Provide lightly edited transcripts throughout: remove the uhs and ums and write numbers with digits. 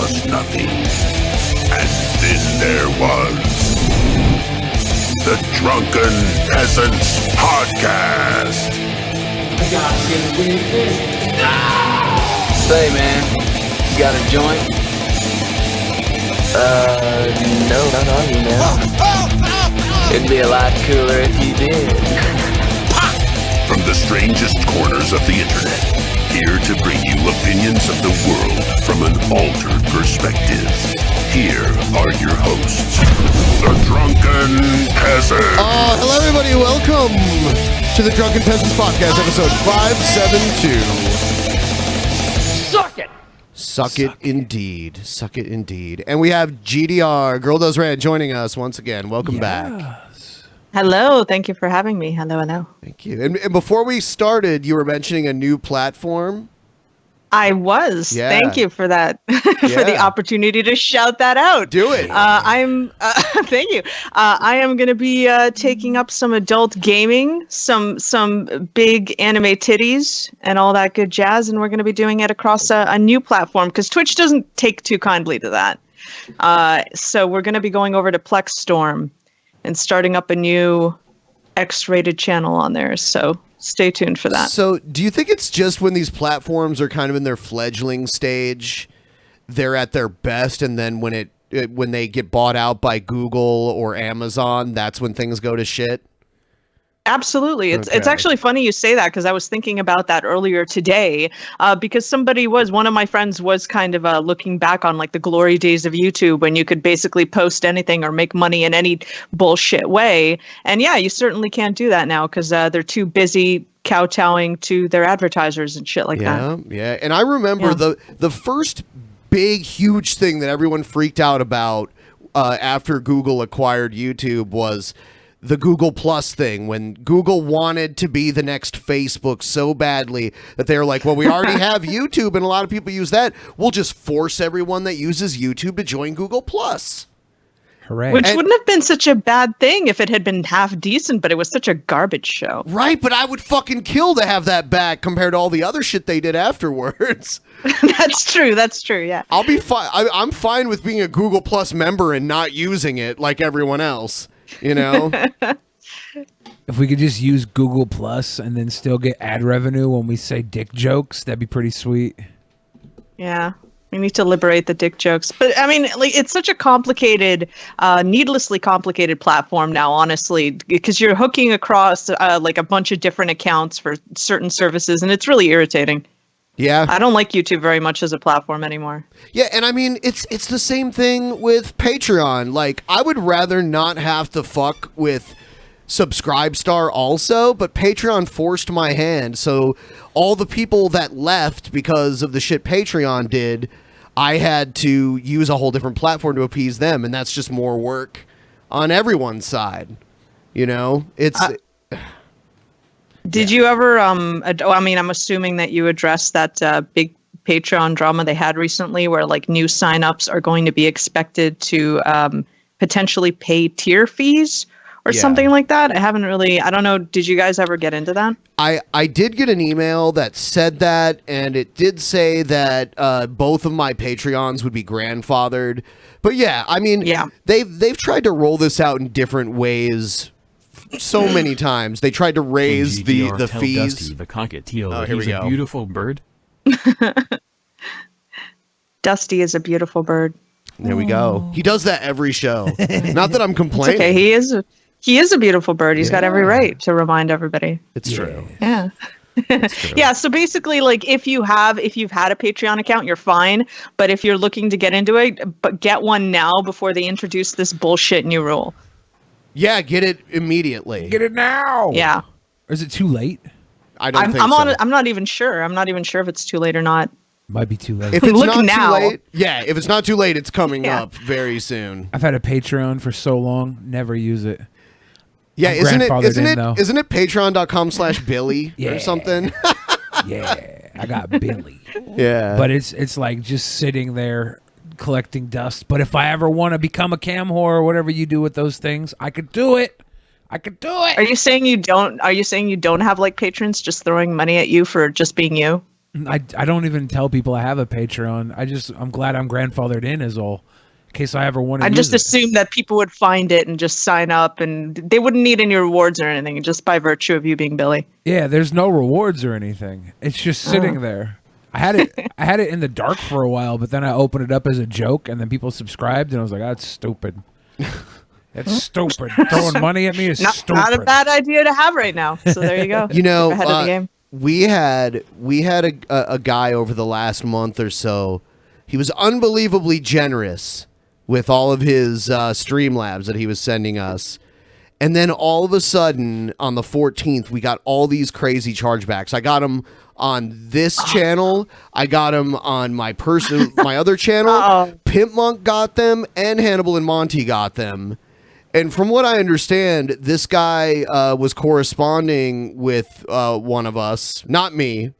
was nothing. And then there was the Drunken Peasants Podcast. Say, man, you got a joint? No, not on you now. It'd be a lot cooler if you did. From the strangest corners of the internet, here to bring you opinions of the world from an altered perspective. Here are your hosts, the Drunken Peasants. Hello everybody, welcome to the Drunken Peasants Podcast, episode 572. Suck it! Suck it indeed. Suck it indeed. And we have GDR, GirlDoesRant, joining us once again. Welcome back. Hello, thank you for having me. Hello. Thank you. And before we started, you were mentioning a new platform. I was. Yeah. Thank you for that, for the opportunity to shout that out. Do it. Thank you. I am going to be taking up some adult gaming, some big anime titties and all that good jazz, and we're going to be doing it across a new platform because Twitch doesn't take too kindly to that. So we're going to be going over to Plex Storm and starting up a new X-rated channel on there. So stay tuned for that. So do you think it's just when these platforms are kind of in their fledgling stage, they're at their best, and then when they get bought out by Google or Amazon, that's when things go to shit? Absolutely. It's actually funny you say that because I was thinking about that earlier today because one of my friends was kind of looking back on like the glory days of YouTube when you could basically post anything or make money in any bullshit way. And yeah, you certainly can't do that now because they're too busy kowtowing to their advertisers and shit like that. Yeah. And I remember the first big, huge thing that everyone freaked out about after Google acquired YouTube was the Google Plus thing, when Google wanted to be the next Facebook so badly that they were like, well, we already have YouTube and a lot of people use that. We'll just force everyone that uses YouTube to join Google Plus. Hooray. Which wouldn't have been such a bad thing if it had been half decent, but it was such a garbage show. Right, but I would fucking kill to have that back compared to all the other shit they did afterwards. That's true, yeah. I'll be fine. I'm fine with being a Google Plus member and not using it like everyone else. You know, if we could just use Google Plus and then still get ad revenue when we say dick jokes, that'd be pretty sweet. Yeah, we need to liberate the dick jokes. But I mean, like, it's such a complicated, needlessly complicated platform now, honestly, because you're hooking across like a bunch of different accounts for certain services, and it's really irritating. Yeah. I don't like YouTube very much as a platform anymore. Yeah, and I mean, it's the same thing with Patreon. Like, I would rather not have to fuck with Subscribestar also, but Patreon forced my hand. So all the people that left because of the shit Patreon did, I had to use a whole different platform to appease them, and that's just more work on everyone's side. You know? Did you ever, I'm assuming that you addressed that big Patreon drama they had recently where like new signups are going to be expected to potentially pay tier fees or something like that? I don't know. Did you guys ever get into that? I did get an email that said that, and it did say that both of my Patreons would be grandfathered. But yeah, I mean, they've tried to roll this out in different ways so many times. They tried to raise the fees. Dusty the cockatiel, here we he's go. a beautiful bird. Dusty is a beautiful bird. There we go. He does that every show. Not that I'm complaining. It's okay. He is a beautiful bird. He's got every right to remind everybody. It's true. Yeah. Yeah, so basically, like, if you've had a Patreon account, you're fine. But if you're looking to get into it, but get one now before they introduce this bullshit new rule. Yeah, get it immediately. Get it now. Yeah. Or is it too late? I don't think so. I'm not even sure. I'm not even sure if it's too late or not. Might be too late. If it's Look not now. too late, if it's not too late, it's coming up very soon. I've had a Patreon for so long, never use it. Yeah, I'm isn't grandfathered in, it patreon.com/Billy or something? Yeah, I got Billy. Yeah. But it's like just sitting there collecting dust. But if I ever want to become a cam whore or whatever you do with those things, I could do it. Are you saying you don't have like patrons just throwing money at you for just being you? I don't even tell people I have a Patreon. I'm glad I'm grandfathered in is all. In case I ever want to I use just it. assumed that people would find it and just sign up, and they wouldn't need any rewards or anything, just by virtue of you being Billy. Yeah, there's no rewards or anything. It's just sitting there. I had it in the dark for a while, but then I opened it up as a joke, and then people subscribed, and I was like, "That's stupid. That's stupid. Throwing money at me is stupid." Not a bad idea to have right now. So there you go. You know, ahead of the game. we had a guy over the last month or so. He was unbelievably generous with all of his Streamlabs that he was sending us. And then all of a sudden, on the 14th, we got all these crazy chargebacks. I got them on this channel. I got them on my other channel. Pimp Monk got them, and Hannibal and Monty got them. And from what I understand, this guy was corresponding with one of us. Not me.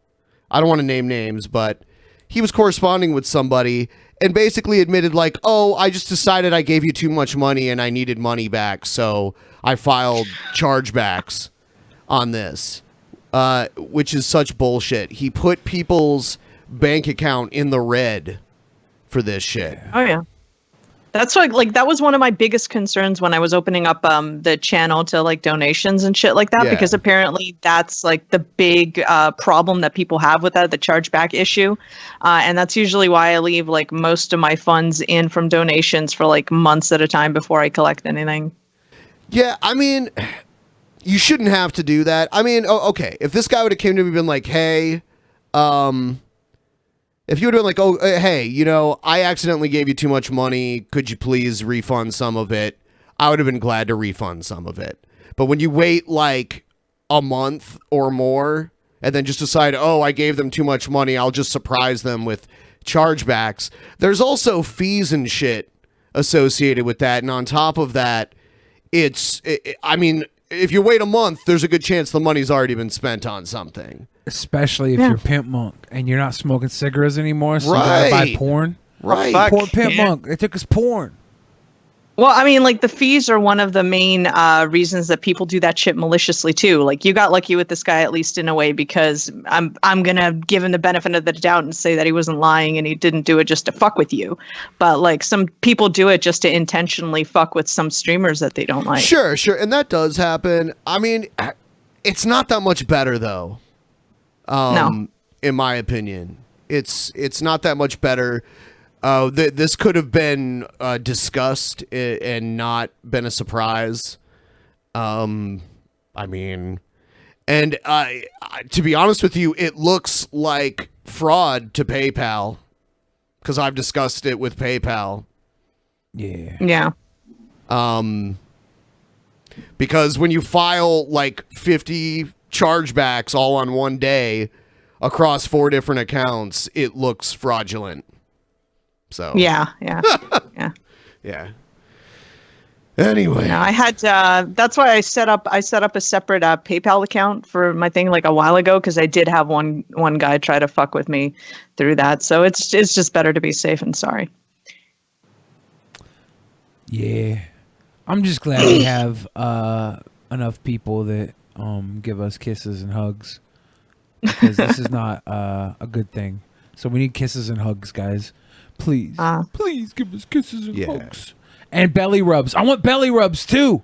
I don't want to name names, but he was corresponding with somebody and basically admitted like, oh, I just decided I gave you too much money and I needed money back, so I filed chargebacks on this, which is such bullshit. He put people's bank account in the red for this shit. Oh yeah. That's like that was one of my biggest concerns when I was opening up the channel to like donations and shit like that, Yeah. because apparently that's like the big problem that people have with that, the chargeback issue, and that's usually why I leave like most of my funds in from donations for like months at a time before I collect anything. Yeah, I mean, you shouldn't have to do that. I mean, okay, if this guy would have came to me and been like, hey, if you would have been like, oh, hey, you know, I accidentally gave you too much money, could you please refund some of it? I would have been glad to refund some of it. But when you wait like a month or more and then just decide, oh, I gave them too much money, I'll just surprise them with chargebacks. There's also fees and shit associated with that. And on top of that, I mean, if you wait a month, there's a good chance the money's already been spent on something. Especially if you're Pimp Monk and you're not smoking cigarettes anymore, so you gotta buy porn. Right. Poor Pimp Monk. They took his porn. Well, I mean, like the fees are one of the main reasons that people do that shit maliciously too. Like you got lucky with this guy, at least in a way, because I'm gonna give him the benefit of the doubt and say that he wasn't lying and he didn't do it just to fuck with you. But like some people do it just to intentionally fuck with some streamers that they don't like. Sure, and that does happen. I mean, it's not that much better though. No. In my opinion, it's not that much better. This could have been discussed and not been a surprise. I mean, and to be honest with you, it looks like fraud to PayPal because I've discussed it with PayPal. Yeah. Yeah. Because when you file like 50 chargebacks all on one day across 4 different accounts, it looks fraudulent. So Yeah. Anyway, No, I had that's why I set up a separate PayPal account for my thing like a while ago, because I did have one guy try to fuck with me through that. So it's just better to be safe and sorry. Yeah. I'm just glad we have enough people that give us kisses and hugs, because this is not a good thing. So we need kisses and hugs, guys. Please, please give us kisses and hugs. And belly rubs. I want belly rubs too.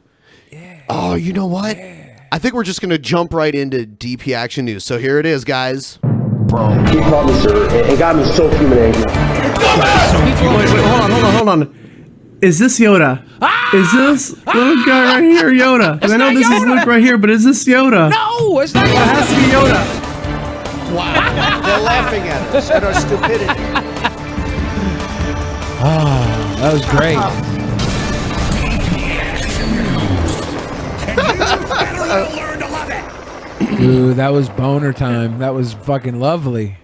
Yeah. Oh, you know what? Yeah. I think we're just going to jump right into DP Action News. So here it is, guys. Bro. He called me sir and got me so fuming angry. Wait, hold on. Is this Yoda? Is this little guy right here Yoda? Because I know this is Luke right here, but is this Yoda? No, it's not. It has to be Yoda. Wow. They're laughing at us at our stupidity. Oh, that was great. Dude, that was boner time. That was fucking lovely.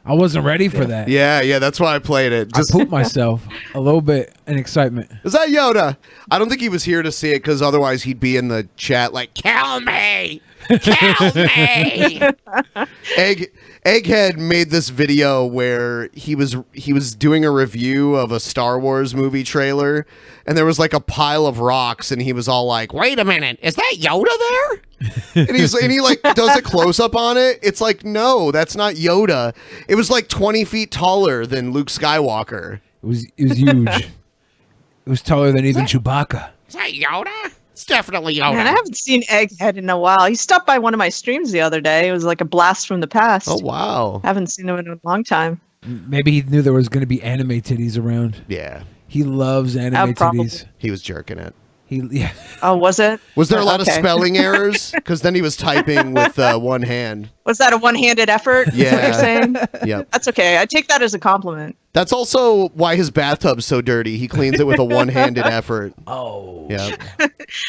I wasn't ready for that. Yeah, that's why I played it. I pooped myself a little bit in excitement. Is that Yoda? I don't think he was here to see it, because otherwise he'd be in the chat like, kill me! Kill me! Egghead made this video where he was doing a review of a Star Wars movie trailer, and there was like a pile of rocks, and he was all like, wait a minute, is that Yoda there? And he like does a close up on it. It's like, no, that's not Yoda. It was like 20 feet taller than Luke Skywalker. It was huge. It was taller than even Chewbacca. Is that Yoda? It's definitely Yoda. Man, I haven't seen Egghead in a while. He stopped by one of my streams the other day. It was like a blast from the past. Oh wow. I haven't seen him in a long time. Maybe he knew there was going to be anime titties around. Yeah. He loves anime probably. titties. He was jerking it. Yeah. Oh, was it? Was there a lot of Okay. spelling errors? Because then he was typing with one hand. Was that a one-handed effort? Is what Yeah. you're saying? Yep. That's okay. I take that as a compliment. That's also why his bathtub's so dirty. He cleans it with a one-handed effort. Oh. Yeah.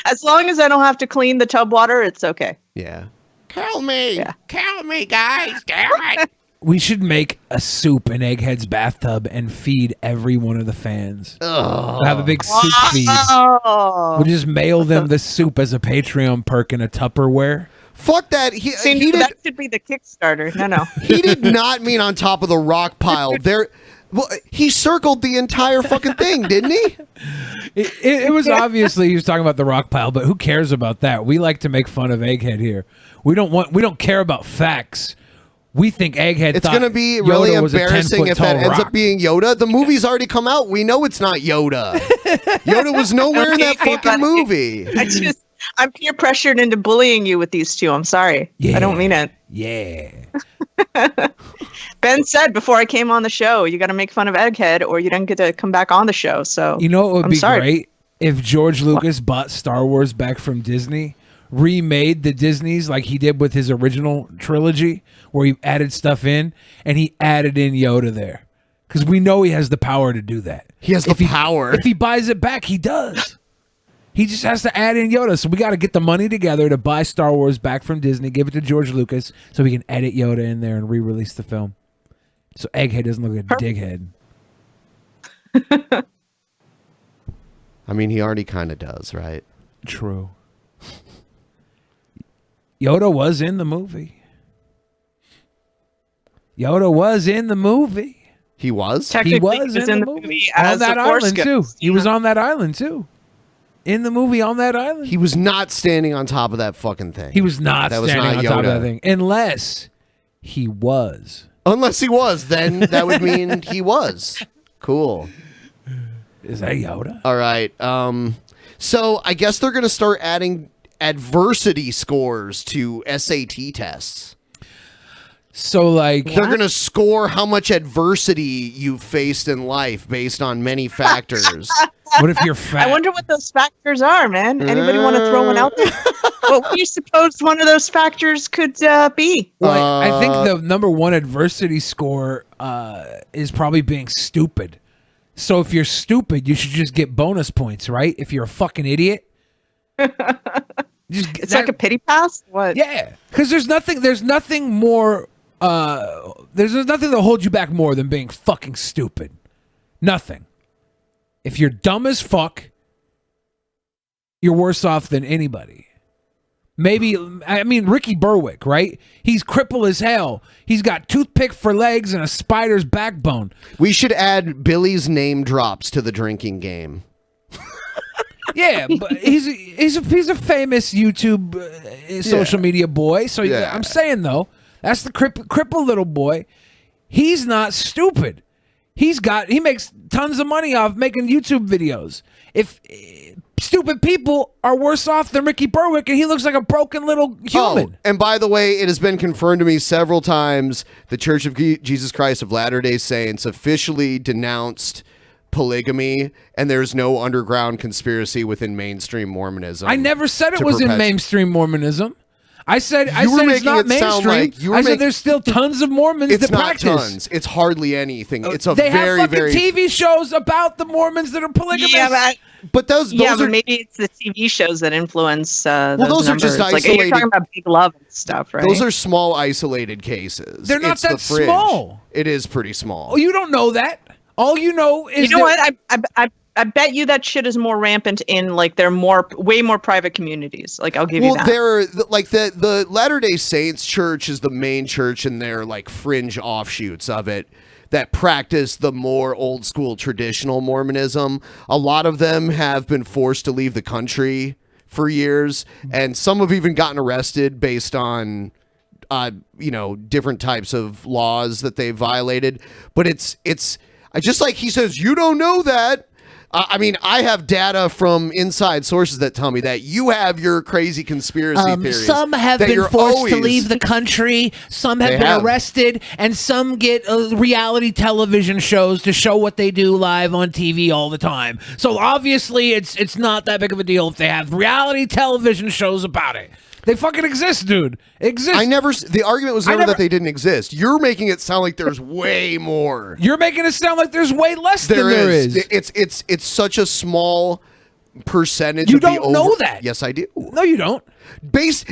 As long as I don't have to clean the tub water, it's okay. Yeah. Kill me. Yeah. Kill me, guys. Damn it. We should make a soup in Egghead's bathtub and feed every one of the fans. Ugh. We'll have a big soup feed. Oh. We'll just mail them the soup as a Patreon perk in a Tupperware. Fuck that. See, He did. that should be the Kickstarter. No. He did not mean on top of the rock pile. Well, he circled the entire fucking thing, didn't he? It was obviously he was talking about the rock pile, but who cares about that? We like to make fun of Egghead here. We don't care about facts. We think Egghead. It's going to be really Yoda was a embarrassing if that 10-foot ends tall up being Yoda. The movie's already come out. We know it's not Yoda. Yoda was nowhere in that Okay, fucking buddy. movie. I'm peer pressured into bullying you with these two. I'm sorry. Yeah. I don't mean it. Yeah. Ben said before I came on the show, you got to make fun of Egghead or you don't get to come back on the show. So You know what would I'm be sorry. great if George Lucas bought Star Wars back from Disney, remade the Disneys like he did with his original trilogy, where he added stuff in, and he added in Yoda there, because we know he has the power to do that. He has the power. If he buys it back, he does. He just has to add in Yoda. So we got to get the money together to buy Star Wars back from Disney, give it to George Lucas, so we can edit Yoda in there and re-release the film. So Egghead doesn't look like a dighead. I mean, he already kind of does, right? True. Yoda was in the movie. Yoda was in the movie. He was? He Technically, was he was in the movie. On as that the Force island, too. Ghost. He was on that island, too. In the movie on that island. He was not standing on top of that fucking thing. He was not That was standing not on top of Yoda. that thing. Unless he was. Unless he was, then that would mean he was. Cool. Is that Yoda? All right. So I guess they're going to start adding adversity scores to SAT tests. So, like... They're going to score how much adversity you've faced in life based on many factors. What if you're fat? I wonder what those factors are, man. Anybody want to throw one out there? What do you suppose one of those factors could be? Well, I think the number one adversity score is probably being stupid. So if you're stupid, you should just get bonus points, right? If you're a fucking idiot. It's like a pity pass? What? Yeah. Because there's nothing more there's nothing that holds you back more than being fucking stupid. Nothing. If you're dumb as fuck, you're worse off than anybody. Maybe, I mean, Ricky Berwick, right? He's crippled as hell. He's got toothpick for legs and a spider's backbone. We should add Billy's name drops to the drinking game. Yeah, but he's a famous YouTube social media boy. So Yeah. I'm saying though, that's the crippled little boy. He's not stupid. He makes tons of money off making YouTube videos. If stupid people are worse off than Ricky Berwick, and he looks like a broken little human. Oh, and by the way, it has been confirmed to me several times the Church of Jesus Christ of Latter-day Saints officially denounced polygamy, and there's no underground conspiracy within mainstream Mormonism. I never said it to was in perpet- mainstream Mormonism. I said You were it's making not it sound mainstream. like you were I said making- there's still tons of Mormons It's that not practice. tons. It's hardly anything. It's a They very, have fucking very. TV shows about the Mormons that are polygamous. Yeah, but those but are maybe it's the TV shows that influence those those are just numbers. Like, you're isolated- talking about Big Love and stuff, right? those are small, isolated cases. They're not It's that the Fridge. small. It is pretty small. Oh, you don't know that. All you know is You know that- what? I bet you that shit is more rampant in like they're way more private communities. Like I'll give you Well, that. they're like the Latter-day Saints church is the main church, and they're like fringe offshoots of it that practice the more old school traditional Mormonism. A lot of them have been forced to leave the country for years, and some have even gotten arrested based on different types of laws that they violated. But it's I just like he says, you don't know that. I mean, I have data from inside sources that tell me that you have your crazy conspiracy theories. Some have that been you're forced to leave the country. Some have been arrested, and some get reality television shows to show what they do live on TV all the time. So obviously, it's not that big of a deal if they have reality television shows about it. They fucking exist, dude. Exist. The argument was never that they didn't exist. You're making it sound like there's way more. You're making it sound like there's way less than there is. It's such a small percentage. You of the don't know that. Yes, I do. No, you don't.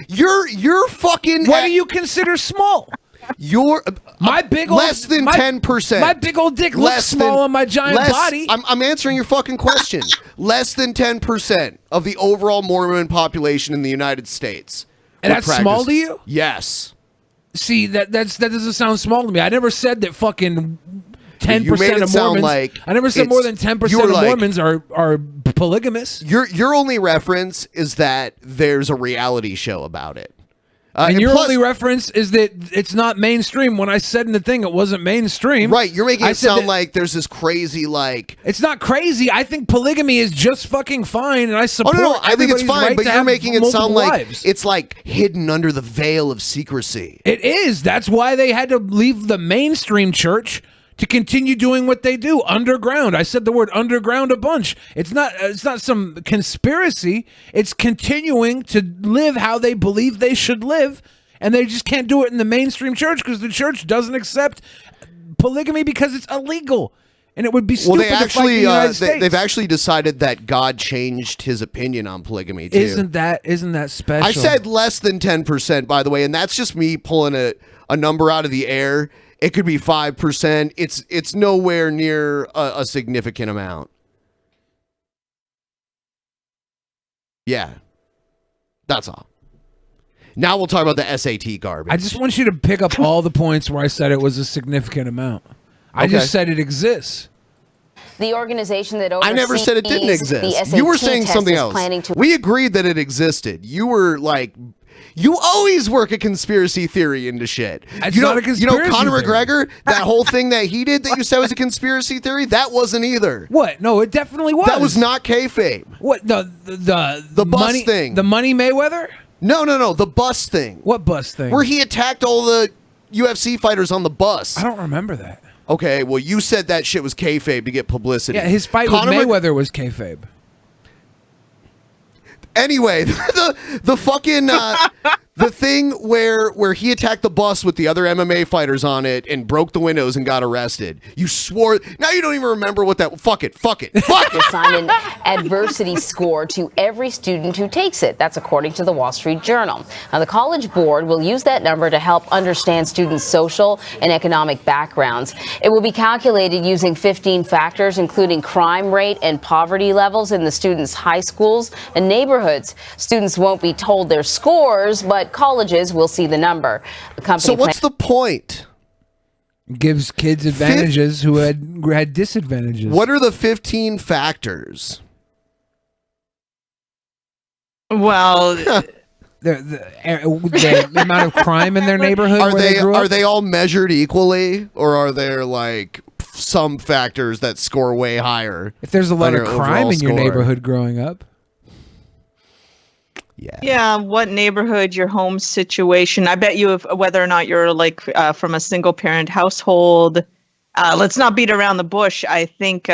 You're fucking. What do you consider small? You're my big old, less than 10%. My big old dick looks small on my giant body. I'm answering your fucking question. Less than 10% of the overall Mormon population in the United States. And that's small to you? Yes. See, that doesn't sound small to me. I never said that fucking 10% of Mormons. I never said more than 10% of Mormons are polygamous. Your only reference is that there's a reality show about it. And your only reference is that it's not mainstream. When I said in the thing it wasn't mainstream. Right, you're making it sound like there's this crazy It's not crazy. I think polygamy is just fucking fine, and I support I think it's fine, right but you're making it sound like wives. it's like hidden under the veil of secrecy. It is. That's why they had to leave the mainstream church to continue doing what they do underground. I said the word underground a bunch. It's not some conspiracy. It's continuing to live how they believe they should live, and they just can't do it in the mainstream church because the church doesn't accept polygamy because it's illegal. And it would be stupid to fight the United States. They've actually decided that God changed his opinion on polygamy too. Isn't that special? I said less than 10%, by the way, and that's just me pulling a number out of the air. It could be 5%. It's nowhere near a significant amount. Yeah. That's all. Now we'll talk about the SAT garbage. I just want you to pick up all the points where I said it was a significant amount. I just said it exists. The organization that oversees I never said it didn't exist. You were saying something else. We agreed that it existed. You were like... You always work a conspiracy theory into shit. It's not a conspiracy Conor theory. McGregor, that whole thing that he did that you said was a conspiracy theory, that wasn't either. What? No, it definitely was. That was not kayfabe. What? The bus money thing. The Money Mayweather? No. The bus thing. What bus thing? Where he attacked all the UFC fighters on the bus. I don't remember that. Okay, well, you said that shit was kayfabe to get publicity. Yeah, his fight with Mayweather was kayfabe. Anyway, the fucking the thing where he attacked the bus with the other MMA fighters on it and broke the windows and got arrested. You swore. Now you don't even remember what that. Fuck it. Assign an adversity score to every student who takes it. That's according to the Wall Street Journal. Now, the College Board will use that number to help understand students' social and economic backgrounds. It will be calculated using 15 factors, including crime rate and poverty levels in the students' high schools and neighborhoods. Students won't be told their scores, but colleges will see the number. The company so what's the point? Gives kids advantages who had disadvantages. What are the 15 factors? Well, the amount of crime in their neighborhood. Are they all measured equally, or are there like some factors that score way higher? If there's a lot of crime in your neighborhood growing up. Yeah, what neighborhood, your home situation. I bet you whether or not you're like from a single parent household. Let's not beat around the bush. I think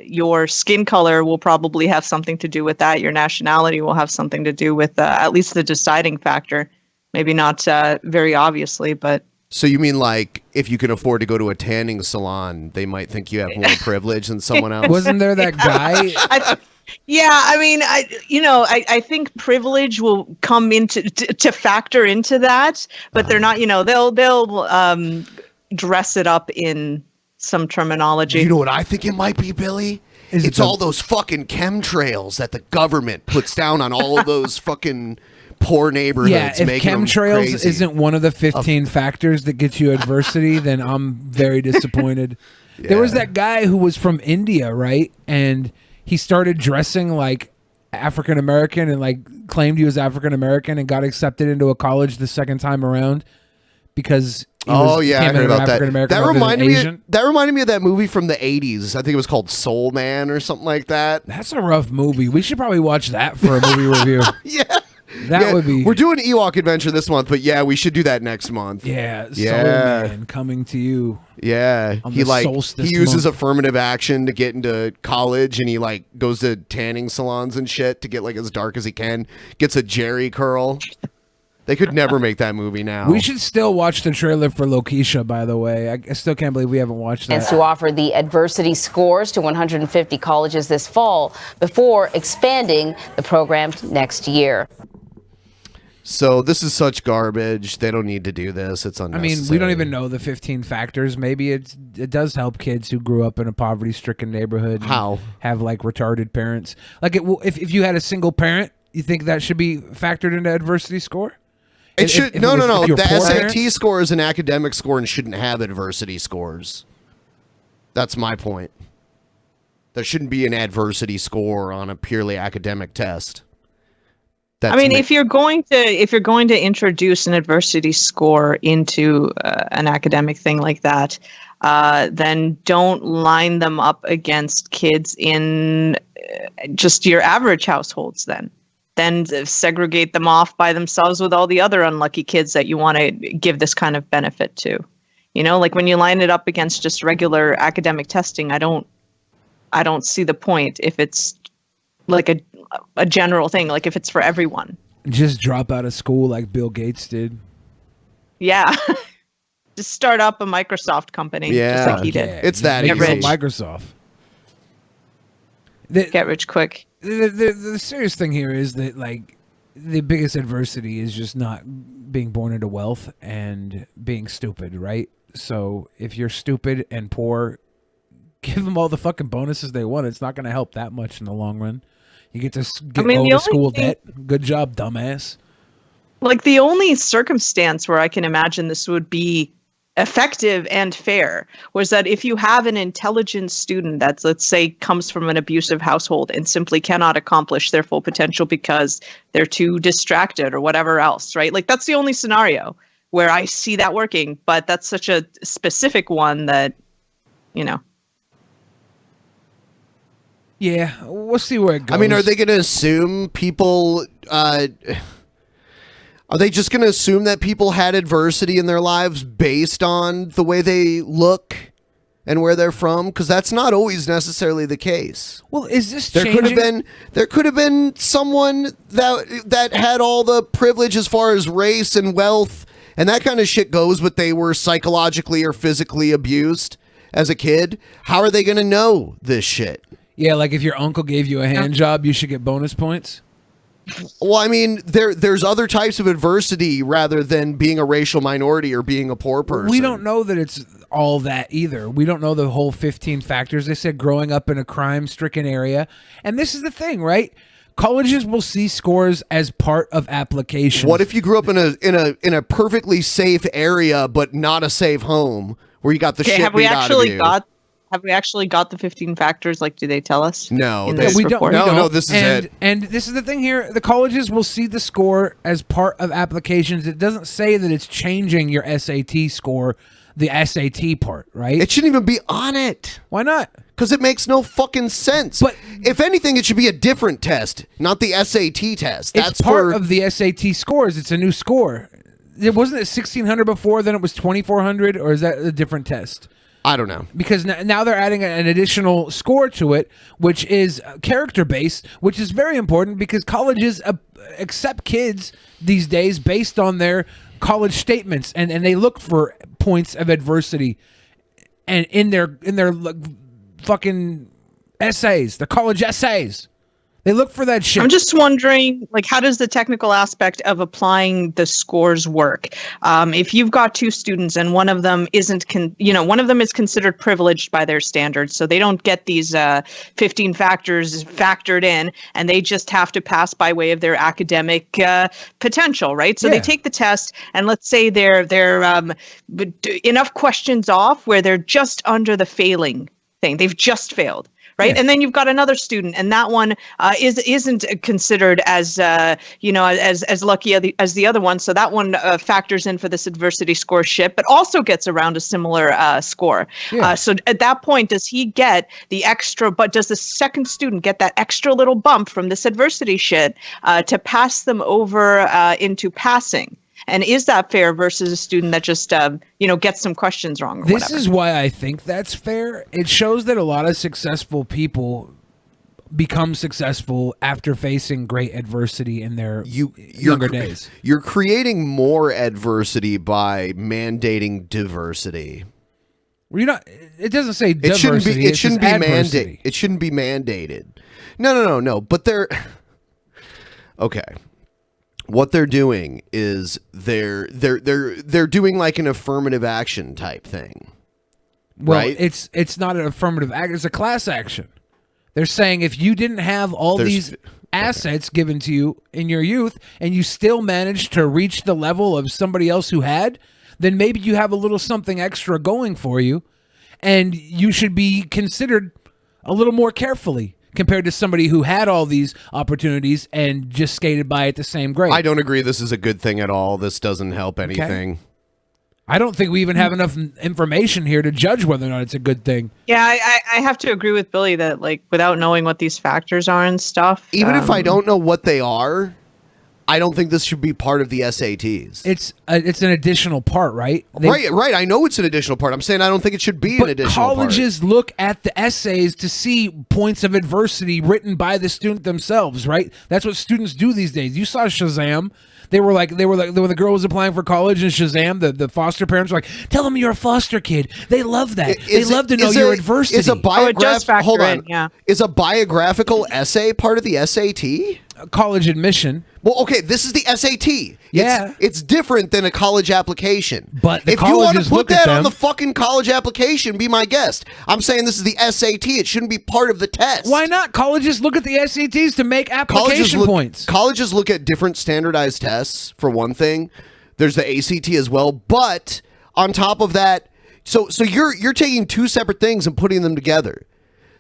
your skin color will probably have something to do with that. Your nationality will have something to do with at least the deciding factor. Maybe not very obviously, but... So you mean like if you can afford to go to a tanning salon, they might think you have more privilege than someone else? Wasn't there that guy... Yeah, I mean, I think privilege will come into to factor into that, but they're not. They'll dress it up in some terminology. You know what I think it might be, Billy? It's all those fucking chemtrails that the government puts down on all of those fucking poor neighborhoods. Yeah, if chemtrails isn't one of the 15 factors that gets you adversity, then I'm very disappointed. There was that guy who was from India, right? And he started dressing like African American and like claimed he was African American and got accepted into a college the second time around because I heard about that. That reminded me of that movie from the 80s. I think it was called Soul Man or something like that. That's a rough movie. We should probably watch that for a movie review. Yeah. That would be. We're doing Ewok Adventure this month, but yeah, we should do that next month. Yeah, Soul Man coming to you. Yeah, he solstice uses month. affirmative action to get into college, and he like goes to tanning salons and shit to get like as dark as he can. Gets a Jerry curl. They could never make that movie now. We should still watch the trailer for Lokisha, by the way. I still can't believe we haven't watched that. Plans to offer the adversity scores to 150 colleges this fall before expanding the program next year. So this is such garbage. They don't need to do this. It's unnecessary. I mean, we don't even know the 15 factors. Maybe it does help kids who grew up in a poverty-stricken neighborhood. How? Have like retarded parents. Like if you had a single parent, you think that should be factored into adversity score? It should. If No. you're The poor SAT parents? score is an academic score and shouldn't have adversity scores. That's my point. There shouldn't be an adversity score on a purely academic test. If you're going to introduce an adversity score into an academic thing like that, then don't line them up against kids in just your average households. Then segregate them off by themselves with all the other unlucky kids that you want to give this kind of benefit to. You know, like when you line it up against just regular academic testing, I don't see the point if it's like a general thing, like if it's for everyone. Just drop out of school like Bill Gates did. Yeah. Just start up a Microsoft company, just like he did. It's that Make easy. yourself Microsoft. Get rich quick. The serious thing here is that like the biggest adversity is just not being born into wealth and being stupid, right? So if you're stupid and poor, give them all the fucking bonuses they want. It's not going to help that much in the long run. You get to get school debt. Good job, dumbass. Like the only circumstance where I can imagine this would be effective and fair was that if you have an intelligent student that's, let's say, comes from an abusive household and simply cannot accomplish their full potential because they're too distracted or whatever else, right? Like that's the only scenario where I see that working, but that's such a specific one that, you know. Yeah, we'll see where it goes. I mean, are they going to assume people... are they just going to assume that people had adversity in their lives based on the way they look and where they're from? Because that's not always necessarily the case. Well, is this there changing? There could have been someone that had all the privilege as far as race and wealth and that kind of shit goes, but they were psychologically or physically abused as a kid. How are they going to know this shit? Yeah, like if your uncle gave you a hand job, you should get bonus points. Well, I mean, there's other types of adversity rather than being a racial minority or being a poor person. We don't know that it's all that either. We don't know the whole 15 factors. They said growing up in a crime-stricken area. And this is the thing, right? Colleges will see scores as part of applications. What if you grew up in a perfectly safe area but not a safe home where you got the shit beat out of you? Have we actually got the 15 factors? Like, do they tell us? No, we don't. No, this is it. And this is the thing here. The colleges will see the score as part of applications. It doesn't say that it's changing your SAT score, the SAT part, right? It shouldn't even be on it. Why not? Because it makes no fucking sense. But if anything, it should be a different test, not the SAT test. It's part of the SAT scores. It's a new score. It wasn't it 1,600 before, then it was 2,400, or is that a different test? I don't know. Because now they're adding an additional score to it, which is character-based, which is very important because colleges accept kids these days based on their college statements, and they look for points of adversity and in their fucking essays, the college essays. They look for that shit. I'm just wondering, like, how does the technical aspect of applying the scores work? If you've got two students and one of them one of them is considered privileged by their standards, so they don't get these 15 factors factored in, and they just have to pass by way of their academic potential, right? So they take the test, and let's say they're enough questions off where they're just under the failing thing. They've just failed. Right. Yeah. And then you've got another student, and that one isn't considered as, as lucky as the other one. So that one factors in for this adversity score shit, but also gets around a similar score. Yeah. So at that point, does he get the extra, but does the second student get that extra little bump from this adversity shit to pass them over into passing? And is that fair versus a student that just, gets some questions wrong or This whatever? is why I think that's fair. It shows that a lot of successful people become successful after facing great adversity in their younger days. You're creating more adversity by mandating diversity. Well, you're not. It doesn't say It diversity. It shouldn't be adversity. mandated. It shouldn't be mandated. No. But they're okay. What they're doing is they're doing like an affirmative action type thing. Well, right? it's not an affirmative act. It's a class action. They're saying if you didn't have all these assets given to you in your youth and you still managed to reach the level of somebody else who had, then maybe you have a little something extra going for you, and you should be considered a little more carefully compared to somebody who had all these opportunities and just skated by at the same grade. I don't agree this is a good thing at all. This doesn't help anything. Okay. I don't think we even have enough information here to judge whether or not it's a good thing. Yeah, I have to agree with Billy that, like, without knowing what these factors are and stuff. Even if I don't know what they are, I don't think this should be part of the SATs. It's an additional part, right? Right. I know it's an additional part. I'm saying I don't think it should be an additional part. Colleges look at the essays to see points of adversity written by the student themselves, right? That's what students do these days. You saw Shazam. They were like the girl was applying for college in Shazam. The foster parents were like, "Tell them you're a foster kid." They love that. They love to know your adversity. Is a hold on. Yeah. Is a biographical essay part of the SAT? College admission. Well, okay, this is the SAT. Yeah. It's different than a college application. But the if you want to colleges put look at that on them- the fucking college application, be my guest. I'm saying this is the SAT. It shouldn't be part of the test. Why not? Colleges look at the SATs to make application points. Colleges look at different standardized tests, for one thing. There's the ACT as well. But on top of that, so you're taking two separate things and putting them together.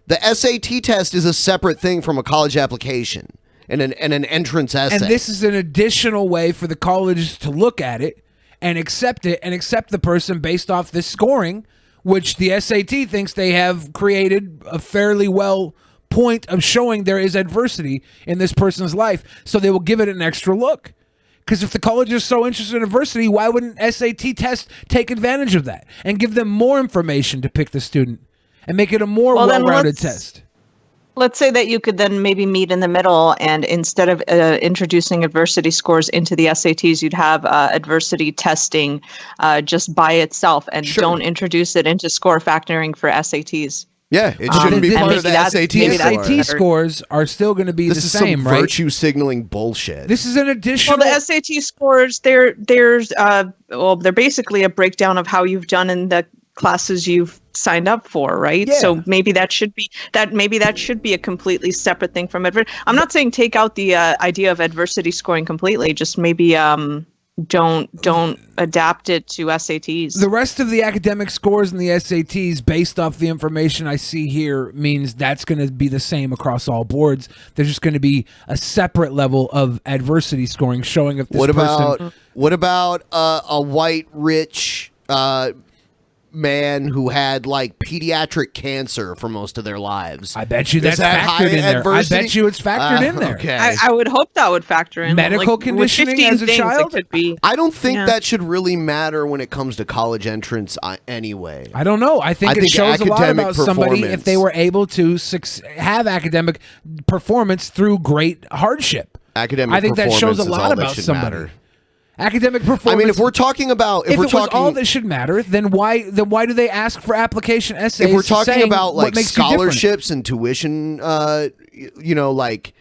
The SAT test is a separate thing from a college application and an entrance essay. And this is an additional way for the colleges to look at it and accept the person based off this scoring, which the SAT thinks they have created a fairly well point of showing there is adversity in this person's life. So they will give it an extra look. Because if the college is so interested in adversity, why wouldn't SAT test take advantage of that and give them more information to pick the student and make it a more well-rounded test? Let's say that you could then maybe meet in the middle, and instead of introducing adversity scores into the SATs, you'd have adversity testing just by itself, and don't introduce it into score factoring for SATs. Yeah, it shouldn't be part of the SAT The score. SAT scores are still going to be the same, This is some right? virtue signaling bullshit. This is an additional... Well, the SAT scores, they're basically a breakdown of how you've done in the classes you've signed up for, right? Yeah. So maybe that should be a completely separate thing from adversity. I'm not saying take out the idea of adversity scoring completely, just maybe don't adapt it to SATs. The rest of the academic scores in the SATs, based off the information I see here, means that's going to be the same across all boards. There's just going to be a separate level of adversity scoring showing if this What about a white rich man who had like pediatric cancer for most of their lives? I bet you Is that's that high factored in there. I adversity? bet you it's factored in there. Okay. I would hope that would factor in. Medical with conditioning 15 as a things, child? it could be. I don't think Yeah. that should really matter when it comes to college entrance anyway. I don't know. I think it shows a lot about somebody if they were able to have academic performance through great hardship. Academic I think that shows a performance is lot all that about should somebody. matter. Academic performance. I mean, if we're talking about, if it was all that should matter, then why do they ask for application essays? if we're talking saying about what like makes you different? scholarships and tuition, like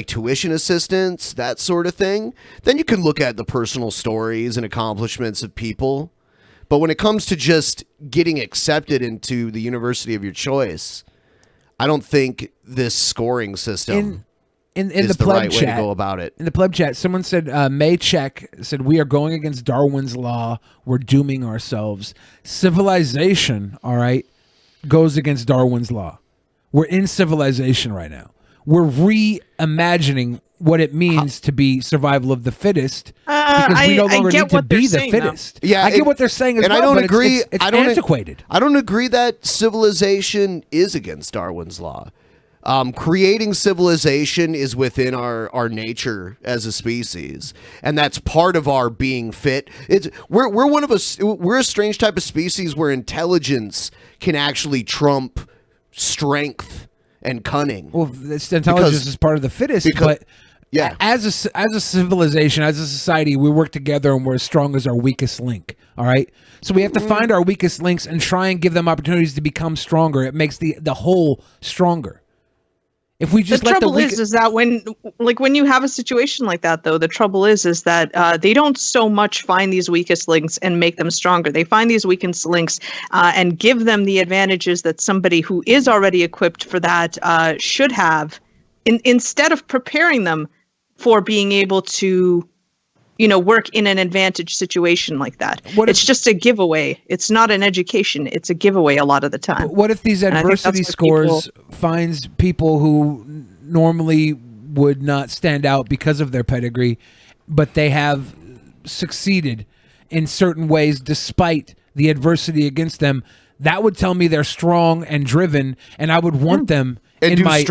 tuition assistance, that sort of thing, then you can look at the personal stories and accomplishments of people. But when it comes to just getting accepted into the university of your choice, I don't think this scoring system in is the the pleb right way chat, to go about it. In the pleb chat, someone said, May Check said, "We are going against Darwin's law. We're dooming ourselves. Civilization, all right, goes against Darwin's law. We're in civilization right now. We're reimagining what it means to be survival of the fittest because we no longer need to be the fittest. Yeah, I get what they're saying as and well, I don't but agree. It's I don't antiquated. I don't agree that civilization is against Darwin's law. Creating civilization is within our nature as a species, and that's part of our being fit. We're a strange type of species where intelligence can actually trump strength and cunning. Well, intelligence is part of the fittest, but yeah, as a civilization, as a society, we work together and we're as strong as our weakest link. All right, so we have to find our weakest links and try and give them opportunities to become stronger. It makes the whole stronger. If we just the trouble is that when you have a situation like that, though, the trouble is that they don't so much find these weakest links and make them stronger. They find these weakest links and give them the advantages that somebody who is already equipped for that should have, instead of preparing them for being able to, work in an advantage situation like that. It's just a giveaway. It's not an education. It's a giveaway a lot of the time. What if these adversity scores finds people who normally would not stand out because of their pedigree, but they have succeeded in certain ways despite the adversity against them? That would tell me they're strong and driven, and I would want them in my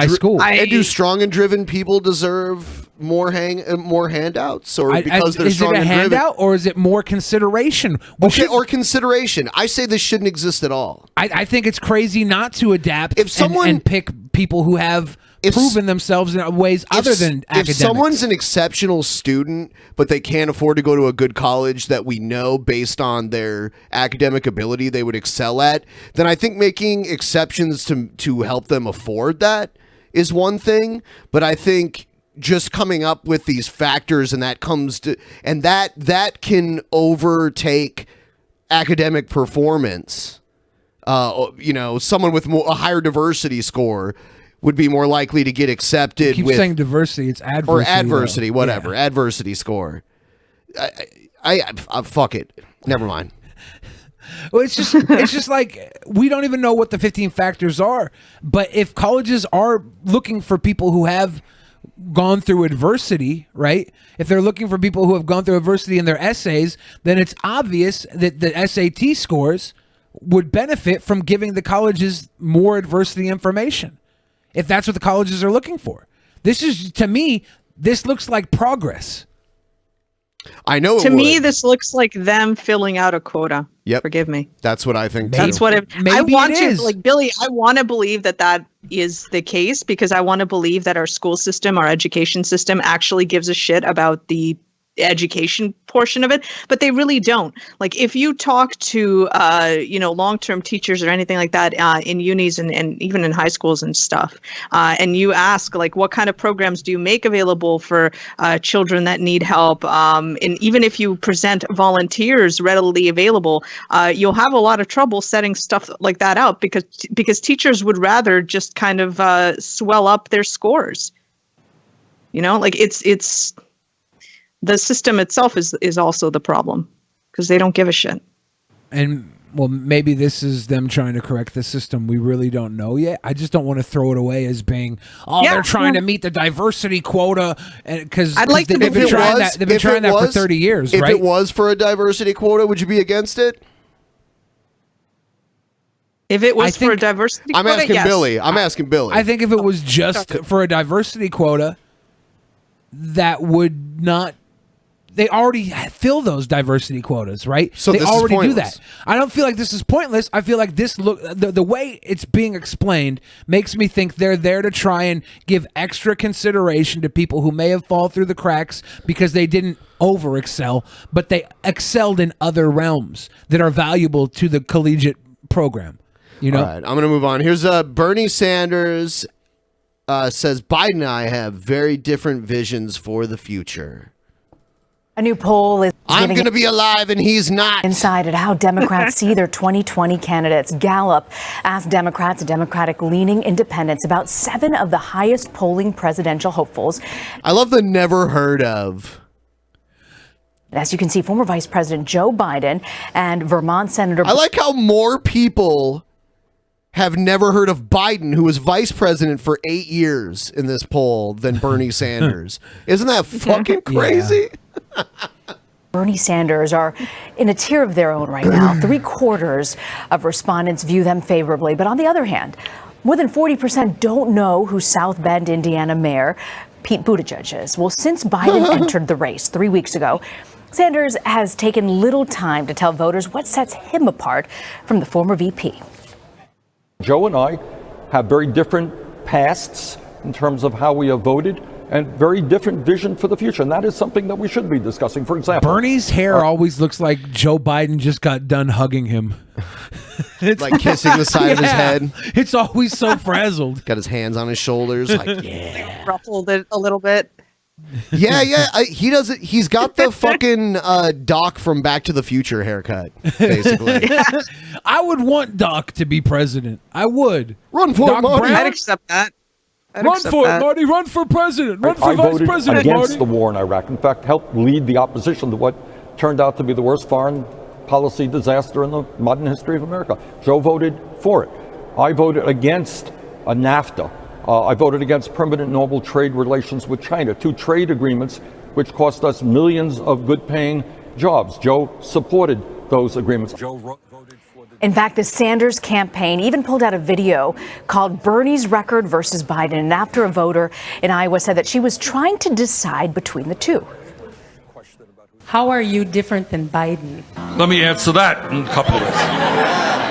school. And do strong and driven people deserve more handouts, or because they're strong and driven? Is it a handout, or is it more consideration? Or consideration. I say this shouldn't exist at all. I think it's crazy not to adapt and pick people who have proven themselves in ways other than academics. If someone's an exceptional student, but they can't afford to go to a good college that we know based on their academic ability they would excel at, then I think making exceptions to help them afford that is one thing. But I think just coming up with these factors and that can overtake academic performance. Someone with a higher diversity score would be more likely to get accepted. You keep saying diversity, it's adversity. Or adversity, whatever. Yeah. Adversity score. I fuck it. Never mind. Well, it's just like we don't even know what the 15 factors are. But if colleges are looking for people who have gone through adversity, right? If they're looking for people who have gone through adversity in their essays, then it's obvious that the SAT scores would benefit from giving the colleges more adversity information. If that's what the colleges are looking for. To me, this looks like progress. I know. To me, this looks like them filling out a quota. Yep. Forgive me. That's what I think. That's what I want to, like, Billy, I want to believe that is the case, because I want to believe that our school system, our education system actually gives a shit about the education portion of it, but they really don't. Like, if you talk to long-term teachers or anything like that in unis and even in high schools and stuff, and you ask, like, what kind of programs do you make available for children that need help, and even if you present volunteers readily available, you'll have a lot of trouble setting stuff like that out, because teachers would rather just kind of swell up their scores. Like, it's the system itself is also the problem, because they don't give a shit. And well, maybe this is them trying to correct the system. We really don't know yet. I just don't want to throw it away as being, they're trying to meet the diversity quota, because they've been trying that for 30 years, right? If it was for a diversity quota, would you be against it? If it was for a diversity quota, Billy. I'm asking Billy. I think if it was just for a diversity quota, that would not. They already fill those diversity quotas, right? So they this already is do that. I don't feel like this is pointless. I feel like the way it's being explained makes me think they're there to try and give extra consideration to people who may have fallen through the cracks because they didn't over excel, but they excelled in other realms that are valuable to the collegiate program. All right, I'm going to move on. Here's Bernie Sanders says Biden and I have very different visions for the future. A new poll is I'm going to be alive and he's not. Inside at how Democrats see their 2020 candidates. Gallup asked Democrats and Democratic-leaning independents about 7 of the highest polling presidential hopefuls. I love the never heard of. As you can see, former Vice President Joe Biden and Vermont Senator... I like how more people have never heard of Biden, who was vice president for 8 years in this poll, than Bernie Sanders. Isn't that fucking crazy? Yeah. Bernie Sanders are in a tier of their own right now. 3/4 of respondents view them favorably. But on the other hand, more than 40% don't know who South Bend, Indiana Mayor Pete Buttigieg is. Well, since Biden entered the race 3 weeks ago, Sanders has taken little time to tell voters what sets him apart from the former VP. Joe and I have very different pasts in terms of how we have voted, and very different vision for the future. And that is something that we should be discussing. For example, Bernie's hair always looks like Joe Biden just got done hugging him. It's like kissing the side of his head. It's always so frazzled. Got his hands on his shoulders. Like, yeah. Ruffled it a little bit. Yeah. He does it. He's got the fucking Doc from Back to the Future haircut, basically. I would want Doc to be president. I would. Run for it, Marty. I'd accept that. Run for it, Marty. Run for president. Run for I vice voted president, against Marty. the war in Iraq. In fact, helped lead the opposition to what turned out to be the worst foreign policy disaster in the modern history of America. Joe voted for it. I voted against NAFTA. I voted against permanent normal trade relations with China, 2 trade agreements which cost us millions of good-paying jobs. Joe supported those agreements. Joe voted for the... In fact, the Sanders campaign even pulled out a video called Bernie's Record versus Biden. And after a voter in Iowa said that she was trying to decide between the two. How are you different than Biden? Let me answer that in a couple of ways.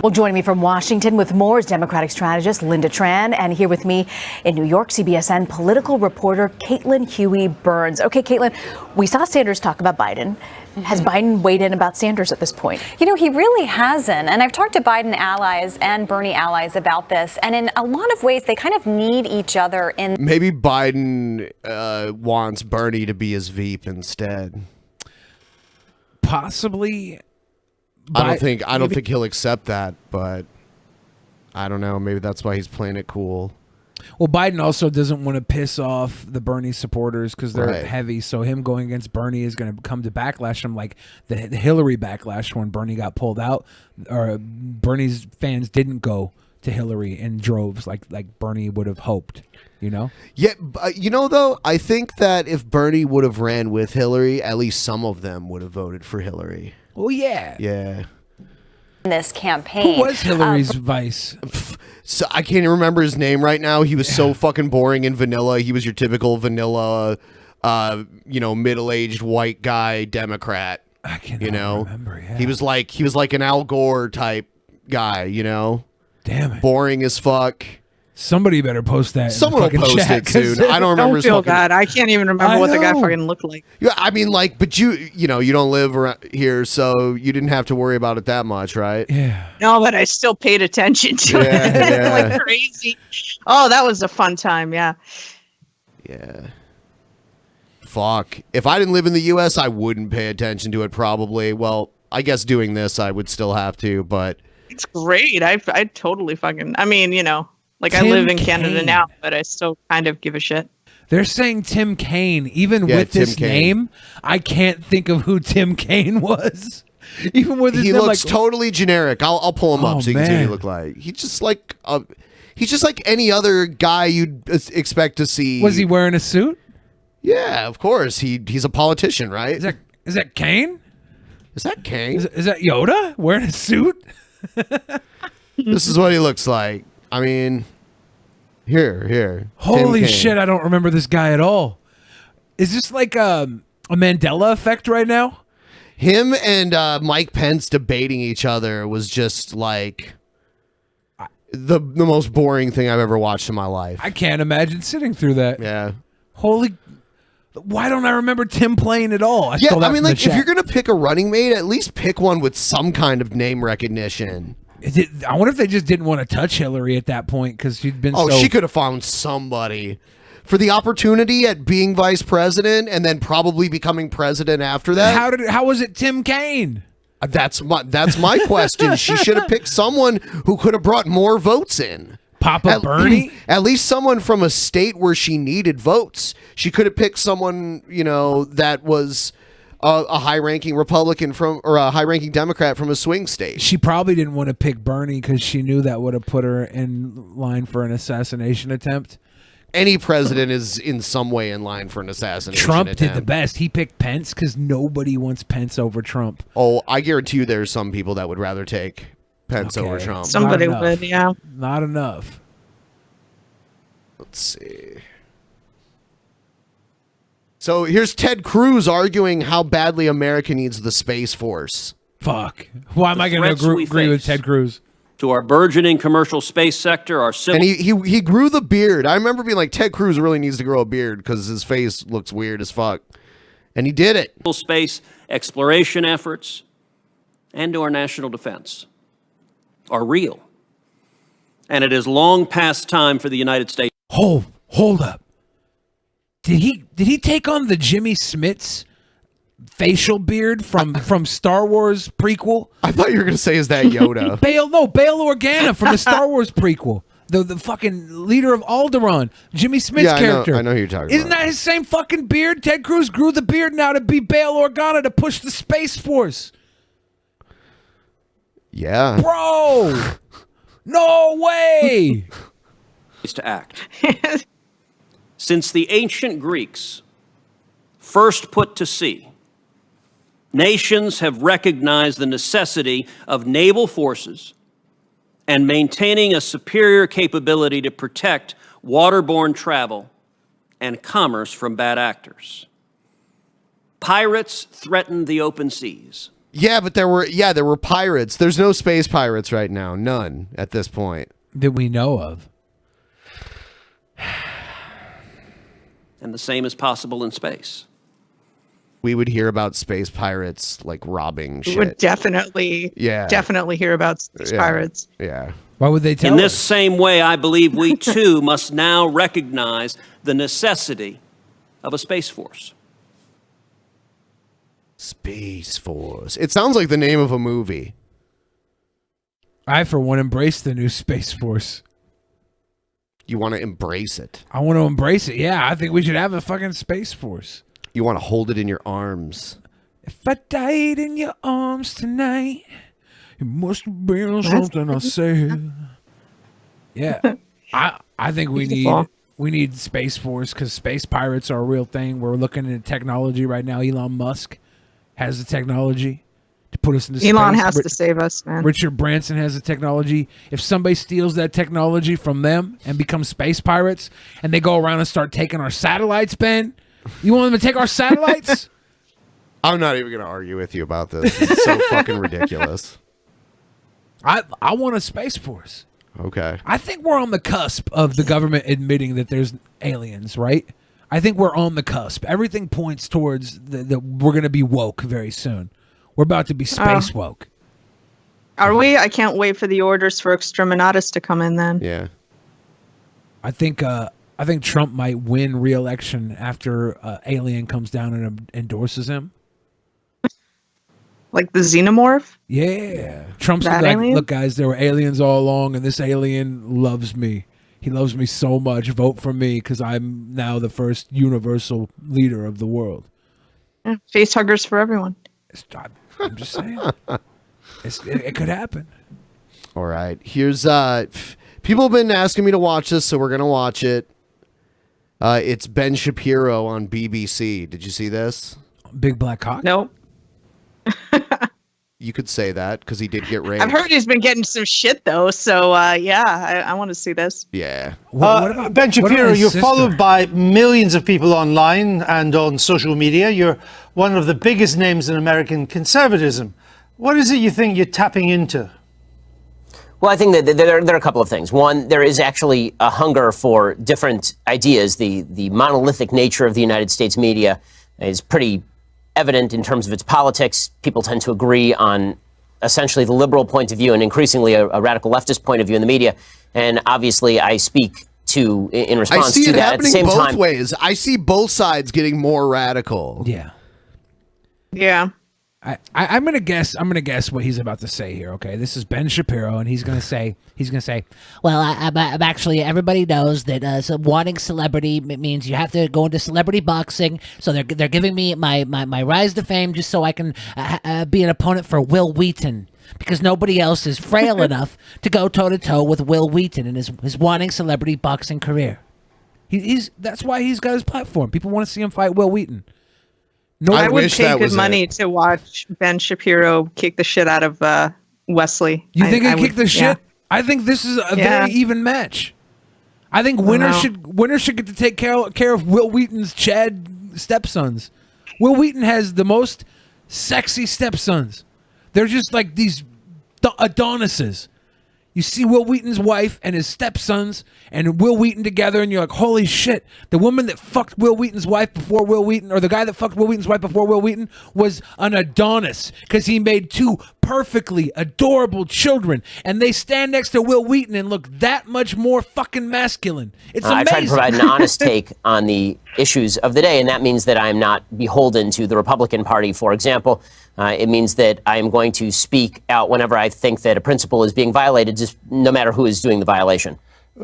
Well, joining me from Washington with more is Democratic strategist Linda Tran, and here with me in New York, CBSN political reporter Caitlin Huey Burns. Okay, Caitlin, we saw Sanders talk about Biden. Has Biden weighed in about Sanders at this point? You know, he really hasn't. And I've talked to Biden allies and Bernie allies about this. And in a lot of ways, they kind of need each other in. Maybe Biden wants Bernie to be his Veep instead. Possibly. I don't think he'll accept that, but I don't know. Maybe that's why he's playing it cool. Well, Biden also doesn't want to piss off the Bernie supporters because they're heavy. So him going against Bernie is going to come to backlash him like the Hillary backlash when Bernie got pulled out. Or Bernie's fans didn't go to Hillary in droves like Bernie would have hoped. You know? Yeah, though, I think that if Bernie would have ran with Hillary, at least some of them would have voted for Hillary. Oh, yeah. Yeah. This campaign. Who was Hillary's vice? So I can't even remember his name right now. He was so fucking boring and vanilla. He was your typical vanilla, middle-aged white guy Democrat. I can't remember. Yeah. He was like an Al Gore type guy. You know. Damn it. Boring as fuck. Somebody better post that. Someone will post it soon. I don't remember. Don't feel bad. I can't even remember what the guy fucking looked like. Yeah, I mean, but you don't live around here, so you didn't have to worry about it that much, right? Yeah. No, but I still paid attention to it like crazy. Oh, that was a fun time. Yeah. Yeah. Fuck. If I didn't live in the U.S., I wouldn't pay attention to it. Probably. Well, I guess doing this, I would still have to, but it's great. I totally fucking. I mean, I live in Canada now, but I still kind of give a shit. They're saying Tim Kaine. Even with this name, I can't think of who Tim Kaine was. Even with his he name, looks totally generic. I'll pull him up so you can see what he look like. He's just like any other guy you'd expect to see. Was he wearing a suit? Yeah, of course. He's a politician, right? Is that Kaine? Is that Kaine? Is that Yoda wearing a suit? This is what he looks like. I mean, here. Holy shit, I don't remember this guy at all. Is this like a Mandela effect right now? Him and Mike Pence debating each other was just like the most boring thing I've ever watched in my life. I can't imagine sitting through that. Yeah. Why don't I remember Tim playing at all? If you're going to pick a running mate, at least pick one with some kind of name recognition. I wonder if they just didn't want to touch Hillary at that point because she'd been she could have found somebody for the opportunity at being vice president and then probably becoming president after that. How was it Tim Kaine? That's my question. She should have picked someone who could have brought more votes in. Bernie? At least someone from a state where she needed votes. She could have picked someone, that was a high-ranking Republican or a high-ranking Democrat from a swing state. She probably didn't want to pick Bernie because she knew that would have put her in line for an assassination attempt. Any president is in some way in line for an assassination Trump attempt. did the best. He picked Pence because nobody wants Pence over Trump. Oh, I guarantee you there's some people that would rather take Pence over Trump. Somebody would, yeah. Not enough. Let's see. So here's Ted Cruz arguing how badly America needs the Space Force. Fuck. Why am I going to agree with Ted Cruz? To our burgeoning commercial space sector, our And he grew the beard. I remember being like, Ted Cruz really needs to grow a beard because his face looks weird as fuck. And he did it. Space exploration efforts and to our national defense are real. And it is long past time for the United States. Hold up. Did he take on the Jimmy Smits facial beard from Star Wars prequel? I thought you were gonna say, is that Yoda? Bail Organa from the Star Wars prequel. The fucking leader of Alderaan, Jimmy Smith's character. I know who you're talking Isn't about. that his same fucking beard? Ted Cruz grew the beard now to be Bail Organa to push the Space Force. Yeah. Bro! No way! To act. Since the ancient Greeks first put to sea, nations have recognized the necessity of naval forces and maintaining a superior capability to protect waterborne travel and commerce from bad actors. Pirates threatened the open seas. Yeah, but there were pirates. There's no space pirates right now. None at this point. That we know of. And the same is possible in space. We would hear about space pirates like robbing shit. We would definitely hear about space pirates. Yeah. Why would they tell In this us? same way, I believe we too must now recognize the necessity of a space force. Space Force. It sounds like the name of a movie. I, for one, embrace the new Space Force. You want to embrace it. I want to embrace it. Yeah, I think we should have a fucking Space Force. You want to hold it in your arms. If I died in your arms tonight, it must have been something I said. Yeah, I think we need Space Force because space pirates are a real thing. We're looking at technology right now. Elon Musk has the technology to put us into space. Elon has to save us, man. Richard Branson has the technology. If somebody steals that technology from them and becomes space pirates, and they go around and start taking our satellites, Ben, you want them to take our satellites? I'm not even going to argue with you about this. It's so fucking ridiculous. I want a Space Force. Okay. I think we're on the cusp of the government admitting that there's aliens, right? I think we're on the cusp. Everything points towards that we're going to be woke very soon. We're about to be space woke. Are we? I can't wait for the orders for Exterminatus to come in then. Yeah. I think Trump might win re-election after Alien comes down and endorses him. Like the Xenomorph? Yeah. Trump's That like, alien? look, guys, there were aliens all along, and this alien loves me. He loves me so much. Vote for me because I'm now the first universal leader of the world. Yeah, face huggers for everyone. I'm just saying. It could happen. All right. Here's people have been asking me to watch this, so we're gonna watch it. It's Ben Shapiro on BBC. Did you see this? Big black cock? No. You could say that because he did get raped. I've heard he's been getting some shit though, so I want to see this. Yeah. Ben Shapiro, you're followed by millions of people online and on social media. You're one of the biggest names in American conservatism. What is it you think you're tapping into? Well, I think that there are a couple of things. One, there is actually a hunger for different ideas. The monolithic nature of the United States media is pretty evident in terms of its politics. People tend to agree on essentially the liberal point of view and increasingly a radical leftist point of view in the media. And obviously, I speak to in response I see to it that. At the happening same both time, ways. I see both sides getting more radical. Yeah. Yeah. I'm gonna guess what he's about to say here. Okay, this is Ben Shapiro, and he's gonna say, Well, I'm actually, everybody knows that so wanting celebrity means you have to go into celebrity boxing. So they're giving me my rise to fame just so I can be an opponent for Will Wheaton, because nobody else is frail enough to go toe to toe with Will Wheaton in his wanting celebrity boxing career. That's why he's got his platform. People want to see him fight Will Wheaton. I would pay good money to watch Ben Shapiro kick the shit out of Wesley. You think he'd kick the shit? Yeah. I think this is a very even match. I think winners should get to take care of Will Wheaton's Chad stepsons. Will Wheaton has the most sexy stepsons. They're just like these Adonises. You see Will Wheaton's wife and his stepsons and Will Wheaton together, and you're like, holy shit, the woman that fucked Will Wheaton's wife before Will Wheaton, or the guy that fucked Will Wheaton's wife before Will Wheaton, was an Adonis, because he made two perfectly adorable children, and they stand next to Will Wheaton and look that much more fucking masculine. It's amazing. I try to provide an honest take on the issues of the day, and that means that I'm not beholden to the Republican Party, for example. It means that I am going to speak out whenever I think that a principle is being violated, just no matter who is doing the violation.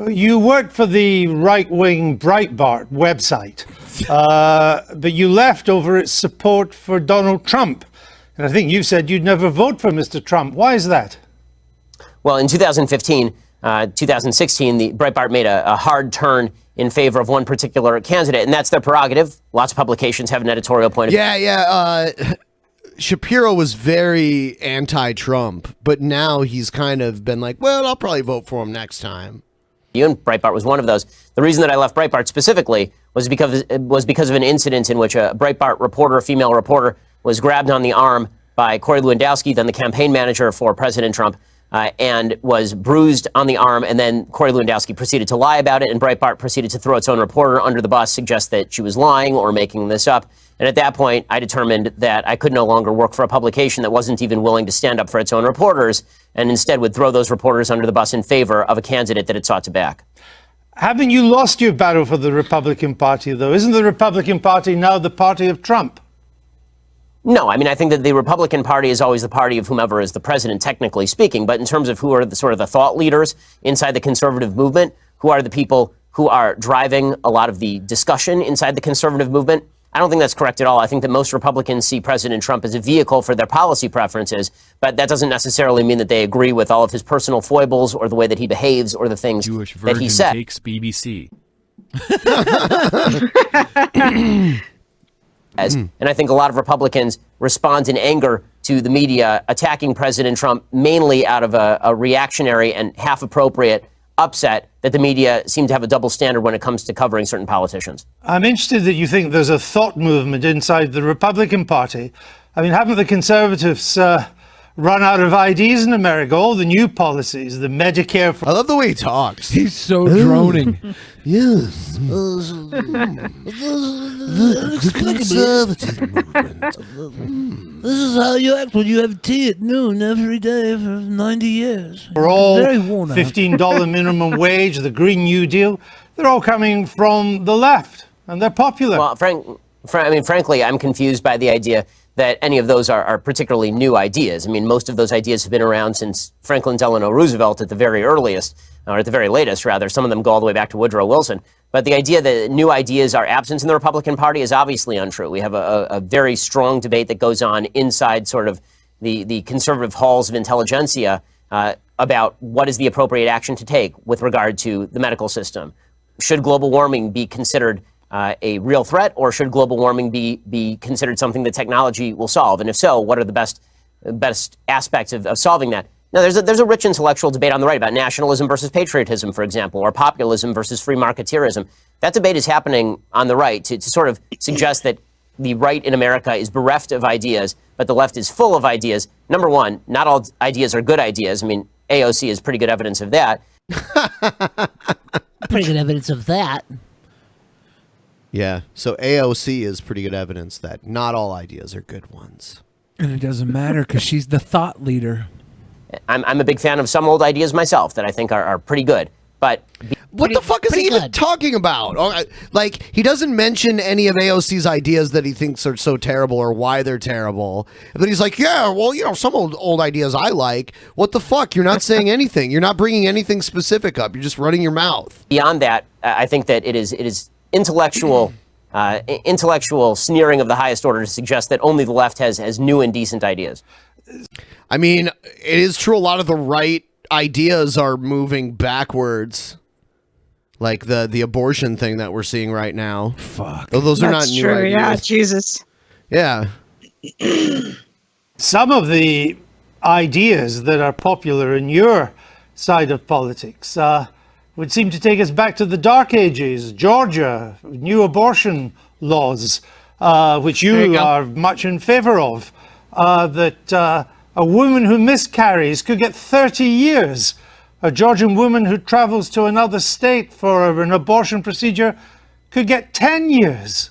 You worked for the right-wing Breitbart website, but you left over its support for Donald Trump. And I think you said you'd never vote for Mr. Trump. Why is that? Well, in 2015, 2016, the Breitbart made a hard turn in favor of one particular candidate, and that's their prerogative. Lots of publications have an editorial point of view. Yeah. Shapiro was very anti-Trump, but now he's kind of been like, well, I'll probably vote for him next time. And Breitbart was one of those. The reason that I left Breitbart specifically was because of an incident in which a Breitbart reporter, a female reporter, was grabbed on the arm by Corey Lewandowski, then the campaign manager for President Trump, and was bruised on the arm. And then Corey Lewandowski proceeded to lie about it, and Breitbart proceeded to throw its own reporter under the bus, suggest that she was lying or making this up. And at that point, I determined that I could no longer work for a publication that wasn't even willing to stand up for its own reporters, and instead would throw those reporters under the bus in favor of a candidate that it sought to back. Haven't you lost your battle for the Republican Party, though? Isn't the Republican Party now the party of Trump? No, I mean, I think that the Republican Party is always the party of whomever is the president, technically speaking. But in terms of who are the sort of the thought leaders inside the conservative movement, who are the people who are driving a lot of the discussion inside the conservative movement, I don't think that's correct at all. I think that most Republicans see President Trump as a vehicle for their policy preferences, but that doesn't necessarily mean that they agree with all of his personal foibles or the way that he behaves or the things that he said. Takes BBC. And I think a lot of Republicans respond in anger to the media attacking President Trump, mainly out of a reactionary and half-appropriate upset that the media seem to have a double standard when it comes to covering certain politicians. I'm interested that you think there's a thought movement inside the Republican Party. I mean, haven't the conservatives run out of ideas in America? All the new policies, the Medicare... I love the way he talks. He's so droning. Yes. The conservative movement. This is how you act when you have tea at noon every day for 90 years. For all Very worn out. $15 minimum wage, the Green New Deal, they're all coming from the left, and they're popular. Well, frankly, I'm confused by the idea that any of those are particularly new ideas. I mean, most of those ideas have been around since Franklin Delano Roosevelt at the very earliest, or at the very latest, rather. Some of them go all the way back to Woodrow Wilson. But the idea that new ideas are absent in the Republican Party is obviously untrue. We have a very strong debate that goes on inside sort of the conservative halls of intelligentsia about what is the appropriate action to take with regard to the medical system. Should global warming be considered a real threat, or should global warming be considered something that technology will solve? And if so, what are the best aspects of solving that? Now, there's a rich intellectual debate on the right about nationalism versus patriotism, for example, or populism versus free marketeerism. That debate is happening on the right to sort of suggest that the right in America is bereft of ideas, but the left is full of ideas. Number one, not all ideas are good ideas. I mean, AOC is pretty good evidence of that. Pretty good evidence of that. Yeah, so AOC is pretty good evidence that not all ideas are good ones. And it doesn't matter because she's the thought leader. I'm a big fan of some old ideas myself that I think are pretty good. But What the fuck is he even talking about? Like, he doesn't mention any of AOC's ideas that he thinks are so terrible or why they're terrible. But he's like, yeah, well, you know, some old ideas I like. What the fuck? You're not saying anything. You're not bringing anything specific up. You're just running your mouth. Beyond that, I think that it is intellectual sneering of the highest order to suggest that only the left has new and decent ideas. I mean, it is true. A lot of the right ideas are moving backwards. Like the abortion thing that we're seeing right now. Fuck. Those are not That's new true. ideas. Yeah, Jesus. Yeah. Some of the ideas that are popular in your side of politics would seem to take us back to the Dark Ages. Georgia, new abortion laws, which you are much in favor of, that a woman who miscarries could get 30 years. A Georgian woman who travels to another state for an abortion procedure could get 10 years.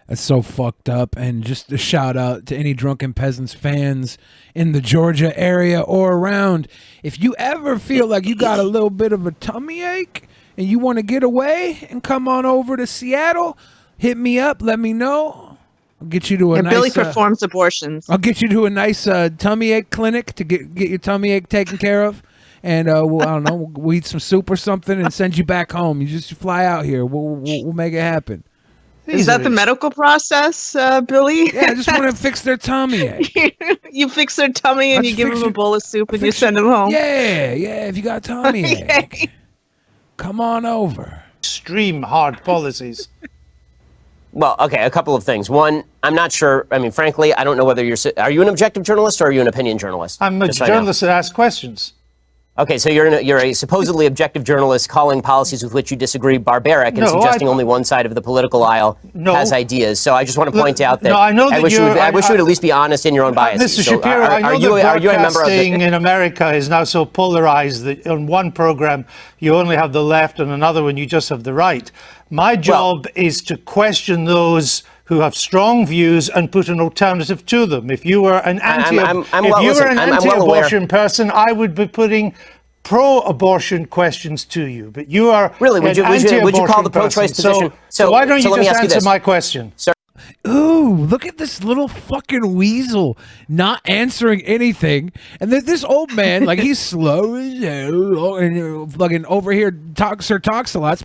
That's so fucked up. And just a shout out to any Drunken Peasants fans in the Georgia area or around. If you ever feel like you got a little bit of a tummy ache and you want to get away and come on over to Seattle, hit me up. Let me know. I'll get you to a nice... Billy performs abortions. I'll get you to a nice tummy ache clinic to get your tummy ache taken care of. And we'll, I don't know, we'll eat some soup or something and send you back home. You just fly out here. We'll make it happen. Is that the medical process, Billy? Yeah, I just want to fix their tummy ache. You fix their tummy and you give them a bowl of soup and you send them home. Yeah, if you got tummy ache, come on over. Extreme hard policies. Well, okay, a couple of things. One, I'm not sure. I mean, frankly, I don't know whether are you an objective journalist or are you an opinion journalist? I'm a journalist that asks questions. Okay, so you're a supposedly objective journalist calling policies with which you disagree barbaric and suggesting only one side of the political aisle has ideas. So I just want to point out that I wish you would at least be honest in your own biases. Mr. Shapiro, I know that broadcasting in America is now so polarized that on one program you only have the left and another one you just have the right. My job is to question those who have strong views and put an alternative to them. If you were an anti-abortion person, I would be putting pro-abortion questions to you. But you are really would you call the pro-choice position? So why don't you just answer my question? Ooh, look at this little fucking weasel not answering anything. And then this old man, like he's slow as hell and fucking over here talks a lot.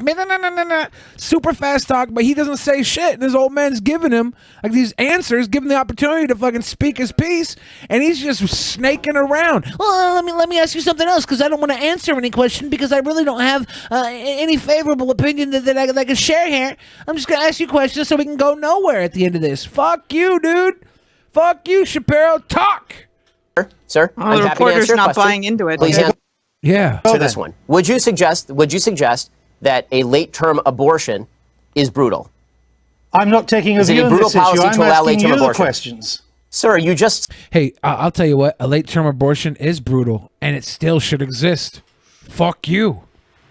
Super fast talk, but he doesn't say shit. And this old man's giving him like these answers, giving him the opportunity to fucking speak his piece, and he's just snaking around. Well, let me ask you something else, because I don't want to answer any question because I really don't have any favorable opinion that I can share here. I'm just gonna ask you questions so we can go nowhere at the end of this. Fuck you, dude. Fuck you, Shapiro. Talk. Sir, well, the reporter's not buying into it. Please answer. Yeah. So this one. Would you suggest that a late-term abortion is brutal? I'm not taking a view on this issue. I'm asking you the questions. Sir, you just... Hey, I'll tell you what. A late-term abortion is brutal, and it still should exist. Fuck you.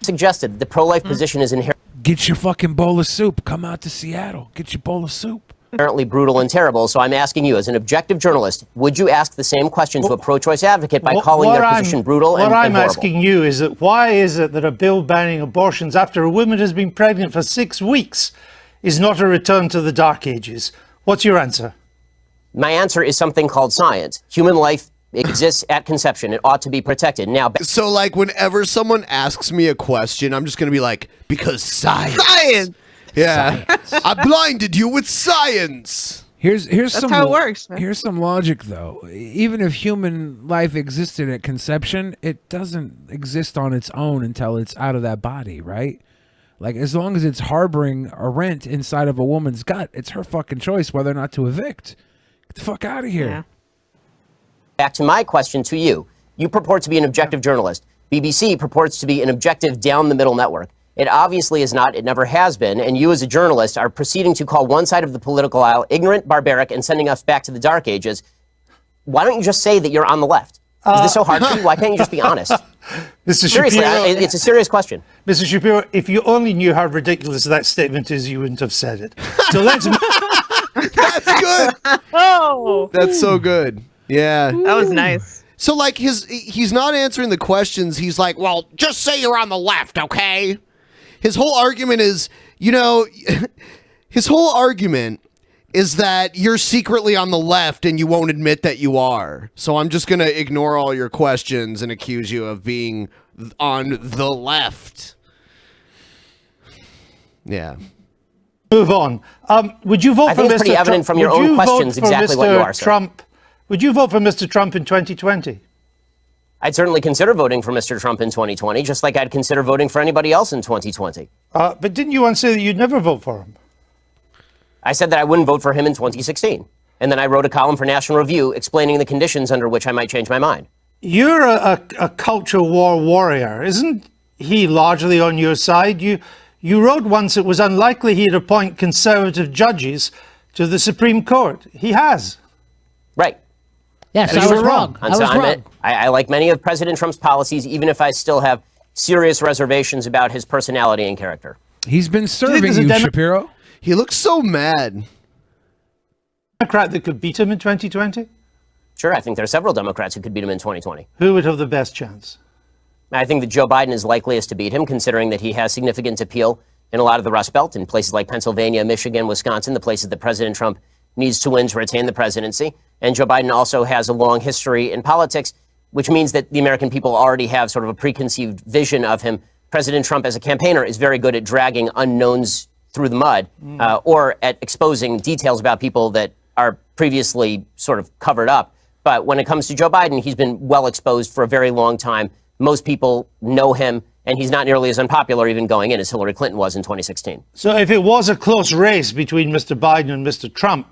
Suggested the pro-life position is inherently... Get your fucking bowl of soup. Come out to Seattle. Get your bowl of soup. Inherently brutal and terrible, so I'm asking you, as an objective journalist, would you ask the same question to a pro-choice advocate by calling their position brutal and horrible? What I'm asking you is that why is it that a bill banning abortions after a woman has been pregnant for 6 weeks is not a return to the Dark Ages? What's your answer? My answer is something called science. Human life exists at conception. It ought to be protected. Now, so like whenever someone asks me a question, I'm just going to be like, because science. Science. Yeah. I blinded you with science. Here's That's some how it works, man. Here's some logic though. Even if human life existed at conception, it doesn't exist on its own until it's out of that body, right? Like as long as it's harboring a rent inside of a woman's gut, it's her fucking choice whether or not to evict. Get the fuck out of here. Yeah. Back to my question to you. You purport to be an objective journalist. BBC purports to be an objective down-the-middle network. It obviously is not. It never has been. And you as a journalist are proceeding to call one side of the political aisle ignorant, barbaric, and sending us back to the Dark Ages. Why don't you just say that you're on the left? Is this so hard for you? Why can't you just be honest? Seriously, it's a serious question. Mr. Shapiro, if you only knew how ridiculous that statement is, you wouldn't have said it. So let's... That's good. Oh. That's so good. Yeah. That was nice. So like he's not answering the questions. He's like, well, just say you're on the left, okay? his whole argument is, his whole argument is that you're secretly on the left and you won't admit that you are. So I'm just going to ignore all your questions and accuse you of being on the left. Yeah. Move on. Would you vote I for think it's Mr. pretty evident Trump? from your Would own you questions vote for exactly what you Mr. are, sir. Trump? Would you vote for Mr. Trump in 2020? I'd certainly consider voting for Mr. Trump in 2020, just like I'd consider voting for anybody else in 2020. But didn't you once say that you'd never vote for him? I said that I wouldn't vote for him in 2016. And then I wrote a column for National Review explaining the conditions under which I might change my mind. You're a culture war warrior. Isn't he largely on your side? You wrote once it was unlikely he'd appoint conservative judges to the Supreme Court. He has. Right. Yes, And I you was were wrong. I was wrong. I like many of President Trump's policies, even if I still have serious reservations about his personality and character. He's been serving you, Shapiro. He looks so mad. Democrat that could beat him in 2020? Sure, I think there are several Democrats who could beat him in 2020. Who would have the best chance? I think that Joe Biden is likeliest to beat him, considering that he has significant appeal in a lot of the Rust Belt, in places like Pennsylvania, Michigan, Wisconsin, the places that President Trump needs to win to retain the presidency. And Joe Biden also has a long history in politics, which means that the American people already have sort of a preconceived vision of him. President Trump, as a campaigner, is very good at dragging unknowns through the mud, or at exposing details about people that are previously sort of covered up. But when it comes to Joe Biden, he's been well exposed for a very long time. Most people know him, and he's not nearly as unpopular even going in as Hillary Clinton was in 2016. So if it was a close race between Mr. Biden and Mr. Trump,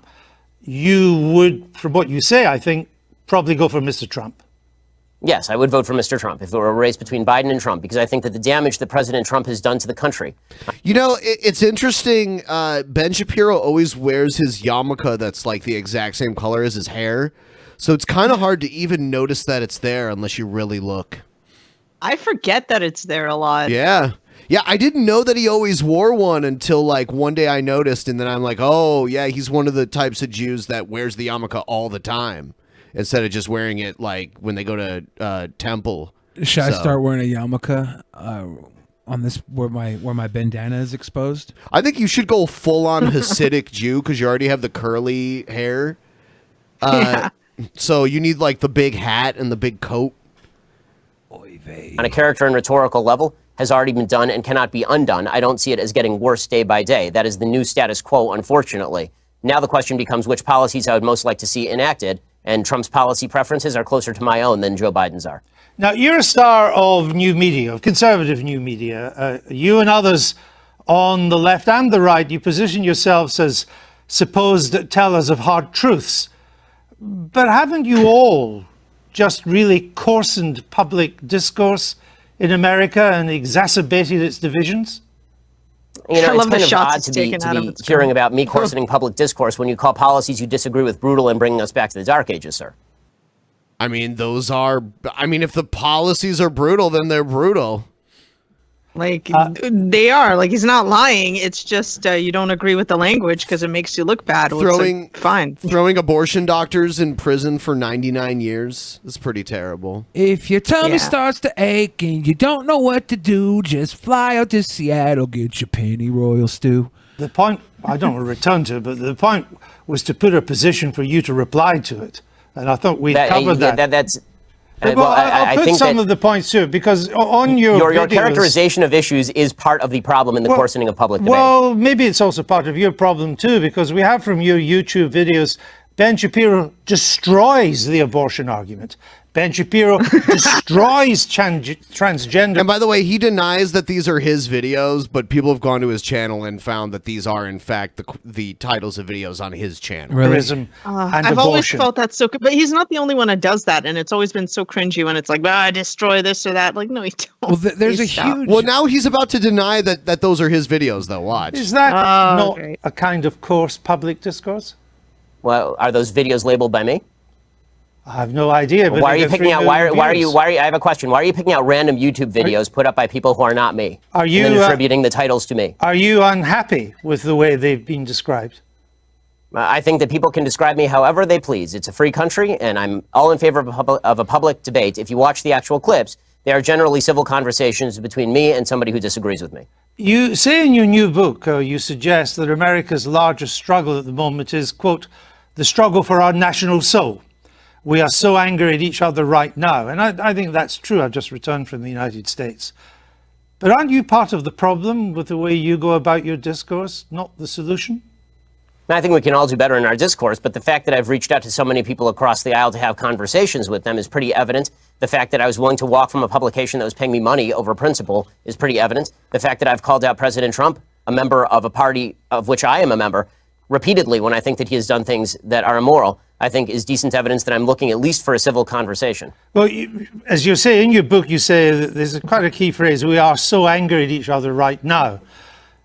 you would, from what you say, I think, probably go for Mr. Trump. Yes, I would vote for Mr. Trump if there were a race between Biden and Trump, because I think that the damage that President Trump has done to the country. It's interesting. Ben Shapiro always wears his yarmulke that's like the exact same color as his hair. So it's kind of hard to even notice that it's there unless you really look. I forget that it's there a lot. Yeah. Yeah, I didn't know that he always wore one until like one day I noticed, and then I'm like, oh, yeah, he's one of the types of Jews that wears the yarmulke all the time instead of just wearing it like when they go to temple. Should I start wearing a yarmulke on this where my bandana is exposed? I think you should go full on Hasidic Jew because you already have the curly hair. So you need like the big hat and the big coat. On a character and rhetorical level, has already been done and cannot be undone. I don't see it as getting worse day by day. That is the new status quo, unfortunately. Now the question becomes which policies I would most like to see enacted, and Trump's policy preferences are closer to my own than Joe Biden's are. Now, you're a star of new media, of conservative new media. You and others on the left and the right, you position yourselves as supposed tellers of hard truths. But haven't you all just really coarsened public discourse in America and exacerbated its divisions? You know, it's kind of odd to be hearing about me coarsening public discourse when you call policies you disagree with brutal and bringing us back to the Dark Ages, sir. I mean, if the policies are brutal, then they're brutal. Like, they are. Like, he's not lying. It's just you don't agree with the language because it makes you look bad. Well, fine. Throwing abortion doctors in prison for 99 years is pretty terrible. If your tummy starts to ache and you don't know what to do, just fly out to Seattle, get your pennyroyal stew. The point, I don't want to return to it, but the point was to put a position for you to reply to it. And I thought we covered that. I put think some of the points too, because on your characterization of issues is part of the problem in the coarsening of public debate. Well, maybe it's also part of your problem too, because we have from your YouTube videos, Ben Shapiro destroys the abortion argument. Ben Shapiro destroys transgender. And by the way, he denies that these are his videos, but people have gone to his channel and found that these are, in fact, the titles of videos on his channel. Really? I've always felt that so good. But he's not the only one that does that. And it's always been so cringy when it's like, I destroy this or that. Like, no, you don't. Well, there's a huge... Well, now he's about to deny that those are his videos, though. Watch. Is that not a kind of coarse public discourse? Well, are those videos labeled by me? I have no idea. But why are you picking out? Why are you? I have a question. Why are you picking out random YouTube videos put up by people who are not me? Are you and then attributing the titles to me? Are you unhappy with the way they've been described? I think that people can describe me however they please. It's a free country, and I'm all in favor of a public debate. If you watch the actual clips, they are generally civil conversations between me and somebody who disagrees with me. You say in your new book, you suggest that America's largest struggle at the moment is, quote, the struggle for our national soul. We are so angry at each other right now. And I think that's true. I've just returned from the United States. But aren't you part of the problem with the way you go about your discourse, not the solution? I think we can all do better in our discourse, but the fact that I've reached out to so many people across the aisle to have conversations with them is pretty evident. The fact that I was willing to walk from a publication that was paying me money over principle is pretty evident. The fact that I've called out President Trump, a member of a party of which I am a member, repeatedly when I think that he has done things that are immoral, I think is decent evidence that I'm looking at least for a civil conversation. Well, as you say in your book, you say that there's quite a key phrase, we are so angry at each other right now.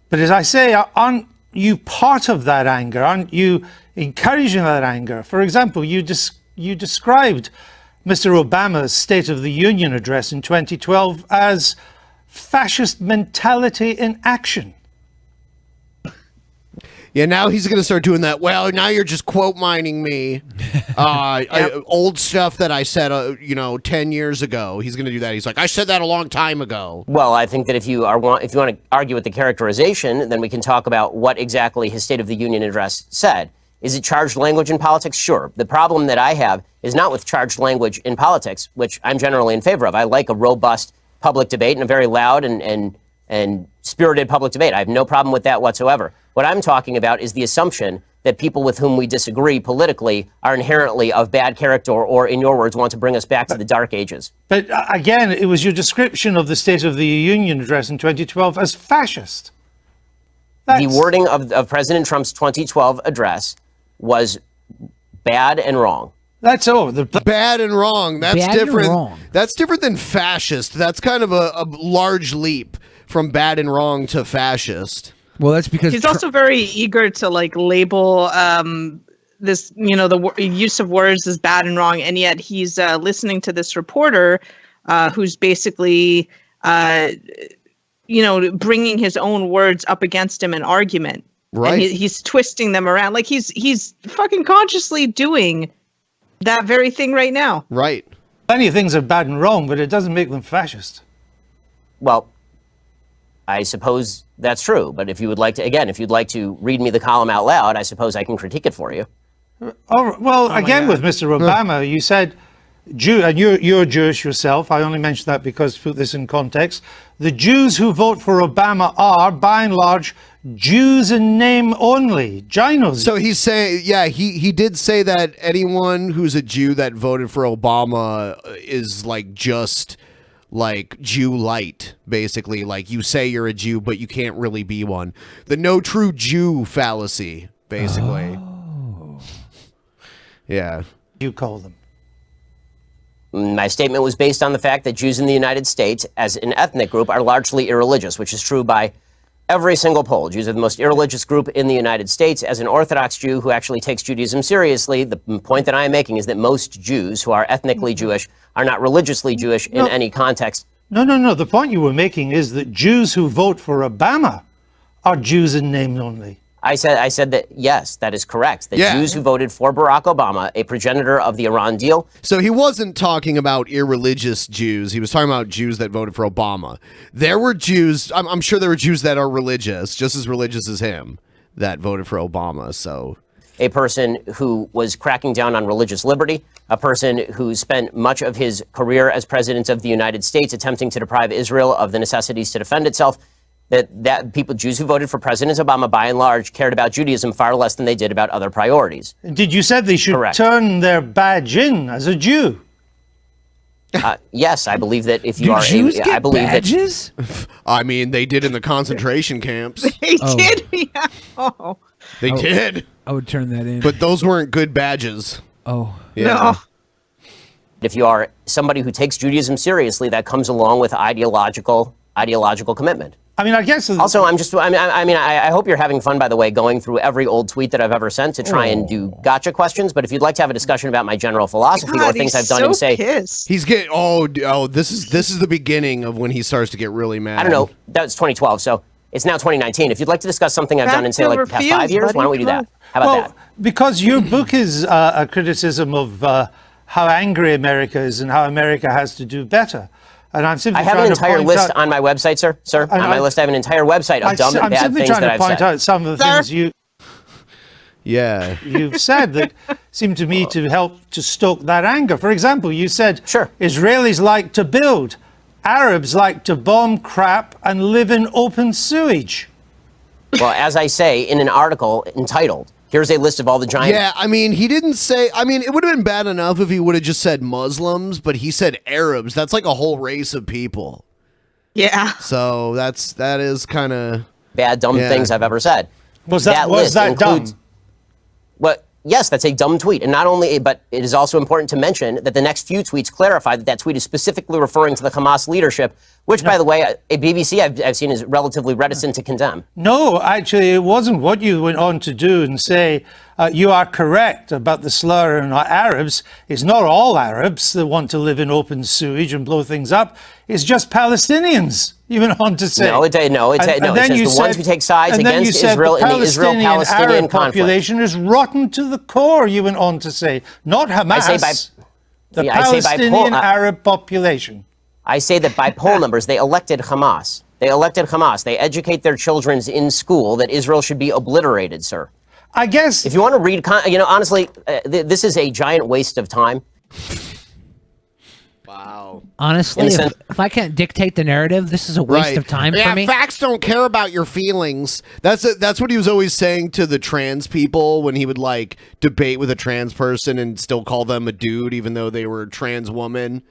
But as I say, aren't you part of that anger? Aren't you encouraging that anger? For example, you described Mr. Obama's State of the Union address in 2012 as fascist mentality in action. Yeah, now he's going to start doing that. Well, now you're just quote mining me. Old stuff that I said, 10 years ago. He's going to do that. He's like, I said that a long time ago. Well, I think that if you want to argue with the characterization, then we can talk about what exactly his State of the Union address said. Is it charged language in politics? Sure. The problem that I have is not with charged language in politics, which I'm generally in favor of. I like a robust public debate and a very loud and spirited public debate. I have no problem with that whatsoever. What I'm talking about is the assumption that people with whom we disagree politically are inherently of bad character or, in your words, want to bring us back to the dark ages. But again, it was your description of the State of the Union address in 2012 as fascist. The wording of President Trump's 2012 address was bad and wrong. That's all. Bad and wrong. That's Bad and different. wrong. That's different than fascist. That's kind of a large leap from bad and wrong to fascist. Well, that's because he's also very eager to label this, the use of words as bad and wrong, and yet he's listening to this reporter who's basically, bringing his own words up against him in argument. Right. And he's twisting them around. Like he's fucking consciously doing that very thing right now. Right. Plenty of things are bad and wrong, but it doesn't make them fascist. Well, I suppose that's true. But if you would like to, again, if you'd like to read me the column out loud, I suppose I can critique it for you. Again, with Mr. Obama, you said, and you're Jewish yourself. I only mention that because to put this in context. The Jews who vote for Obama are, by and large, Jews in name only. Ginos. So he's saying, he did say that anyone who's a Jew that voted for Obama is just Jew light, basically. Like, you say you're a Jew, but you can't really be one. The no true Jew fallacy, basically. Oh. Yeah. You call them. My statement was based on the fact that Jews in the United States, as an ethnic group, are largely irreligious, which is true by every single poll. Jews are the most irreligious group in the United States. As an Orthodox Jew who actually takes Judaism seriously, the point that I am making is that most Jews who are ethnically Jewish are not religiously Jewish in any context. No. The point you were making is that Jews who vote for Obama are Jews in name only. I said that, yes, that is correct. The Jews who voted for Barack Obama, a progenitor of the Iran deal. So he wasn't talking about irreligious Jews. He was talking about Jews that voted for Obama. There were Jews, I'm sure there were Jews that are religious, just as religious as him, that voted for Obama. So a person who was cracking down on religious liberty, a person who spent much of his career as president of the United States attempting to deprive Israel of the necessities to defend itself. That people, Jews who voted for President Obama, by and large, cared about Judaism far less than they did about other priorities. Did you say they should turn their badge in as a Jew? Yes, I believe that if you are Jews get I believe badges? I mean, they did in the concentration camps. They did. Yeah. Oh. They did. I would turn that in. But those weren't good badges. Oh. Yeah. No. If you are somebody who takes Judaism seriously, that comes along with ideological commitment. I mean, I guess. Also, I hope you're having fun, by the way, going through every old tweet that I've ever sent to try and do gotcha questions. But if you'd like to have a discussion about my general philosophy or things I've done and say, he's getting this is the beginning of when he starts to get really mad. I don't know. That's 2012, so it's now 2019. If you'd like to discuss something I've done in say the past 5 years, why don't we do that? How about that? Because your book is a criticism of how angry America is and how America has to do better. And I'm simply I have trying an entire to point list out, on my website, sir. Sir, on my list, I have an entire website of dumb and I'm bad simply things trying that to I've point said. out some of the things Yeah. you've said that seem to me to help to stoke that anger. For example, you said Israelis like to build, Arabs like to bomb crap and live in open sewage. Well, as I say in an article entitled, here's a list of all the giant... Yeah, I mean, he didn't say... I mean, it would have been bad enough if he would have just said Muslims, but he said Arabs. That's like a whole race of people. Yeah. So that is kind of... bad, dumb things I've ever said. Was that includes, dumb? Well, yes, that's a dumb tweet. And not only, but it is also important to mention that the next few tweets clarify that that tweet is specifically referring to the Hamas leadership, which, by the way, a BBC I've seen is relatively reticent to condemn. No, actually, it wasn't. What you went on to do and say, you are correct about the slur on Arabs. It's not all Arabs that want to live in open sewage and blow things up. It's just Palestinians. You went on to say. It says the ones who take sides against Israel in the Israel-Palestinian Arab conflict. population is rotten to the core, you went on to say. Not Hamas, the Palestinian Arab population. I say that by poll numbers, they elected Hamas. They elected Hamas. They educate their children in school that Israel should be obliterated, sir. I guess... If you want to read... honestly, this is a giant waste of time. Wow. Honestly, if I can't dictate the narrative, this is a waste of time for me. Facts don't care about your feelings. That's what he was always saying to the trans people when he would like debate with a trans person and still call them a dude even though they were a trans woman.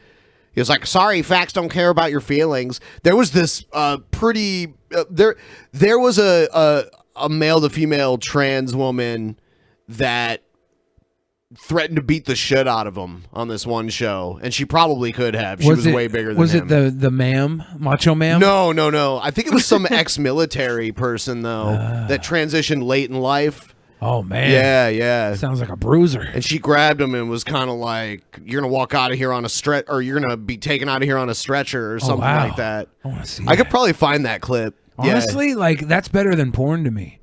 He was like, sorry, facts don't care about your feelings. There was this there was a male to female trans woman that threatened to beat the shit out of him on this one show, and she probably could have. She was way bigger than him. Was it the macho ma'am? No. I think it was some ex-military person though that transitioned late in life. Oh man. Yeah. Sounds like a bruiser. And she grabbed him and was kind of like, "You're gonna walk out of here on a stretch, or you're gonna be taken out of here on a stretcher, or something like that." I want to see. I could probably find that clip. Honestly, like that's better than porn to me.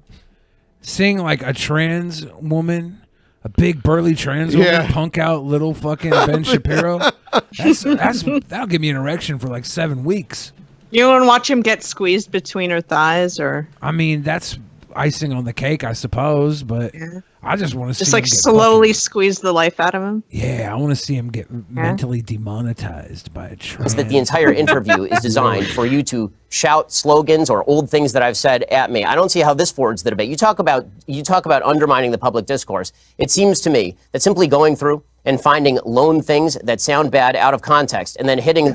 Seeing like a trans woman, a big burly trans woman, punk out little fucking Ben Shapiro. That'll give me an erection for like 7 weeks. You want to watch him get squeezed between her thighs, or? I mean, that's icing on the cake, I suppose, but I just want to see just like him get slowly squeeze the life out of him. Yeah, I want to see him get mentally demonetized by a trans. Is that the entire interview is designed for you to shout slogans or old things that I've said at me. I don't see how this forwards the debate. You talk about undermining the public discourse. It seems to me that simply going through and finding lone things that sound bad out of context and then hitting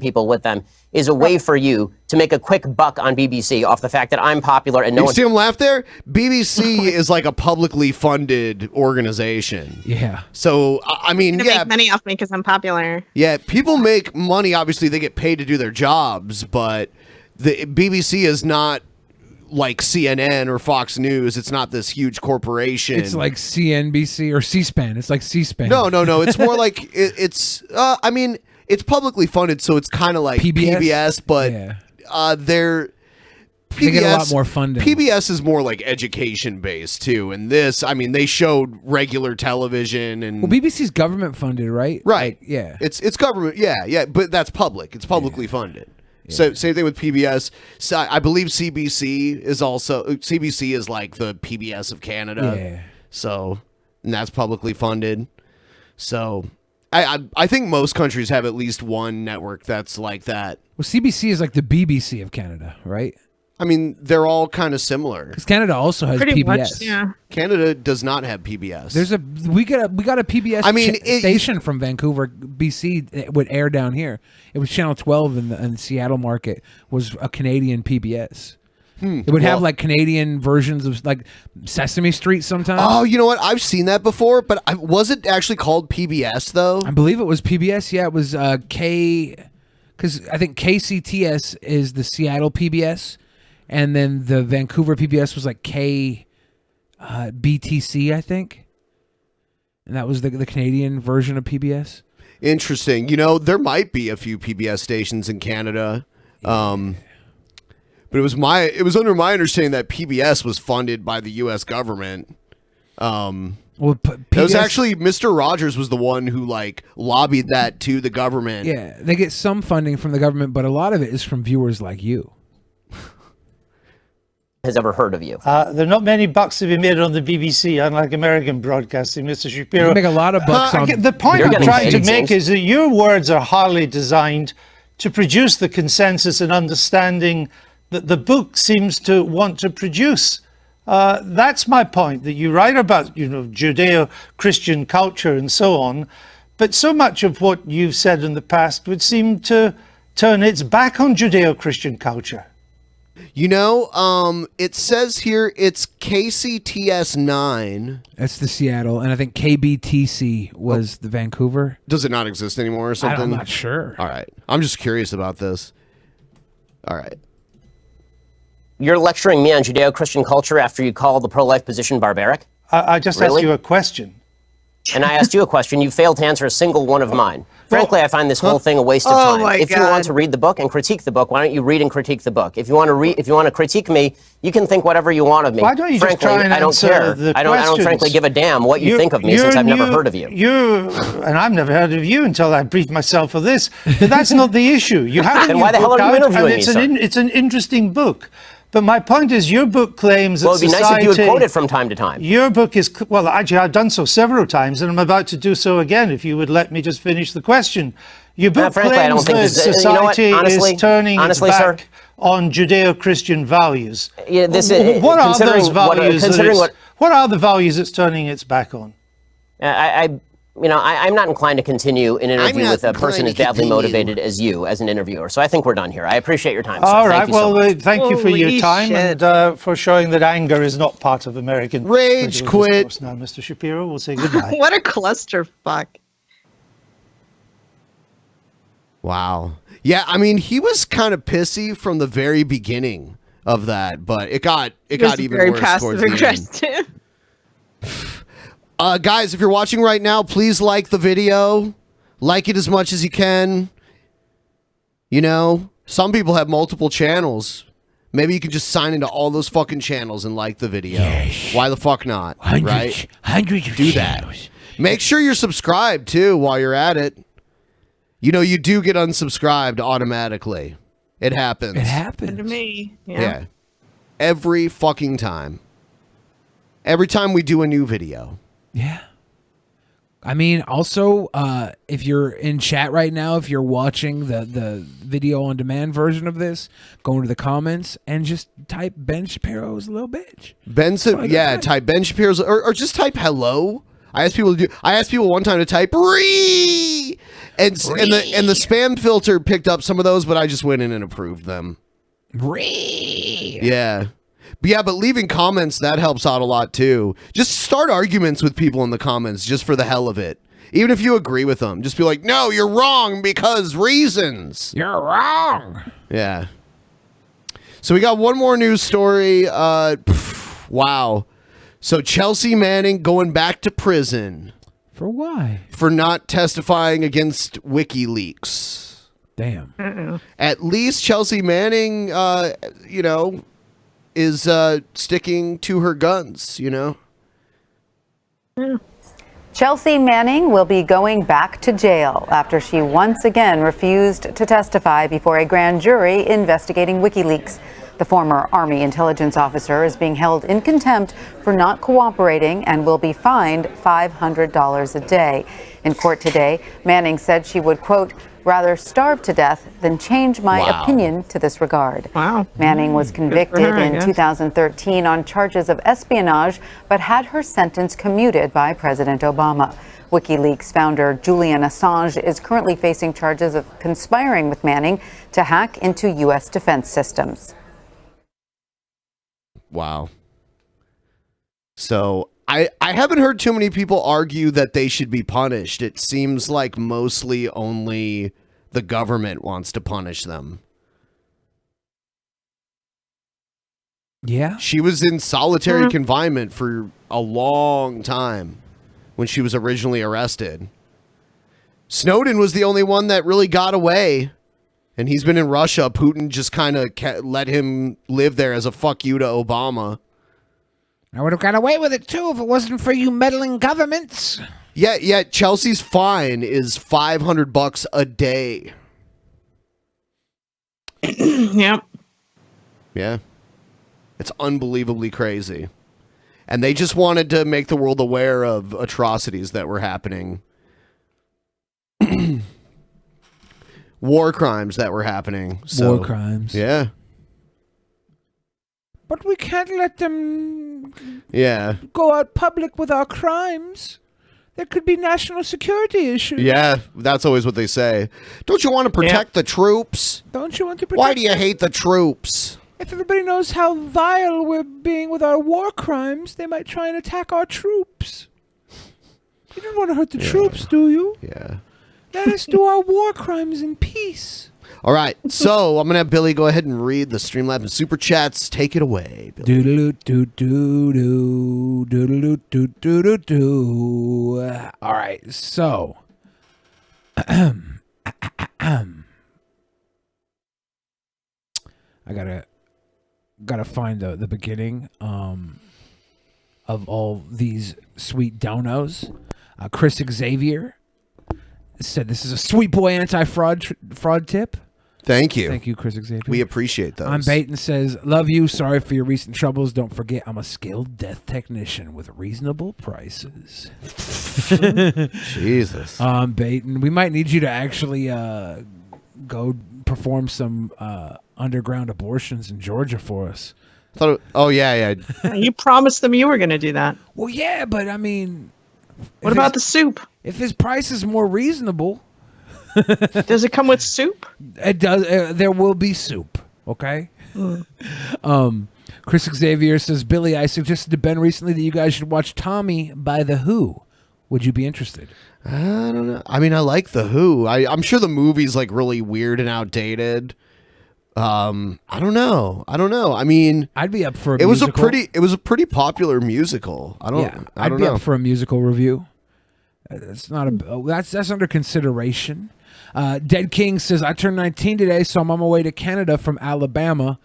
people with them is a way for you to make a quick buck on BBC off the fact that I'm popular and no one... You see him laugh there? BBC is like a publicly funded organization. Yeah. So, I mean, They make money off me because I'm popular. Yeah, people make money. Obviously, they get paid to do their jobs, but the BBC is not like CNN or Fox News. It's not this huge corporation. It's like CNBC or C-SPAN. It's like C-SPAN. No. It's more like it's. I mean, it's publicly funded, so it's kind of like PBS, but they're. They get a lot more funding. PBS is more like education based too, and this, I mean, they showed regular television and. Well, BBC's government funded, right? Right. Like, yeah. It's government. Yeah, but that's public. It's publicly funded. Yeah. So same thing with PBS. So I believe CBC is like the PBS of Canada. Yeah. So, and that's publicly funded. So, I think most countries have at least one network that's like that. Well, CBC is like the BBC of Canada, right? I mean, they're all kind of similar. Because Canada also has Pretty PBS. much, yeah. Canada does not have PBS. We got a PBS station from Vancouver, BC. It would air down here. It was Channel 12 in the Seattle market. Was a Canadian PBS. It would have like Canadian versions of like Sesame Street sometimes. Oh, you know what? I've seen that before, but was it actually called PBS though? I believe it was PBS. Yeah, it was because I think KCTS is the Seattle PBS. And then the Vancouver PBS was like BTC, I think. And that was the Canadian version of PBS. Interesting. You know, there might be a few PBS stations in Canada. But it was under my understanding that PBS was funded by the US government. Well, it was actually Mr. Rogers was the one who like lobbied that to the government. Yeah, they get some funding from the government, but a lot of it is from viewers like you. Has ever heard of you. There are not many bucks to be made on the BBC, unlike American broadcasting, Mr. Shapiro. You make a lot of bucks on. The point I'm trying to make is that your words are hardly designed to produce the consensus and understanding that the book seems to want to produce. That's my point, that you write about, Judeo-Christian culture and so on, but so much of what you've said in the past would seem to turn its back on Judeo-Christian culture. It says here it's KCTS9. That's the Seattle, and I think KBTC was the Vancouver. Does it not exist anymore or something? I'm not sure. All right. I'm just curious about this. All right. You're lecturing me on Judeo-Christian culture after you call the pro-life position barbaric? I just asked you a question. And I asked you a question. You failed to answer a single one of mine. Frankly, I find this whole thing a waste of time. If you want to read the book and critique the book, why don't you read and critique the book? If you want to critique me, you can think whatever you want of me. Why don't you frankly, just try and I don't answer care. the I don't frankly give a damn what you think of me since I've never heard of you. And I've never heard of you until I briefed myself for this. But that's not the issue. You have Then why the hell are you interviewing me, sir? It's an interesting book. But my point is, your book claims that it'd be nice if you would quote it from time to time. Your book is, well, actually, I've done so several times, and I'm about to do so again, if you would let me just finish the question. Your book frankly, I don't claims think that society honestly, is turning its back sir, on Judeo-Christian values. Yeah, what are those values? What are the values it's turning its back on? I'm not inclined to continue an interview with a person as badly motivated as you as an interviewer. So I think we're done here. I appreciate your time, sir. All right. Thank you for your time and for showing that anger is not part of American rage quit. Discourse. Now, Mr. Shapiro, we'll say goodbye. What a clusterfuck. Wow. Yeah, I mean, he was kind of pissy from the very beginning of that, but it got even very worse towards the end. passive-aggressive. Guys, if you're watching right now, please like the video. Like it as much as you can. Some people have multiple channels. Maybe you can just sign into all those fucking channels and like the video. Yes. Why the fuck not? Hundreds of Do channels. that. Make sure you're subscribed too while you're at it. You do get unsubscribed automatically. It happens. It happens. To me. Yeah. Every fucking time. Every time we do a new video. Yeah. I mean, also, if you're in chat right now, if you're watching the video on demand version of this, go into the comments and just type Ben Shapiro's little bitch. Type Ben Shapiro's or just type hello. I asked people one time to type "ree," and the spam filter picked up some of those, but I just went in and approved them. Ree. Yeah. But leaving comments, that helps out a lot too. Just start arguments with people in the comments just for the hell of it. Even if you agree with them, just be like, no, you're wrong because reasons. You're wrong. Yeah. So we got one more news story. Wow. So Chelsea Manning going back to prison. For why? For not testifying against WikiLeaks. Damn. At least Chelsea Manning, is sticking to her guns, Chelsea Manning will be going back to jail after she once again refused to testify before a grand jury investigating WikiLeaks. The former Army intelligence officer is being held in contempt for not cooperating and will be fined $500 a day. In court today, Manning said she would, quote, rather starve to death than change my opinion to this regard. Wow. Manning was convicted in 2013 on charges of espionage, but had her sentence commuted by President Obama. WikiLeaks founder Julian Assange is currently facing charges of conspiring with Manning to hack into U.S. defense systems. Wow. So I haven't heard too many people argue that they should be punished. It seems like mostly only the government wants to punish them. Yeah. She was in solitary confinement for a long time when she was originally arrested. Snowden was the only one that really got away. And he's been in Russia. Putin just kind of let him live there as a fuck you to Obama. I would have got away with it too if it wasn't for you meddling governments. Yeah. Chelsea's fine is $500 a day. Yep. Yeah. It's unbelievably crazy. And they just wanted to make the world aware of atrocities that were happening. War crimes that were happening. So, War crimes. Yeah. But we can't let them Yeah. go out public with our crimes. There could be national security issues. Yeah, that's always what they say. Don't you want to protect the troops? Don't you want to protect Why do you them? hate the troops? If everybody knows how vile we're being with our war crimes, they might try and attack our troops. You don't want to hurt the troops, do you? Yeah. Let us do our war crimes in peace. All right, so I'm going to have Billy go ahead and read the Streamlabs and Super Chats. Take it away, Billy. Doodaloo-doo-doo-doo, doodaloo-doo-doo-doo. All right, so. I gotta find the beginning of all these sweet donos. Chris Xavier said this is a sweet boy anti-fraud tip. Thank you. Thank you, Chris Xavier. We appreciate those. I'm Baton says, love you. Sorry for your recent troubles. Don't forget, I'm a skilled death technician with reasonable prices. Jesus. Baton, we might need you to actually go perform some underground abortions in Georgia for us. Oh, yeah. You promised them you were going to do that. Well, yeah, but I mean... What about the soup? If his price is more reasonable... Does it come with soup? It does. There will be soup. Okay. Chris Xavier says, Billy, I suggested to Ben recently that you guys should watch Tommy by The Who. Would you be interested? I don't know. I mean, I like The Who. I'm sure the movie's like really weird and outdated. I don't know. I mean, I'd be up for a musical. musical. It was a pretty popular musical. I don't I'd be know. up for a musical review. That's not a. That's under consideration. Dead King says, I turned 19 today, so I'm on my way to Canada from Alabama.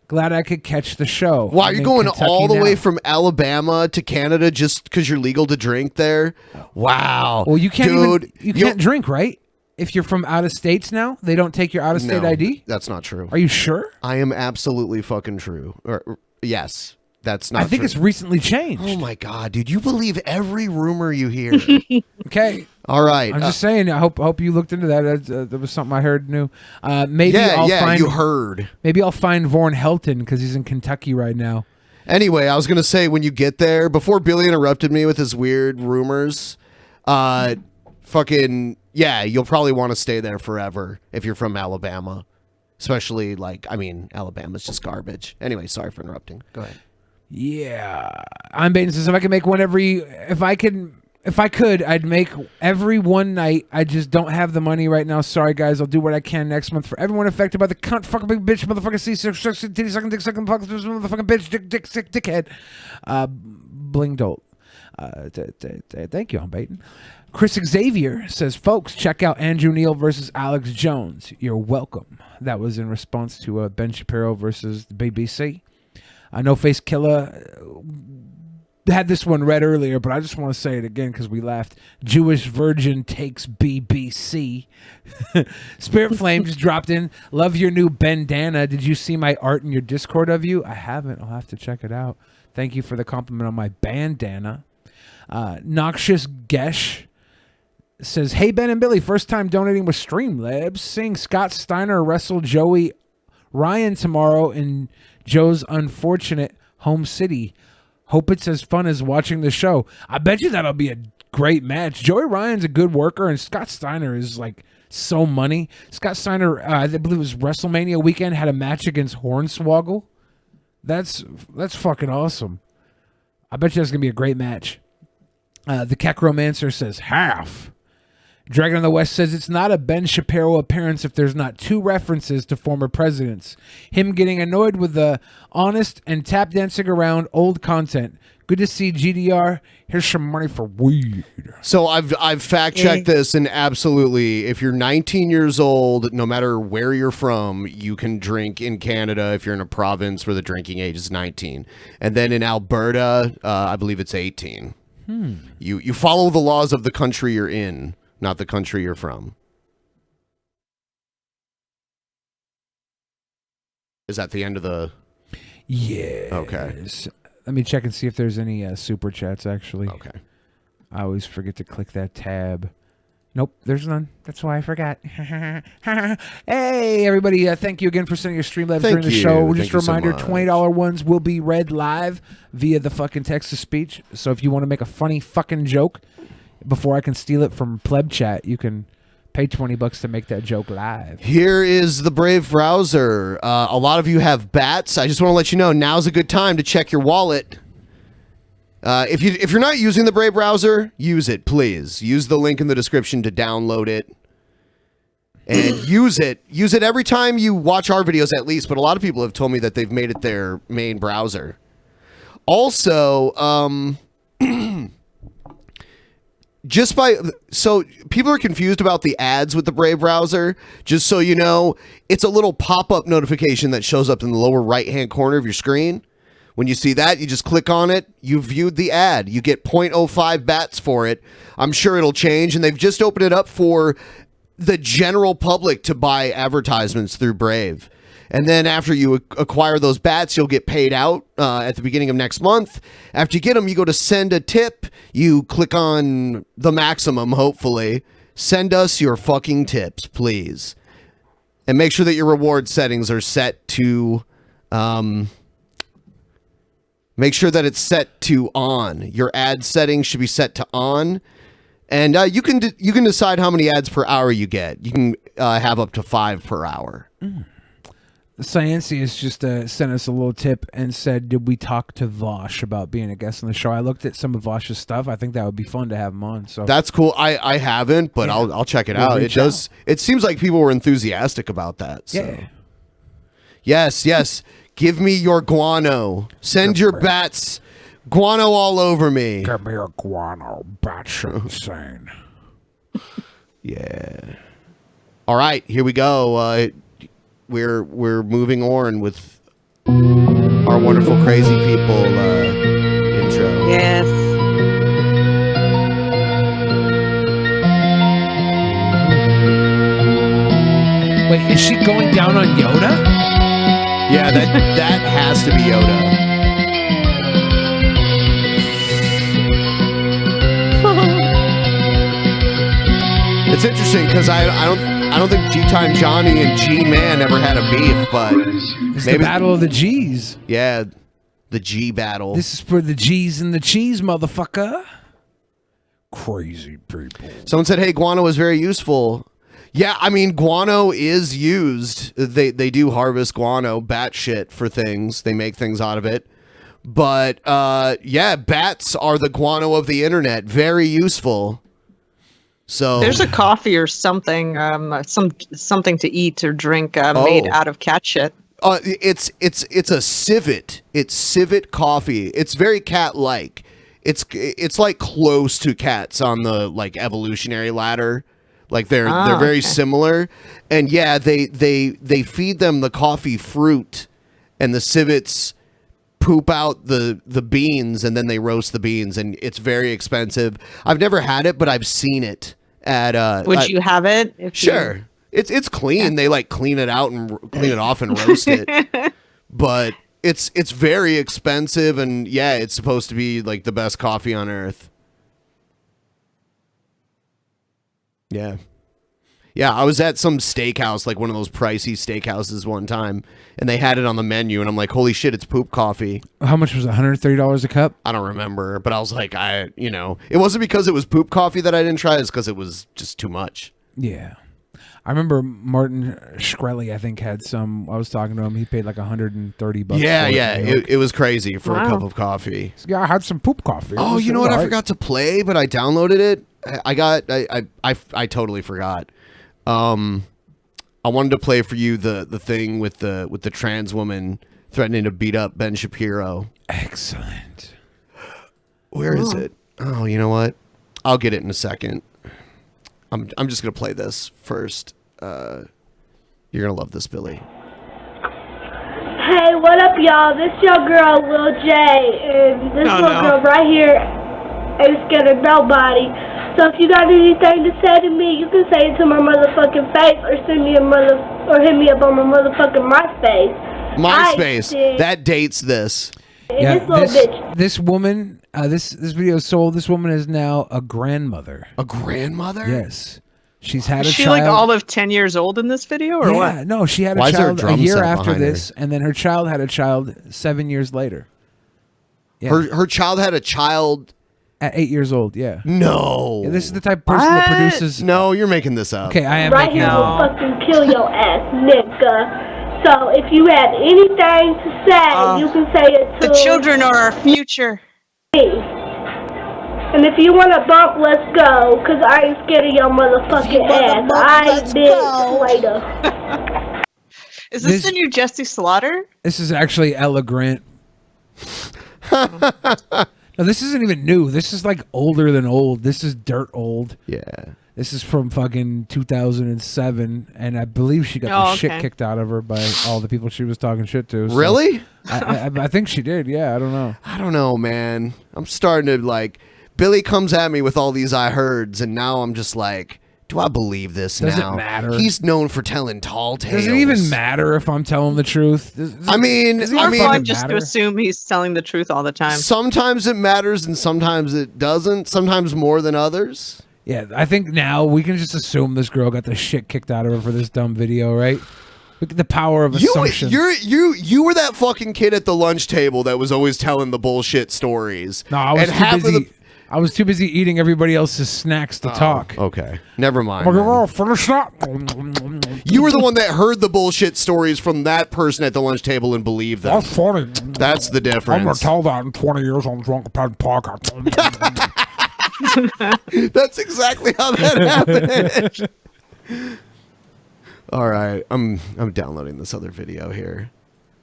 Glad I could catch the show. Wow, I'm you're in going Kentucky all the now. way from Alabama to Canada just because you're legal to drink there? Wow. Well, you can't Dude, you can't drink, right? If you're from out of states now, they don't take your out of state No, ID. That's not true. Are you sure? I am absolutely fucking true. Yes, that's not I think true. it's recently changed. Oh my god, dude! You believe every rumor you hear. Okay. All right. I'm just saying. I hope you looked into that. That was something I heard new. Maybe I'll find. You heard. Maybe I'll find Vaughn Helton because he's in Kentucky right now. Anyway, I was gonna say when you get there, before Billy interrupted me with his weird rumors, fucking yeah, you'll probably want to stay there forever if you're from Alabama, especially Alabama's just garbage. Anyway, sorry for interrupting. Go ahead. Yeah, I'm Baden says if I could, I'd make every one night. I just don't have the money right now. Sorry, guys. I'll do what I can next month for everyone affected by the cunt, fucking big bitch, motherfucker, C6, titty sucking, dick sucking, motherfucking bitch, dick, sick, dickhead. Bling dolt. Thank you, I'm Baton. Chris Xavier says, folks, check out Andrew Neil versus Alex Jones. You're welcome. That was in response to Ben Shapiro versus the BBC. No Face Killer had this one read earlier, but I just want to say it again because we laughed. Jewish Virgin takes BBC. Spirit Flame just dropped in. Love your new bandana. Did you see my art in your Discord of you? I haven't. I'll have to check it out. Thank you for the compliment on my bandana. Noxious Gesh says, hey, Ben and Billy, first time donating with Streamlabs. Seeing Scott Steiner wrestle Joey Ryan tomorrow in Joe's unfortunate home city. Hope it's as fun as watching the show. I bet you that'll be a great match. Joey Ryan's a good worker, and Scott Steiner is like so money. Scott Steiner, I believe it was WrestleMania weekend, had a match against Hornswoggle. That's fucking awesome. I bet you that's gonna be a great match. The Kekromancer says half. Dragon of the West says it's not a Ben Shapiro appearance if there's not two references to former presidents. Him getting annoyed with the honest and tap dancing around old content. Good to see GDR. Here's some money for weed. So I've fact checked this, and absolutely, if you're 19 years old, no matter where you're from, you can drink in Canada if you're in a province where the drinking age is 19, and then in Alberta, I believe it's 18. You follow the laws of the country you're in, not the country you're from. Is that the end of the? Yeah. Okay. Let me check and see if there's any super chats, actually. Okay. I always forget to click that tab. Nope, there's none. That's why I forgot. Hey, everybody. Thank you again for sending your Streamlabs during the show. Just a reminder, $20 ones will be read live via the fucking text-to-speech. So if you want to make a funny fucking joke before I can steal it from Pleb Chat, you can pay $20 to make that joke live. Here is the Brave browser. A lot of you have bats. I just want to let you know, now's a good time to check your wallet. If you're not using the Brave browser, use it, please. Use the link in the description to download it. And use it. Use it every time you watch our videos at least, but a lot of people have told me that they've made it their main browser. Also, so people are confused about the ads with the Brave browser. Just so you know, it's a little pop-up notification that shows up in the lower right-hand corner of your screen. When you see that, you just click on it. You viewed the ad. You get 0.05 bats for it. I'm sure it'll change, and they've just opened it up for the general public to buy advertisements through Brave. And then after you acquire those bats, you'll get paid out at the beginning of next month. After you get them, you go to send a tip. You click on the maximum, hopefully. Send us your fucking tips, please. And make sure that your reward settings are set to... make sure that it's set to on. Your ad settings should be set to on. And you can decide how many ads per hour you get. You can have up to 5 per hour. Sciency has just sent us a little tip and said, did we talk to Vosh about being a guest on the show? I looked at some of Vosh's stuff. I think that would be fun to have him on. So that's cool. I haven't, but yeah. I'll check it out. It does. It seems like people were enthusiastic about that. So. Yeah. Yes. Give me your guano. Send your bats. Guano all over me. Give me your guano. Bats insane. Yeah. All right, here we go. We're moving on with our wonderful crazy people intro. Yes. Wait, is she going down on Yoda? Yeah, that has to be Yoda. It's interesting because I don't think G-Time Johnny and G-Man ever had a beef, but it's maybe the battle of the G's. Yeah, the G battle. This is for the G's and the cheese, motherfucker. Crazy people. Someone said, "Hey, guano is very useful." Yeah, I mean, guano is used. They do harvest guano, bat shit for things. They make things out of it. But yeah, bats are the guano of the internet. Very useful. So there's a coffee or something, something to eat or drink made out of cat shit. It's a civet. It's civet coffee. It's very cat-like. It's like close to cats on the like evolutionary ladder. Like they're very similar, and yeah, they feed them the coffee fruit, and the civets poop out the beans, and then they roast the beans, and it's very expensive. I've never had it, but I've seen it at. Would you have it? Sure, it's clean. They like clean it out and clean it off and roast it, but it's very expensive, and yeah, it's supposed to be like the best coffee on earth. Yeah. Yeah, I was at some steakhouse, like one of those pricey steakhouses one time, and they had it on the menu, and I'm like, holy shit, it's poop coffee. How much was it, $130 a cup? I don't remember, but I was like, it wasn't because it was poop coffee that I didn't try, it's because it was just too much. Yeah. I remember Martin Shkreli, I think, had some, I was talking to him, he paid like $130. Yeah, it was crazy for a cup of coffee. Yeah, I had some poop coffee. Oh, you know what? I forgot to play, but I downloaded it. I totally forgot. I wanted to play for you the thing with the trans woman threatening to beat up Ben Shapiro. Excellent. Where is it? Oh, you know what? I'll get it in a second. I'm just gonna play this first. You're gonna love this, Billy. Hey, what up, y'all? This your girl, Lil J, and this little girl right here ain't scared of nobody. So if you got anything to say to me, you can say it to my motherfucking face, or send me or hit me up on my motherfucking MySpace. MySpace. That dates this. Yeah, this little bitch. this woman, this video is sold. This woman is now a grandmother. A grandmother? Yes. She's had Is a she child. like all of 10 years old in this video, or what? Yeah, no, she had Why a is there a child a drum year set after behind her? this, and then her child had a child 7 years later. Yeah. Her child had a child at 8 years old. Yeah. No. Yeah, this is the type of person that produces. No, you're making this up. Okay, I am Right making here it will up. fucking kill your ass, nigga. So if you have anything to say, you can say it to The children are our future. me. And if you want to bump, let's go, because I ain't scared of your motherfucking ass. I bitch later. Is this the new Jesse Slaughter? This is actually Ella Grant. No, this isn't even new. This is like older than old. This is dirt old. Yeah. This is from fucking 2007, and I believe she got the shit kicked out of her by all the people she was talking shit to. So Really? I think she did. Yeah, I don't know. I don't know, man. I'm starting to like. Billy comes at me with all these I heards, and now I'm just like, do I believe this Does it now? matter? He's known for telling tall tales. Does it even matter if I'm telling the truth? I mean, It's more fun just to assume he's telling the truth all the time. Sometimes it matters and sometimes it doesn't. Sometimes more than others. Yeah, I think now we can just assume this girl got the shit kicked out of her for this dumb video, right? Look at the power of assumption. You were that fucking kid at the lunch table that was always telling the bullshit stories. No, I was And too half of busy. the- I was too busy eating everybody else's snacks to talk. Okay, never mind. Finish that. You were the one that heard the bullshit stories from that person at the lunch table and believed them. That's funny. That's the difference. I'm gonna tell that in 20 years on Drunken Peasants podcast. That's exactly how that happened. All right, I'm downloading this other video here.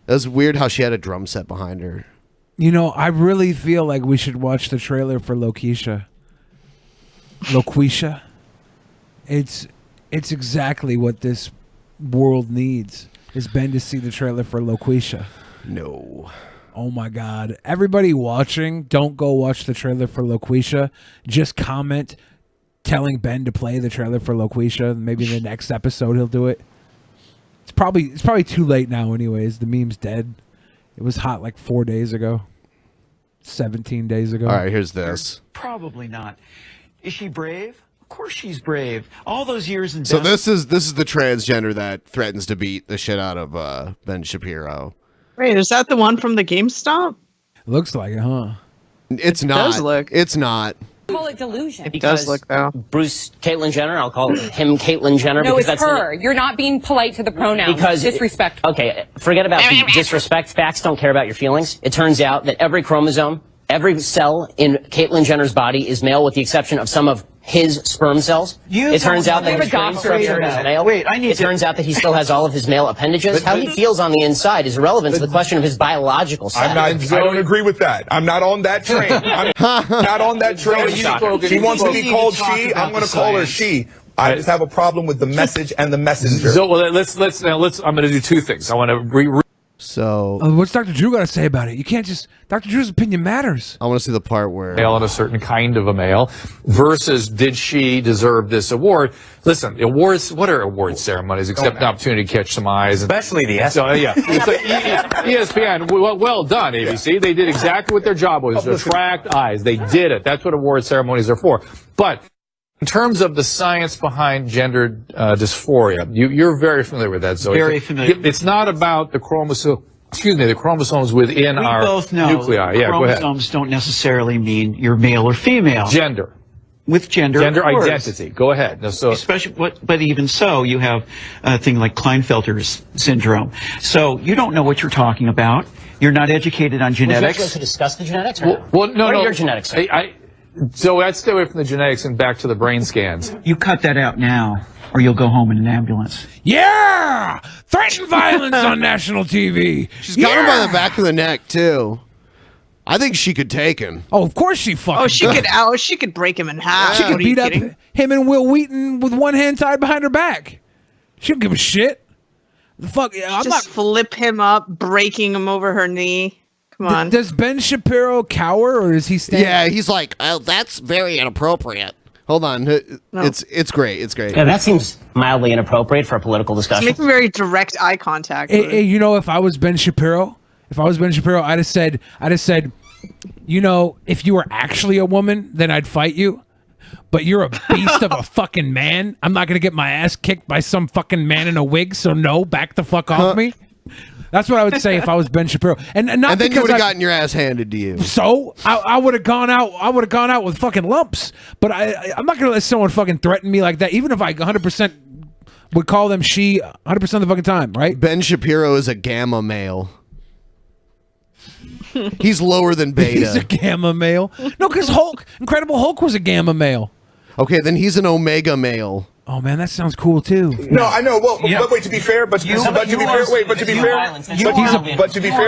It was weird how she had a drum set behind her. You know, I really feel like we should watch the trailer for Loquisha. Loquisha. It's exactly what this world needs. Is Ben to see the trailer for Loquisha? No. Oh my God! Everybody watching, don't go watch the trailer for Loquisha. Just comment, telling Ben to play the trailer for Loquisha. Maybe in the next episode he'll do it. It's probably too late now. Anyways, the meme's dead. It was hot like 4 days ago. 17 days ago. All right, here's this. Probably not. Is she brave? Of course she's brave. All those years in So this is the transgender that threatens to beat the shit out of Ben Shapiro. Wait, is that the one from the GameStop? Looks like it, huh? It's not. does look. It's not. Call it delusion. It does look, though. Bruce Caitlyn Jenner, I'll call him Caitlyn Jenner. No, because it's that's her. You're not being polite to the pronouns. Because disrespectful. Okay, forget about the disrespect. Facts don't care about your feelings. It turns out that every chromosome, every cell in Caitlyn Jenner's body is male with the exception of some of his sperm cells. It turns out that his brain structure is male. It turns out that he still has all of his male appendages. How he feels on the inside is irrelevant to the question of his biological sex. I don't agree with that. I'm not on that train. I'm not on that train. She wants to be called she. I'm going to call her she. I just have a problem with the message and the messenger. So well, let's I'm going to do two things. I want to So what's Dr. Drew got to say about it? You can't just. Dr. Drew's opinion matters. I want to see the part where male and a certain kind of a male versus did she deserve this award? Listen, awards, what are award ceremonies except an opportunity to catch some eyes? Especially the S. So, yeah. So, ESPN, well done, ABC. They did exactly what their job was, attract eyes. They did it. That's what award ceremonies are for. But in terms of the science behind gender dysphoria, you're very familiar with that, Zoe. Very familiar. It's not about the the chromosomes within our both know nuclei. Yeah, go ahead. chromosomes don't necessarily mean you're male or female. Gender. With gender of course. identity. Go ahead. Now, so, Especially, but even so, you have a thing like Klinefelter's syndrome. So you don't know what you're talking about. You're not educated on Would you genetics. like us to discuss the genetics? well, no, What no. are your genetics? So let's stay away from the genetics and back to the brain scans. You cut that out now, or you'll go home in an ambulance. Yeah! Threaten violence on national TV. she's got him by the back of the neck too. I think she could take him. Oh, of course she fucking. She could break him in half. She could What, are you beat up kidding? him and Will Wheaton with one hand tied behind her back. She don't give a shit. The fuck, I'm Just not. flip him up, breaking him over her knee. Come on. Does Ben Shapiro cower or is he stand? Yeah, he's like, oh, that's very inappropriate. Hold on, it's great. It's great. Yeah, that seems mildly inappropriate for a political discussion. Making very direct eye contact. Hey, you know, if I was Ben Shapiro, I'd have said, you know, if you were actually a woman, then I'd fight you. But you're a beast of a fucking man. I'm not gonna get my ass kicked by some fucking man in a wig. So no, back the fuck off me. That's what I would say if I was Ben Shapiro, and not And then you because would have gotten your ass handed to you. So I would have gone out. I would have gone out with fucking lumps. But I'm not gonna let someone fucking threaten me like that. Even if I 100% would call them she 100% of the fucking time, right? Ben Shapiro is a gamma male. He's lower than beta. He's a gamma male. No, because Incredible Hulk was a gamma male. Okay, then he's an omega male. Oh man, that sounds cool too. No, I know. Well, but wait. To be fair, but to be fair,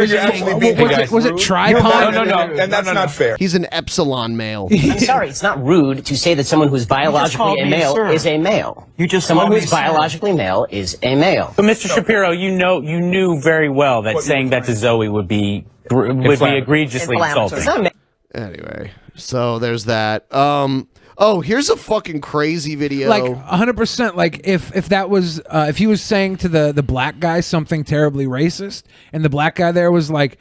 you're actually being. Was it tripod? No, and that's not fair. He's an epsilon male. I'm sorry, it's not rude to say that someone who's biologically a male is a male. You just someone called me who's sir. biologically male is a male. But Mr. Shapiro, you knew very well that saying that to Zoe would be egregiously insulting. Anyway, so there's that. Oh, here's a fucking crazy video. Like 100%. Like if that was if he was saying to the black guy something terribly racist, and the black guy there was like,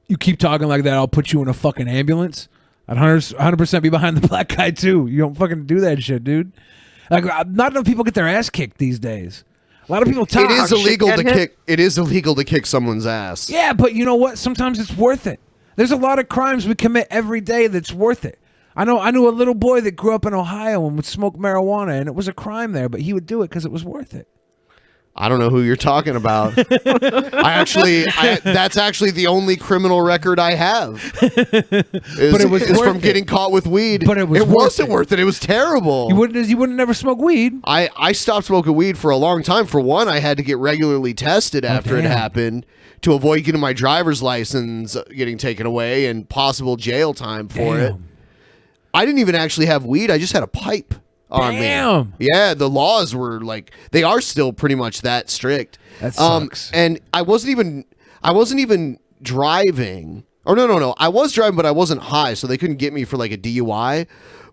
"You keep talking like that, I'll put you in a fucking ambulance." I'd 100% be behind the black guy too. You don't fucking do that shit, dude. Like not enough people get their ass kicked these days. A lot of people talk. It is illegal to kick. It is illegal to kick someone's ass. Yeah, but you know what? Sometimes it's worth it. There's a lot of crimes we commit every day that's worth it. I knew a little boy that grew up in Ohio and would smoke marijuana, and it was a crime there, but he would do it because it was worth it. I don't know who you're talking about. That's actually the only criminal record I have. But it was from getting caught with weed. But it wasn't worth it. It was terrible. You wouldn't never smoke weed. I stopped smoking weed for a long time. For one, I had to get regularly tested after it happened to avoid getting my driver's license getting taken away and possible jail time for it. I didn't even actually have weed. I just had a pipe on me. Yeah, the laws were like, they are still pretty much that strict. That sucks. And I wasn't even driving. Or no. I was driving, but I wasn't high, so they couldn't get me for like a DUI.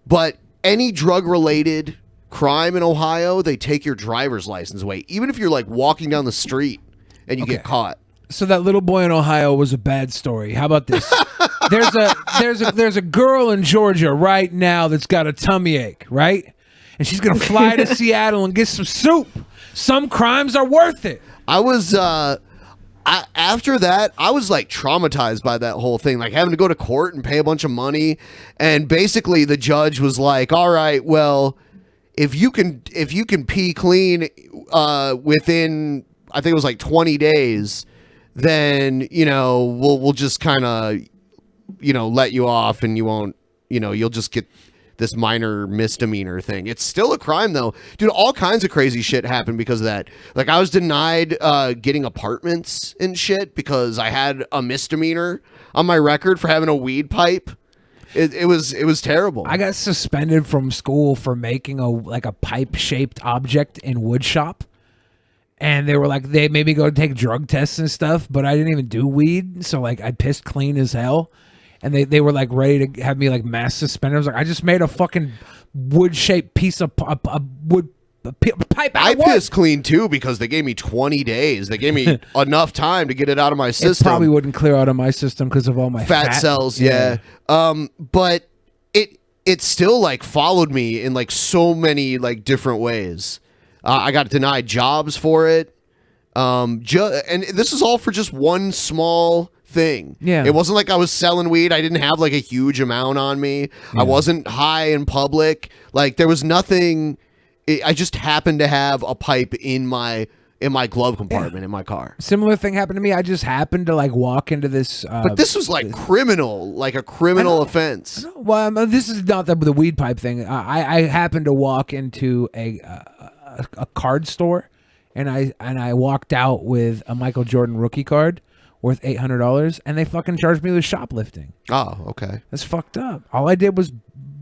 But any drug-related crime in Ohio, they take your driver's license away, even if you're like walking down the street and you get caught. So that little boy in Ohio was a bad story. How about this? There's a girl in Georgia right now that's got a tummy ache, right? And she's gonna fly to Seattle and get some soup. Some crimes are worth it. I was after that, I was like traumatized by that whole thing, like having to go to court and pay a bunch of money. And basically the judge was like, all right, well, if you can pee clean within, I think it was like 20 days, then, we'll just kind of, let you off, and you won't, you'll just get this minor misdemeanor thing. It's still a crime though. Dude, all kinds of crazy shit happened because of that. Like I was denied getting apartments and shit because I had a misdemeanor on my record for having a weed pipe. It was terrible. I got suspended from school for making a pipe-shaped object in wood shop. And they were like, they made me go take drug tests and stuff, but I didn't even do weed. So like I pissed clean as hell. And they were like ready to have me like mass suspended. I was like, I just made a fucking wood-shaped piece of wood pipe. I pissed clean too because they gave me 20 days. They gave me enough time to get it out of my system. It probably wouldn't clear out of my system because of all my fat cells. Yeah. But it still like followed me in like so many like different ways. I got denied jobs for it. And this is all for just one small thing. Yeah. It wasn't like I was selling weed. I didn't have like a huge amount on me. Yeah. I wasn't high in public. Like there was nothing. I just happened to have a pipe in my glove compartment in my car. Similar thing happened to me. I just happened to like walk into this. But this was like criminal, like a criminal offense. Well, this is not the weed pipe thing. I happened to walk into a card store, and I walked out with a Michael Jordan rookie card worth $800, and they fucking charged me with shoplifting. Oh, okay. That's fucked up. All I did was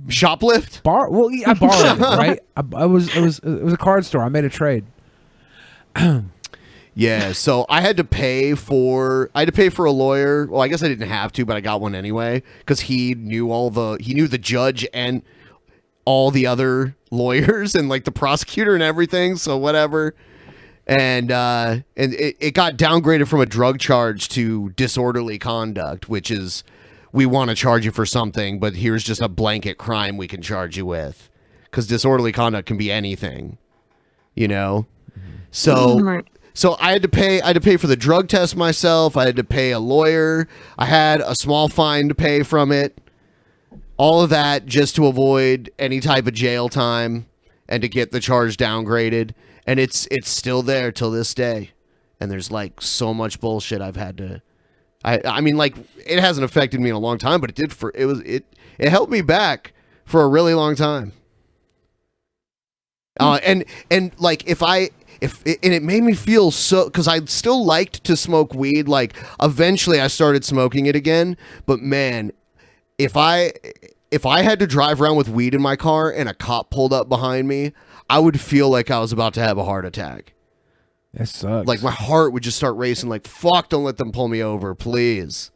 shoplift. Well, yeah, I borrowed it, right? It was a card store. I made a trade. Yeah, so I had to pay for a lawyer. Well, I guess I didn't have to, but I got one anyway because he knew the judge and all the other lawyers and like the prosecutor and everything. So whatever. And it got downgraded from a drug charge to disorderly conduct, which is we want to charge you for something, but here's just a blanket crime we can charge you with, because disorderly conduct can be anything, you know. So I had to pay for the drug test myself. I had to pay a lawyer. I had a small fine to pay from it. All of that just to avoid any type of jail time and to get the charge downgraded. And it's still there till this day. And there's like so much bullshit I've had to. I mean, like, it hasn't affected me in a long time, but it held me back for a really long time. And like and it made me feel so, because I still liked to smoke weed. Like eventually I started smoking it again, but man, if I had to drive around with weed in my car and a cop pulled up behind me, I would feel like I was about to have a heart attack. That sucks. Like my heart would just start racing. Like, fuck, don't let them pull me over, please.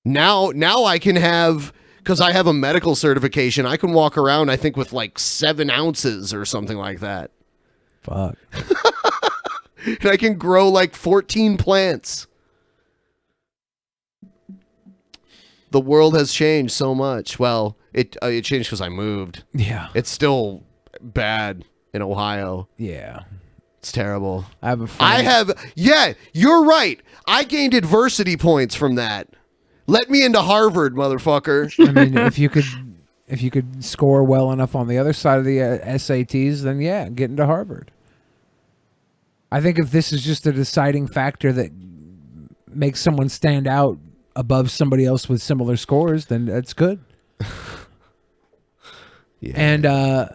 Now I can have, because I have a medical certification, I can walk around, I think, with like 7 ounces or something like that. Fuck. And I can grow like 14 plants. The world has changed so much. Well, it changed because I moved. Yeah. It's still bad in Ohio. Yeah. It's terrible. I have a friend. Yeah, you're right. I gained adversity points from that. Let me into Harvard, motherfucker. I mean, if you could score well enough on the other side of the SATs, then yeah, get into Harvard. I think if this is just a deciding factor that makes someone stand out above somebody else with similar scores, then that's good. Yeah. And I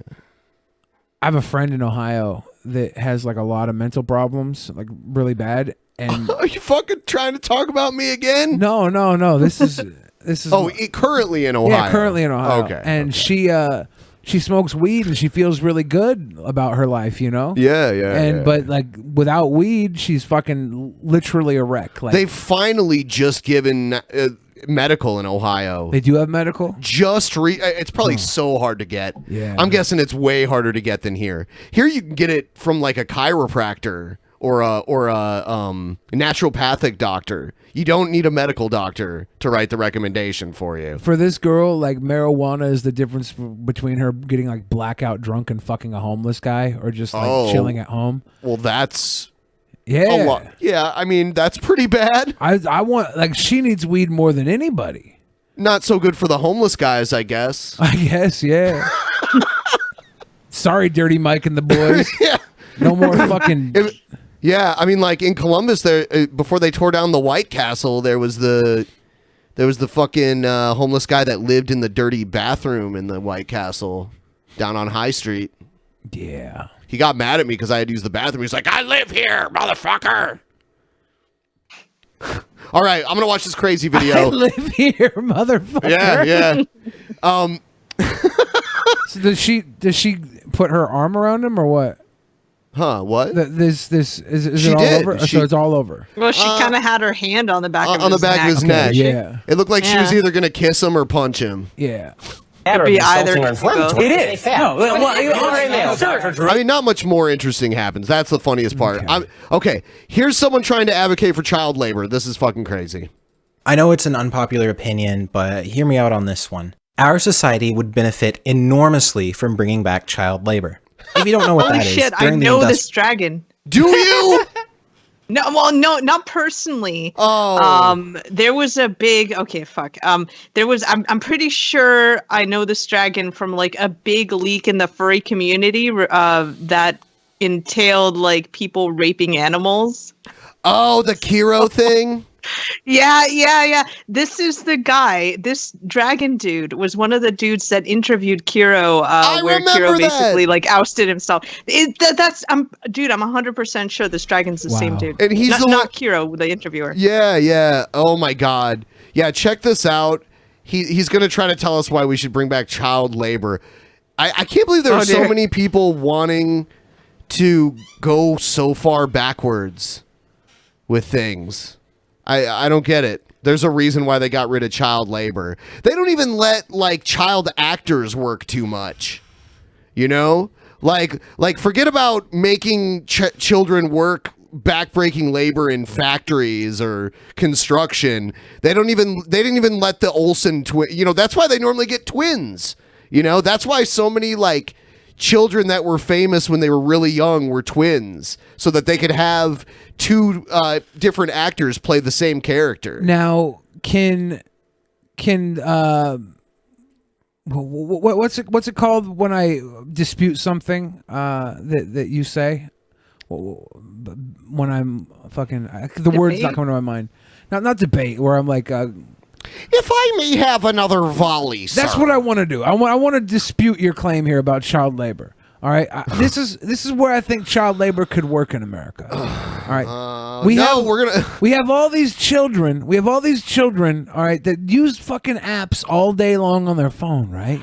have a friend in Ohio that has like a lot of mental problems, like really bad. And are you fucking trying to talk about me again? No. This is currently in Ohio. Yeah, currently in Ohio. Okay. And she smokes weed and she feels really good about her life, you know? Yeah. But like without weed, she's fucking literally a wreck. Like They've finally just given medical in Ohio. They do have medical? It's probably so hard to get. Yeah. I'm guessing it's way harder to get than here. Here you can get it from like a chiropractor or a naturopathic doctor. You don't need a medical doctor to write the recommendation for you. For this girl, like marijuana is the difference between her getting like blackout drunk and fucking a homeless guy or just like chilling at home. Well, that's a lot. Yeah, I mean, that's pretty bad. I want, like, she needs weed more than anybody. Not so good for the homeless guys, I guess. Yeah. Sorry, Dirty Mike and the boys. Yeah. No more fucking... Yeah, I mean, like in Columbus, there before they tore down the White Castle, there was the fucking homeless guy that lived in the dirty bathroom in the White Castle down on High Street. Yeah, he got mad at me because I had to use the bathroom. He's like, "I live here, motherfucker." All right, I'm gonna watch this crazy video. I live here, motherfucker. Yeah. So does she put her arm around him or what? Huh? What? Is She it all did. over? So it's all over. Well, she kind of had her hand on the back of his neck. Yeah. It looked like she was either gonna kiss him or punch him. Yeah. Could be either. It is. I mean, not much more interesting happens. That's the funniest part. Okay, here's someone trying to advocate for child labor. This is fucking crazy. I know it's an unpopular opinion, but hear me out on this one. Our society would benefit enormously from bringing back child labor. If you don't know what Holy that is, shit, I during the know this dragon. Do you? No, well, no, not personally. Oh. There was a big. Okay, fuck. There was. I'm pretty sure I know this dragon from like a big leak in the furry community. That entailed like people raping animals. Oh, the Kiro thing. Yeah. This is the guy. This dragon dude was one of the dudes that interviewed Kiro, where Kiro basically like ousted himself. I'm 100% sure this dragon's the same dude. And he's not Kiro, the interviewer. Yeah. Oh my God. Yeah, check this out. He's going to try to tell us why we should bring back child labor. I can't believe there are so many people wanting to go so far backwards with things. I don't get it. There's a reason why they got rid of child labor. They don't even let like child actors work too much. You know? Like forget about making children work backbreaking labor in factories or construction. They didn't even let the Olsen that's why they normally get twins. That's why so many like children that were famous when they were really young were twins, so that they could have two different actors play the same character. Now, can what's it called when I dispute something that you say? When I'm fucking the word's not coming to my mind. Not debate. Where I'm like, if I may have another volley, sir. That's what I want to do. I want to dispute your claim here about child labor. All right, this is where I think child labor could work in America. All right, we have all these children. We have all these children. All right, that use fucking apps all day long on their phone, right?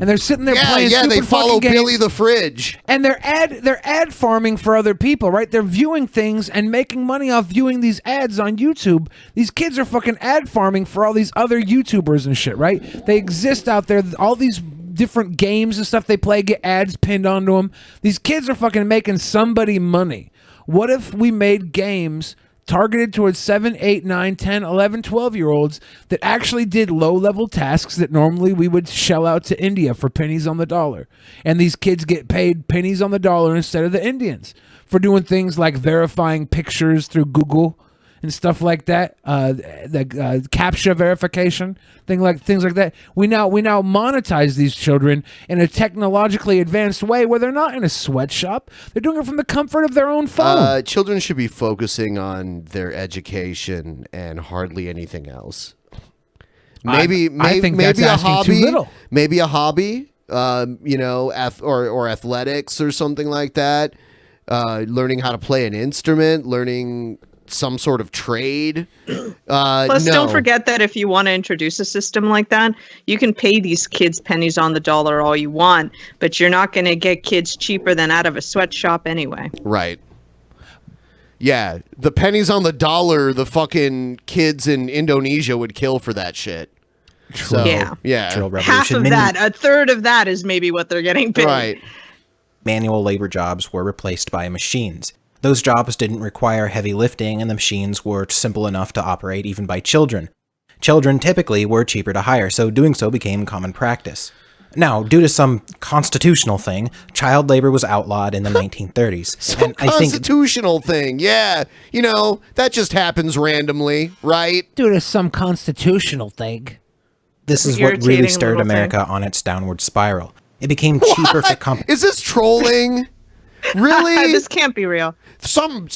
And they're sitting there playing. Yeah, they stupid follow fucking games. Billy the Fridge. And they're ad farming for other people, right? They're viewing things and making money off viewing these ads on YouTube. These kids are fucking ad farming for all these other YouTubers and shit, right? They exist out there. All these different games and stuff they play get ads pinned onto them. These kids are fucking making somebody money. What if we made games targeted towards 7, 8, 9, 10, 11, 12-year-olds that actually did low-level tasks that normally we would shell out to India for pennies on the dollar. And these kids get paid pennies on the dollar instead of the Indians for doing things like verifying pictures through Google and stuff like that, the CAPTCHA verification, things like that. We now monetize these children in a technologically advanced way where they're not in a sweatshop. They're doing it from the comfort of their own phone. Children should be focusing on their education and hardly anything else. Maybe that's a asking hobby. too little. Maybe a hobby. Or athletics or something like that. Learning how to play an instrument. Learning some sort of trade. Plus, don't forget that if you want to introduce a system like that, you can pay these kids pennies on the dollar all you want, but you're not going to get kids cheaper than out of a sweatshop anyway. Right. Yeah, the pennies on the dollar, the fucking kids in Indonesia would kill for that shit. So, yeah. Half of that, a third of that is maybe what they're getting paid. Right. Manual labor jobs were replaced by machines. Those jobs didn't require heavy lifting, and the machines were simple enough to operate even by children. Children typically were cheaper to hire, so doing so became common practice. Now, due to some constitutional thing, child labor was outlawed in the 1930s. Some constitutional thing, yeah. That just happens randomly, right? Due to some constitutional thing. This is what really stirred America on its downward spiral. It became cheaper for companies. Is this trolling? Really? This can't be real. Some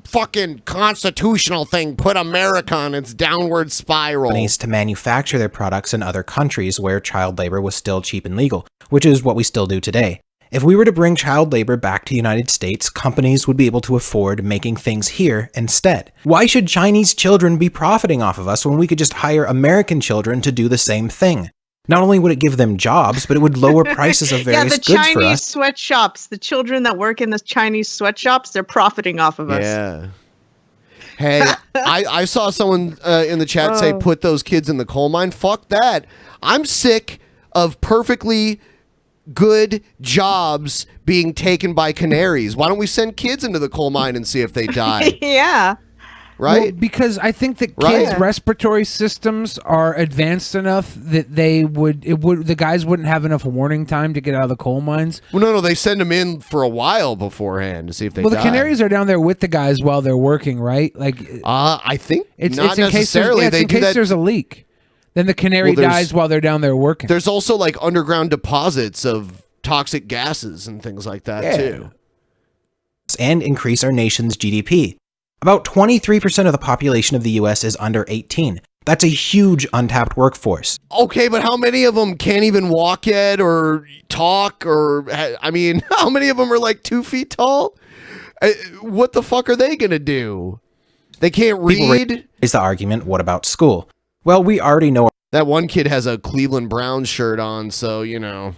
fucking constitutional thing put America on its downward spiral. To manufacture their products in other countries where child labor was still cheap and legal, which is what we still do today. If we were to bring child labor back to the United States, companies would be able to afford making things here instead. Why should Chinese children be profiting off of us when we could just hire American children to do the same thing? Not only would it give them jobs, but it would lower prices of various goods for us. Yeah, the Chinese sweatshops, the children that work in the Chinese sweatshops, they're profiting off of us. Yeah. Hey, I saw someone in the chat say, put those kids in the coal mine. Fuck that. I'm sick of perfectly good jobs being taken by canaries. Why don't we send kids into the coal mine and see if they die? Yeah. Right? Well, because I think that kids' respiratory systems are advanced enough that the guys wouldn't have enough warning time to get out of the coal mines. Well, no, they send them in for a while beforehand to see if they die. Well, the canaries are down there with the guys while they're working, right? Like, I think it's not in necessarily. Case, in case there's a leak. Then the canary dies while they're down there working. There's also like underground deposits of toxic gases and things like that too. And increase our nation's GDP. About 23% of the population of the US is under 18. That's a huge untapped workforce. Okay, but how many of them can't even walk yet or talk or, I mean, how many of them are like 2 feet tall? What the fuck are they going to do? They can't read? Is the argument, what about school? Well, we already know. That one kid has a Cleveland Browns shirt on, so, you know,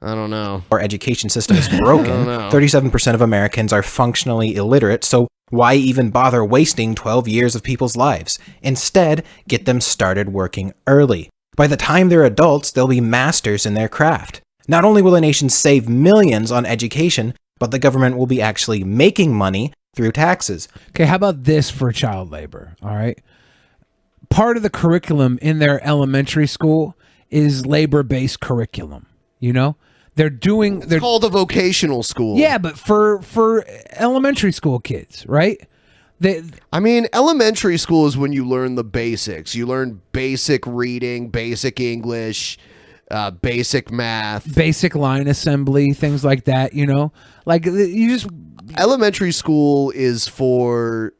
I don't know. Our education system is broken. 37% of Americans are functionally illiterate, so why even bother wasting 12 years of people's lives? Instead, get them started working early. By the time they're adults, they'll be masters in their craft. Not only will the nation save millions on education, but the government will be actually making money through taxes. Okay, how about this for child labor, all right? Part of the curriculum in their elementary school is labor-based curriculum, you know? It's called a vocational school. Yeah, but for elementary school kids, right? I mean, elementary school is when you learn the basics. You learn basic reading, basic English, basic math, basic line assembly, things like that, you know? Like you just elementary school is for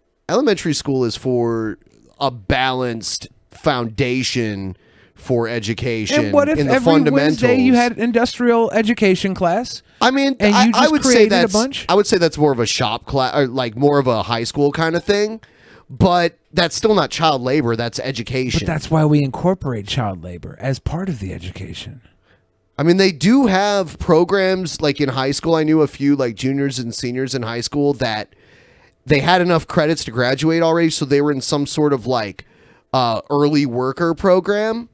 a balanced foundation for education. And what if in the every fundamentals. Wednesday you had industrial education class? I mean, and you just I would say created that's a bunch? I would say that's more of a shop class, or like more of a high school kind of thing. But that's still not child labor. That's education. But that's why we incorporate child labor as part of the education. I mean, they do have programs like in high school. I knew a few like juniors and seniors in high school that they had enough credits to graduate already, so they were in some sort of like early worker program.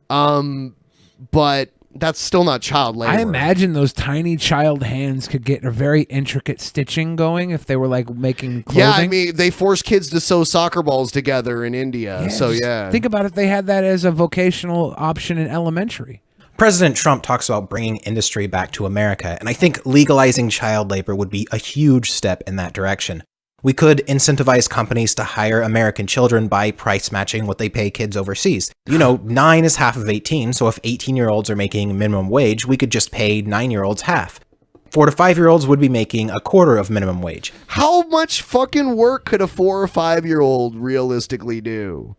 But that's still not child labor. I imagine those tiny child hands could get a very intricate stitching going if they were like making clothing. Yeah, I mean, they force kids to sew soccer balls together in India. So just yeah, think about if they had that as a vocational option in elementary. President Trump talks about bringing industry back to America, and I think legalizing child labor would be a huge step in that direction. We could incentivize companies to hire American children by price matching what they pay kids overseas. You know, 9 is half of 18, so if 18-year-olds are making minimum wage, we could just pay 9-year-olds half. 4 to 5-year-olds would be making a quarter of minimum wage. How much fucking work could a 4 or 5-year-old realistically do?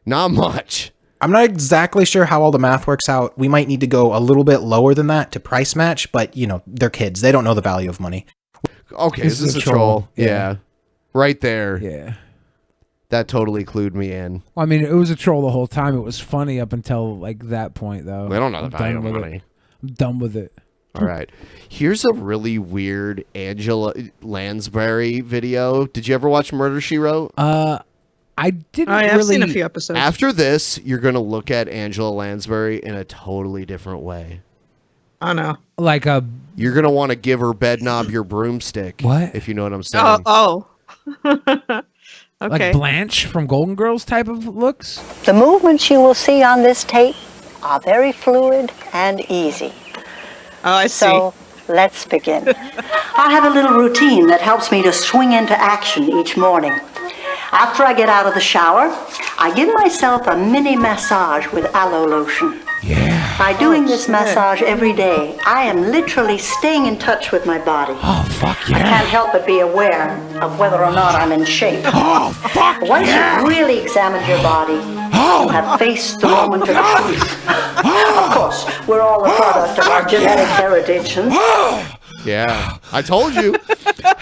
Not much. I'm not exactly sure how all the math works out. We might need to go a little bit lower than that to price match, but, you know, they're kids. They don't know the value of money. Okay, this is a troll. Yeah. Right there. Yeah. That totally clued me in. Well, I mean, it was a troll the whole time. It was funny up until like that point, though. They don't know the I'm value done of with money. it. I'm done with it. All right. Here's a really weird Angela Lansbury video. Did you ever watch Murder, She Wrote? I didn't I've really. seen a few episodes. After this, you're going to look at Angela Lansbury in a totally different way. Oh, no. Like a... You're going to want to give her bed knob your broomstick. What? If you know what I'm saying. Oh. Okay. Like Blanche from Golden Girls type of looks? The movements you will see on this tape are very fluid and easy. Oh, I see. So let's begin. I have a little routine that helps me to swing into action each morning. After I get out of the shower, I give myself a mini massage with aloe lotion. Yeah. By doing this massage every day, I am literally staying in touch with my body. Oh, fuck yeah. I can't help but be aware of whether or not I'm in shape. Oh, fuck Once yeah. you've really examined your body, you have faced the moment of truth. Of course, we're all a product of our genetic heritage. And Yeah. I told you.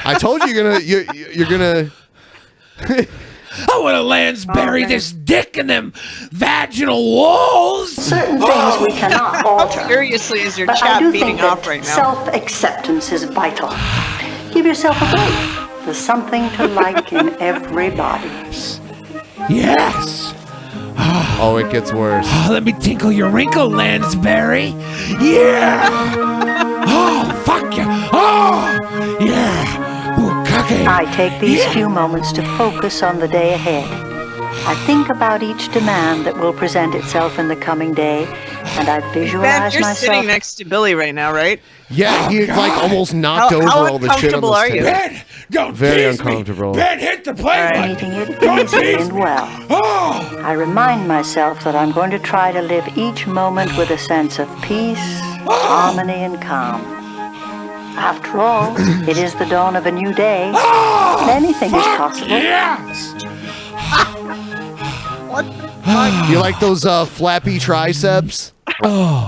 I told you you're gonna I want to Lansbury this dick in them vaginal walls. certain things we cannot alter. Seriously, is your But I chat do beating think off that right now? self-acceptance is vital. Give yourself a break. There's something to like in everybody. Yes. Oh, it gets worse. Oh, let me tinkle your wrinkle, Lansbury. Yeah. Oh, fuck yeah. Oh, yeah. Ooh, cocky. I take these few moments to focus on the day ahead. I think about each demand that will present itself in the coming day, and I Ben, visualize you're myself. sitting next to Billy right now, right? Yeah, he like almost knocked over How all the shit on uncomfortable this are you? table. Ben, don't Very tease uncomfortable. Me. Ben, hit the play button. Making it Don't easy tease and me. well. Oh. I remind myself that I'm going to try to live each moment with a sense of peace, harmony, and calm. After all, it is the dawn of a new day. Anything is possible. Yes! What? You like those flappy triceps? Oh.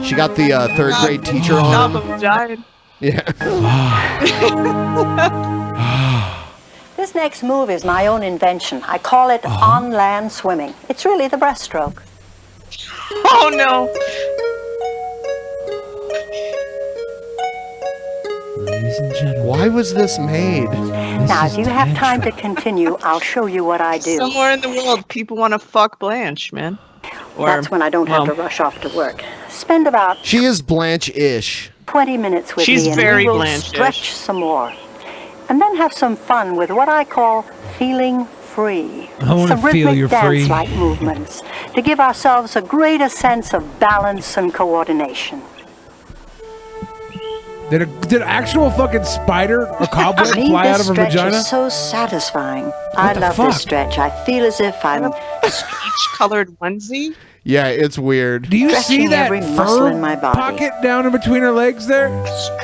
She got the third grade teacher Stop on. him, giant. Yeah. This next move is my own invention. I call it on-land swimming. It's really the breaststroke. Oh no. Ladies and gentlemen. Why was this made? Now, if you have time to continue, I'll show you what I do. Somewhere in the world, people want to fuck Blanche, man. That's when I don't have to rush off to work. Spend about She is Blanche-ish. 20 minutes with She's me, and very we will Blanche-ish. stretch some more. And then have some fun with what I call feeling free. I wanna Some feel rhythmic you're free. dance-like movements to give ourselves a greater sense of balance and coordination. Did an actual fucking spider or cobweb To me, fly out this of her stretch vagina? is so satisfying. I the love fuck? this stretch. I feel as if I'm Peach-colored onesie. Yeah, it's weird. Do you see stretching that every muscle fur in my body. pocket down in between her legs there?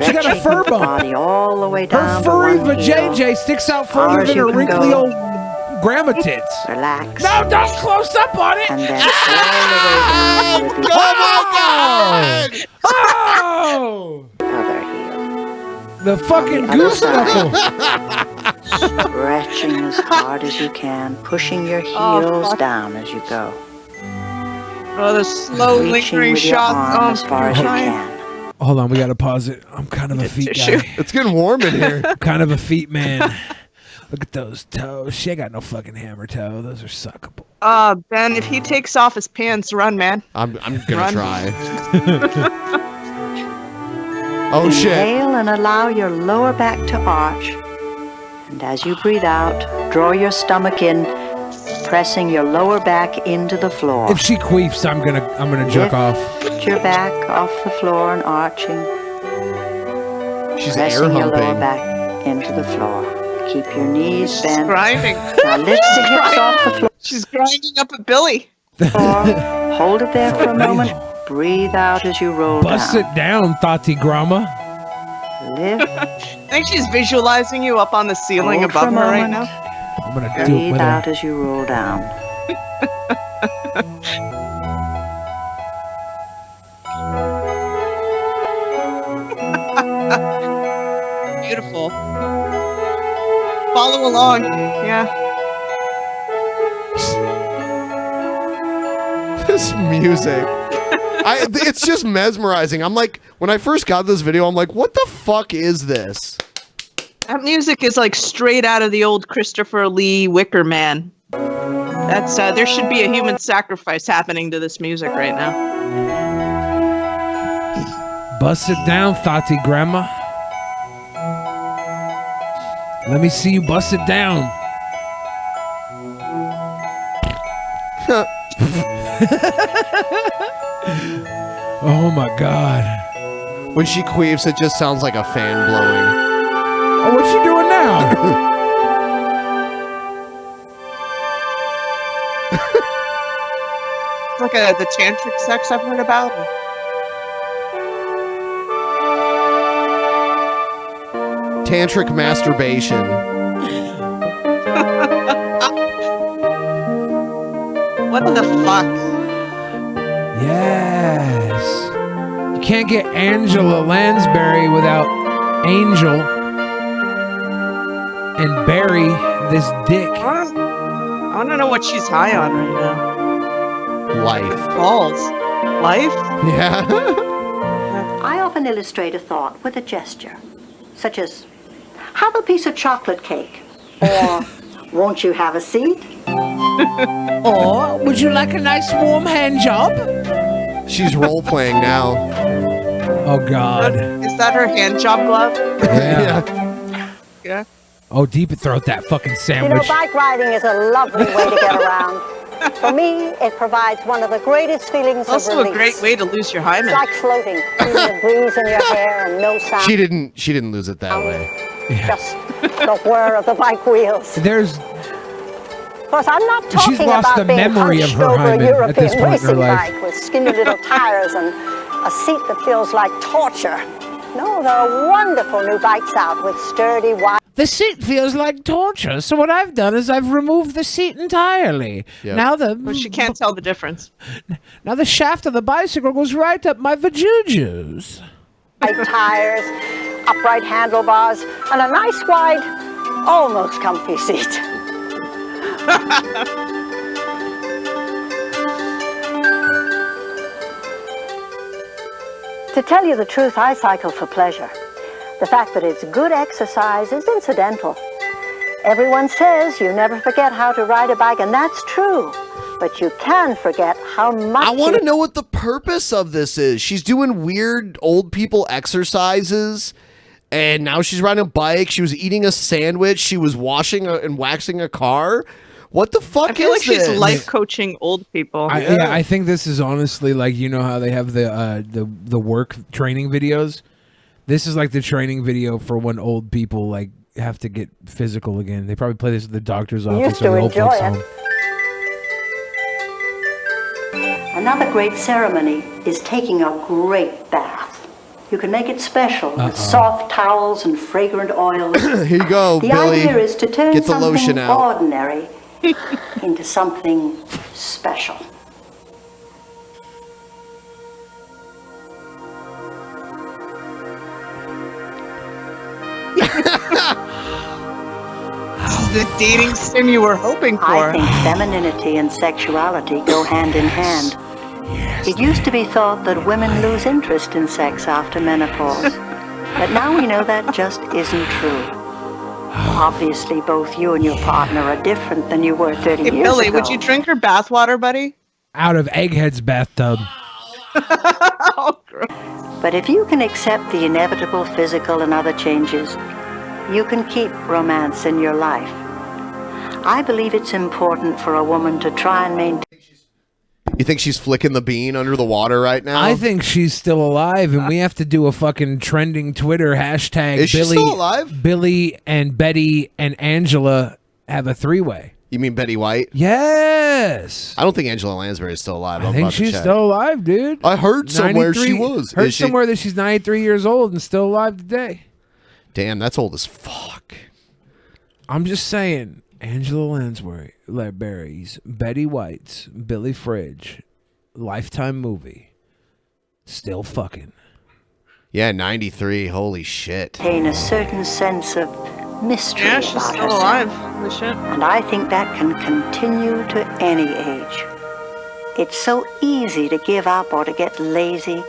She got a Stretching fur the bump. body all the way Her down furry to one heel. vajayjay sticks out Far further as than you her can wrinkly go. old grandma tits. Relax. No, don't close up on it. And then all the way down with the Oh! other heel. The fucking other goose side. knuckle. Stretching as hard as you can, pushing your Oh, heels fuck. down as you go. Oh, the slow Reaching lingering with your shots. arm as far as you giant. can. Hold on, we gotta pause it. I'm kind of a feet tissue. guy. It's getting warm in here. I'm kind of a feet man. Look at those toes. She ain't got no fucking hammer toe. Those are suckable. Ben, if he takes off his pants, run, man. I'm gonna Run. try. Oh shit. Inhale and allow your lower back to arch. And as you breathe out, draw your stomach in, pressing your lower back into the floor. If she queefs, I'm gonna jerk off. Lift your back off the floor and arching. She's air Pressing your lower humping. back into the floor. Keep your knees bent. Grinding. Now lift the hips off the floor. She's grinding up a Billy. Hold it there for a moment. Breathe out as you roll Bust down. it down, Tati Grama. Lift. I think she's visualizing you up on the ceiling Hold for a above her right moment. now. I'm gonna do it Breathe with out her. as you roll down. Beautiful. Follow along. Yeah. This music. It's just mesmerizing. I'm like, when I first got this video, I'm like, what the fuck is this? That music is like straight out of the old Christopher Lee Wicker Man. That's there should be a human sacrifice happening to this music right now. Bust it down, Tati Grandma. Let me see you bust it down. Oh my god. When she queefs, it just sounds like a fan blowing. Oh, what's she doing now? It's like the tantric sex I've heard about. Tantric masturbation. What the fuck? Yes. You can't get Angela Lansbury without Angel and bury this dick. I want to know what she's high on right now. Life. Balls. Life? Yeah. I often illustrate a thought with a gesture, such as, have a piece of chocolate cake, or won't you have a seat? Or would you like a nice warm hand job? She's role playing now. Oh god. Is that her hand job glove? Yeah. Yeah. Oh, deep throat that fucking You know, sandwich. bike riding is a lovely way to get around. For me, it provides one of the greatest feelings Also of a release. great way to lose your hymen. It's like floating, feeling the breeze in your hair and no sound. She didn't lose it that way. Just the whir of the bike wheels. There's Of course, I'm not talking She's lost about the being memory of hunched her over a hymen European at this point in her racing life. bike with skinny little tires and a seat that feels like torture. No, there are wonderful new bikes out with sturdy wide. The seat feels like torture, so what I've done is I've removed the seat entirely. Yep. Now Well, she can't tell the difference. Now the shaft of the bicycle goes right up my vajujus. Tires, upright handlebars, and a nice wide, almost comfy seat. To tell you the truth, I cycle for pleasure. The fact that it's good exercise is incidental. Everyone says you never forget how to ride a bike, and that's true. But you can forget how much. I want to know what the purpose of this is. She's doing weird old people exercises, and now she's riding a bike. She was eating a sandwich. She was washing and waxing a car. What the fuck I feel like this? she's life coaching old people. I think this is honestly like, you know how they have the work training videos. This is like the training video for when old people like have to get physical again. They probably play this at the doctor's office Used or to the old enjoy folks' it. home. Another great ceremony is taking a great bath. You can make it special with soft towels and fragrant oils. Here you go, The Billy. idea is to turn Get the something lotion out. ordinary into something special. The dating sim you were hoping for. I think femininity and sexuality go hand in hand. It used to be thought that women lose interest in sex after menopause. But now we know that just isn't true. Obviously, both you and your partner are different than you were 30 Hey, years Billy, ago. would you drink her bathwater, buddy? Out of Egghead's bathtub. But if you can accept the inevitable physical and other changes, you can keep romance in your life. I believe it's important for a woman to try and maintain. You think she's flicking the bean under the water right now? I think she's still alive, and we have to do a fucking trending Twitter hashtag. Is she Billy, still alive? Billy and Betty and Angela have a three-way. You mean Betty White? Yes. I don't think Angela Lansbury is still alive. I I'm think about to she's check. still alive, dude. I heard somewhere she 93 was. Heard Is she? somewhere that she's 93 years old and still alive today. Damn, that's old as fuck. I'm just saying, Angela Lansbury's, Betty White's, Billy Fridge, Lifetime movie, still fucking. Yeah, 93. Holy shit. A certain sense of mystery Yeah, she's about still herself. alive. Holy shit. And I think that can continue to any age. It's so easy to give up or to get lazy.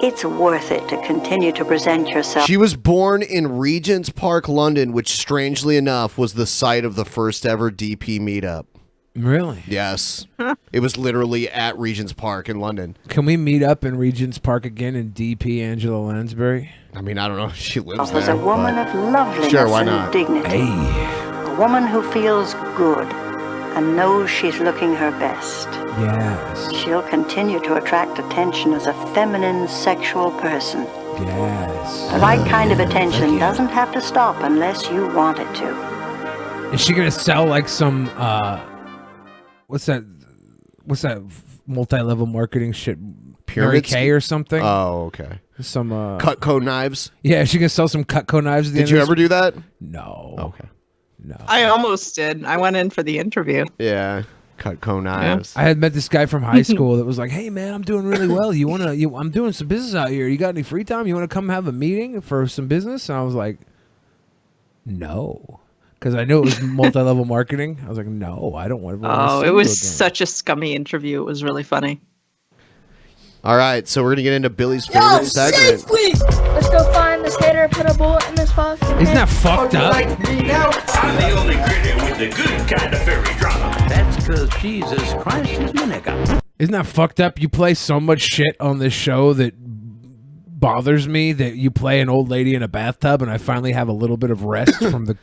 It's worth it to continue to present yourself. She was born in Regent's Park, London, which strangely enough was the site of the first ever DP meetup. Really? Yes. It was literally at Regent's Park in London. Can we meet up in Regent's Park again and DP Angela Lansbury? I mean, I don't know if she lives As there. a woman but- of loveliness Sure, why and not? dignity. A woman who feels good and knows she's looking her best. Yes. She'll continue to attract attention as a feminine, sexual person. Yes. The right kind of attention doesn't have to stop unless you want it to. Is she gonna sell like some what's that multi-level marketing shit? Mary Pyramid Kay scheme? or something? Oh, okay. Some Cutco knives. Yeah, she gonna sell some Cutco knives. At the Did end you of ever this- do that? No. Okay. I almost did. I went in for the interview. Yeah. Cutco knives. I had met this guy from high school that was like, "Hey man, I'm doing really well. I'm doing some business out here. You got any free time? You want to come have a meeting for some business?" And I was like, "No," because I knew it was multi-level marketing. I was like, "No, I don't want to." Oh, it was such a scummy interview. It was really funny. All right, so we're going to get into Billy's favorite segment. Let's go find this hater and put a bullet in this fuck. Isn't that fucked up? I'm the only critic with the good kind of fairy drama. That's because Jesus Christ is my nigga. Isn't that fucked up? You play so much shit on this show that bothers me that you play an old lady in a bathtub, and I finally have a little bit of rest from the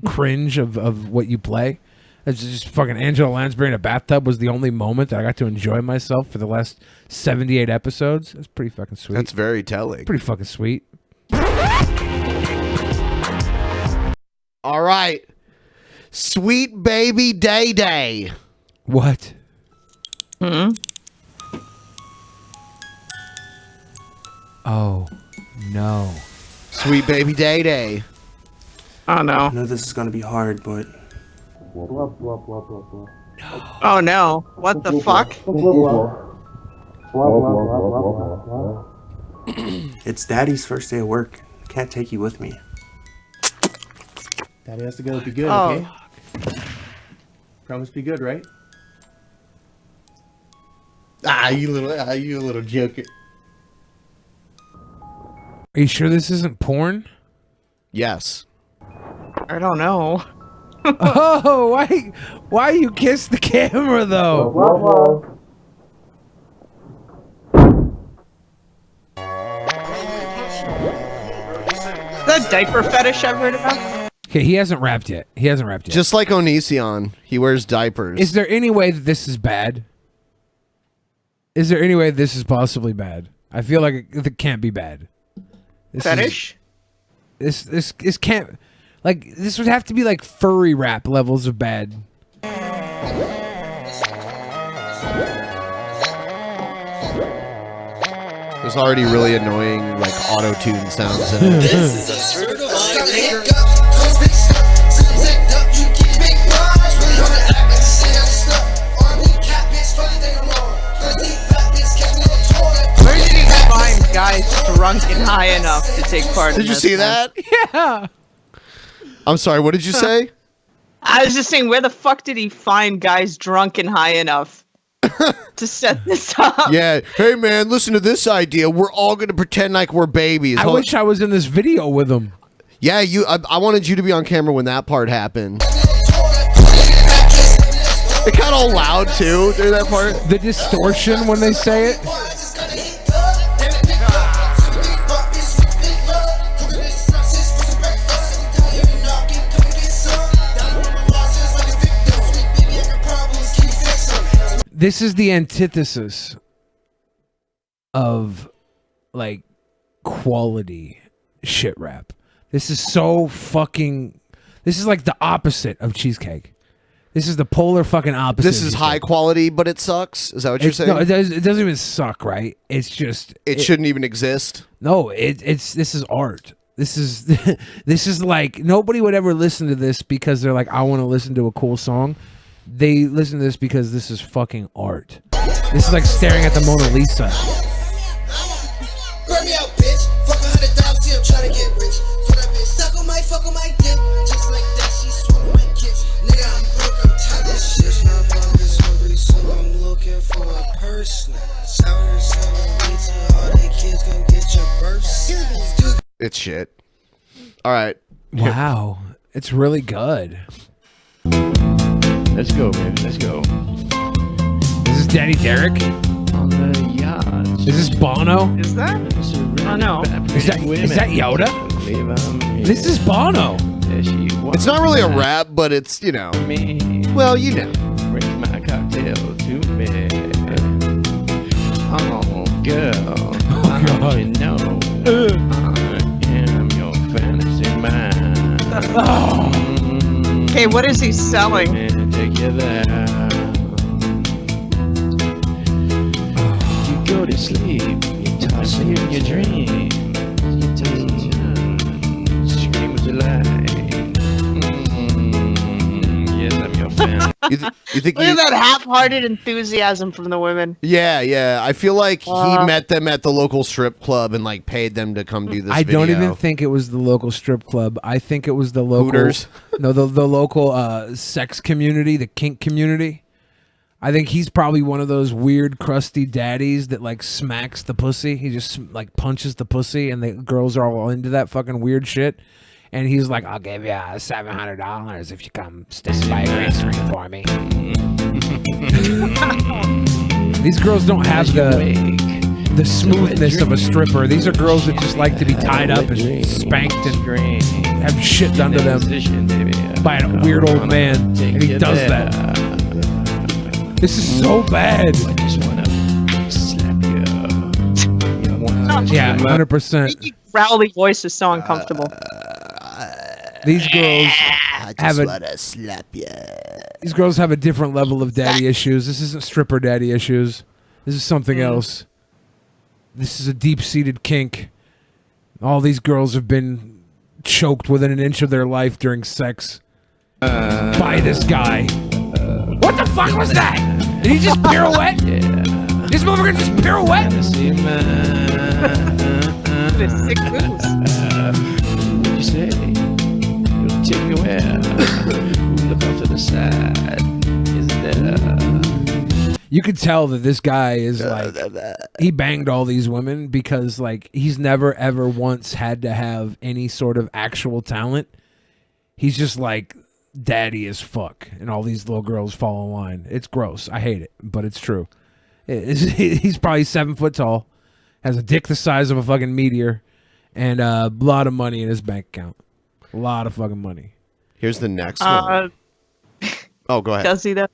cringe of what you play. It's just fucking Angela Lansbury in a bathtub was the only moment that I got to enjoy myself for the last 78 episodes. That's pretty fucking sweet. That's very telling. Pretty fucking sweet. All right. Sweet baby Day Day. What? Hmm. Oh, no. Sweet baby Day Day. Oh no. I know this is gonna be hard, but Oh no. What the fuck? it's Daddy's first day of work. Can't take you with me. Daddy has to go. Be good, okay? Promise be good, right? You little joker. Are you sure this isn't porn? Yes. I don't know. Oh, why you kiss the camera though? That diaper fetish I've heard about. Okay, he hasn't rapped yet. Just like Onision, he wears diapers. Is there any way that this is bad? Is there any way this is possibly bad? I feel like it can't be bad. Fetish? This can't, like, this would have to be like furry rap levels of bad. There's already really annoying like auto-tune sounds in it. This is a certified Where did he find guys drunk and high enough to take part in Did you this see one? that? Yeah. I'm sorry, what did you say? I was just saying, where the fuck did he find guys drunk and high enough to set this up? Yeah. Hey man, listen to this idea. We're all gonna pretend like we're babies. I wish I was in this video with him. Yeah, I wanted you to be on camera when that part happened. It got all loud too during that part. The distortion when they say it. This is the antithesis of like quality shit rap. This is so fucking. This is like the opposite of cheesecake. This is the polar fucking opposite. This is high quality, but it sucks. Is that what you're saying? No, it doesn't even suck, right? It's just it shouldn't even exist. No, this is art. This is this is like nobody would ever listen to this because they're like, I want to listen to a cool song. They listen to this because this is fucking art. This is like staring at the Mona Lisa. Grab me out, bitch. Fuck 100,000, see I'm trying to get rich. So that bitch suck on my, fuck on my dick. Just like that, she swallowed my kicks. Nigga, I'm broke, I'm tired of shit. Just my pocket's hungry, so I'm looking for a person. Sour selling pizza, all they kids gon' get your burst. It's shit. All right. Wow, it's really good. Let's go, baby. Let's go. Is this Daddy Derek? On the yacht. Is this Bono? Is that? Oh no. Is that Yoda? This is Bono. It's not really a rap, but it's, you know. Well, you know. Bring my cocktail to me. Oh, girl. God. You know. I am your fantasy man. Okay, what is he selling? Take you there. You go to sleep. You toss in your dream. Scream with delight. Yes, I'm your fan. You think Look at that half-hearted enthusiasm from the women. Yeah. I feel like he met them at the local strip club and like paid them to come do this I video. don't even think it was the local strip club. I think it was the local Hooters? No, the local sex community, the kink community. I think he's probably one of those weird crusty daddies that like smacks the pussy. He just like punches the pussy, and the girls are all into that fucking weird shit. And he's like, "I'll give you $700 if you come stand by a green screen for me." These girls don't have the smoothness of a stripper. These are girls that just like to be tied up and spanked and have shit done to them by a weird old man, and he does that. This is so bad. Yeah, 100%. Growly voice is so uncomfortable. These girls have wanna slap ya. These girls have a different level of daddy issues. This isn't stripper daddy issues. This is something else. This is a deep-seated kink All these girls have been choked within an inch of their life during sex by this guy. What the fuck was that? Did he just pirouette? Yeah. This motherfucker just pirouette? Sick moves. What'd you say? You'll take me where? Look off to the side. Is there? You could tell that this guy is like, he banged all these women because like he's never ever once had to have any sort of actual talent. He's just like daddy as fuck, and all these little girls fall in line. It's gross. I hate it, but it's true. He's probably 7 foot tall, has a dick the size of a fucking meteor, and a lot of money in his bank account. A lot of fucking money. Here's the next one. Oh, go ahead. Does he though?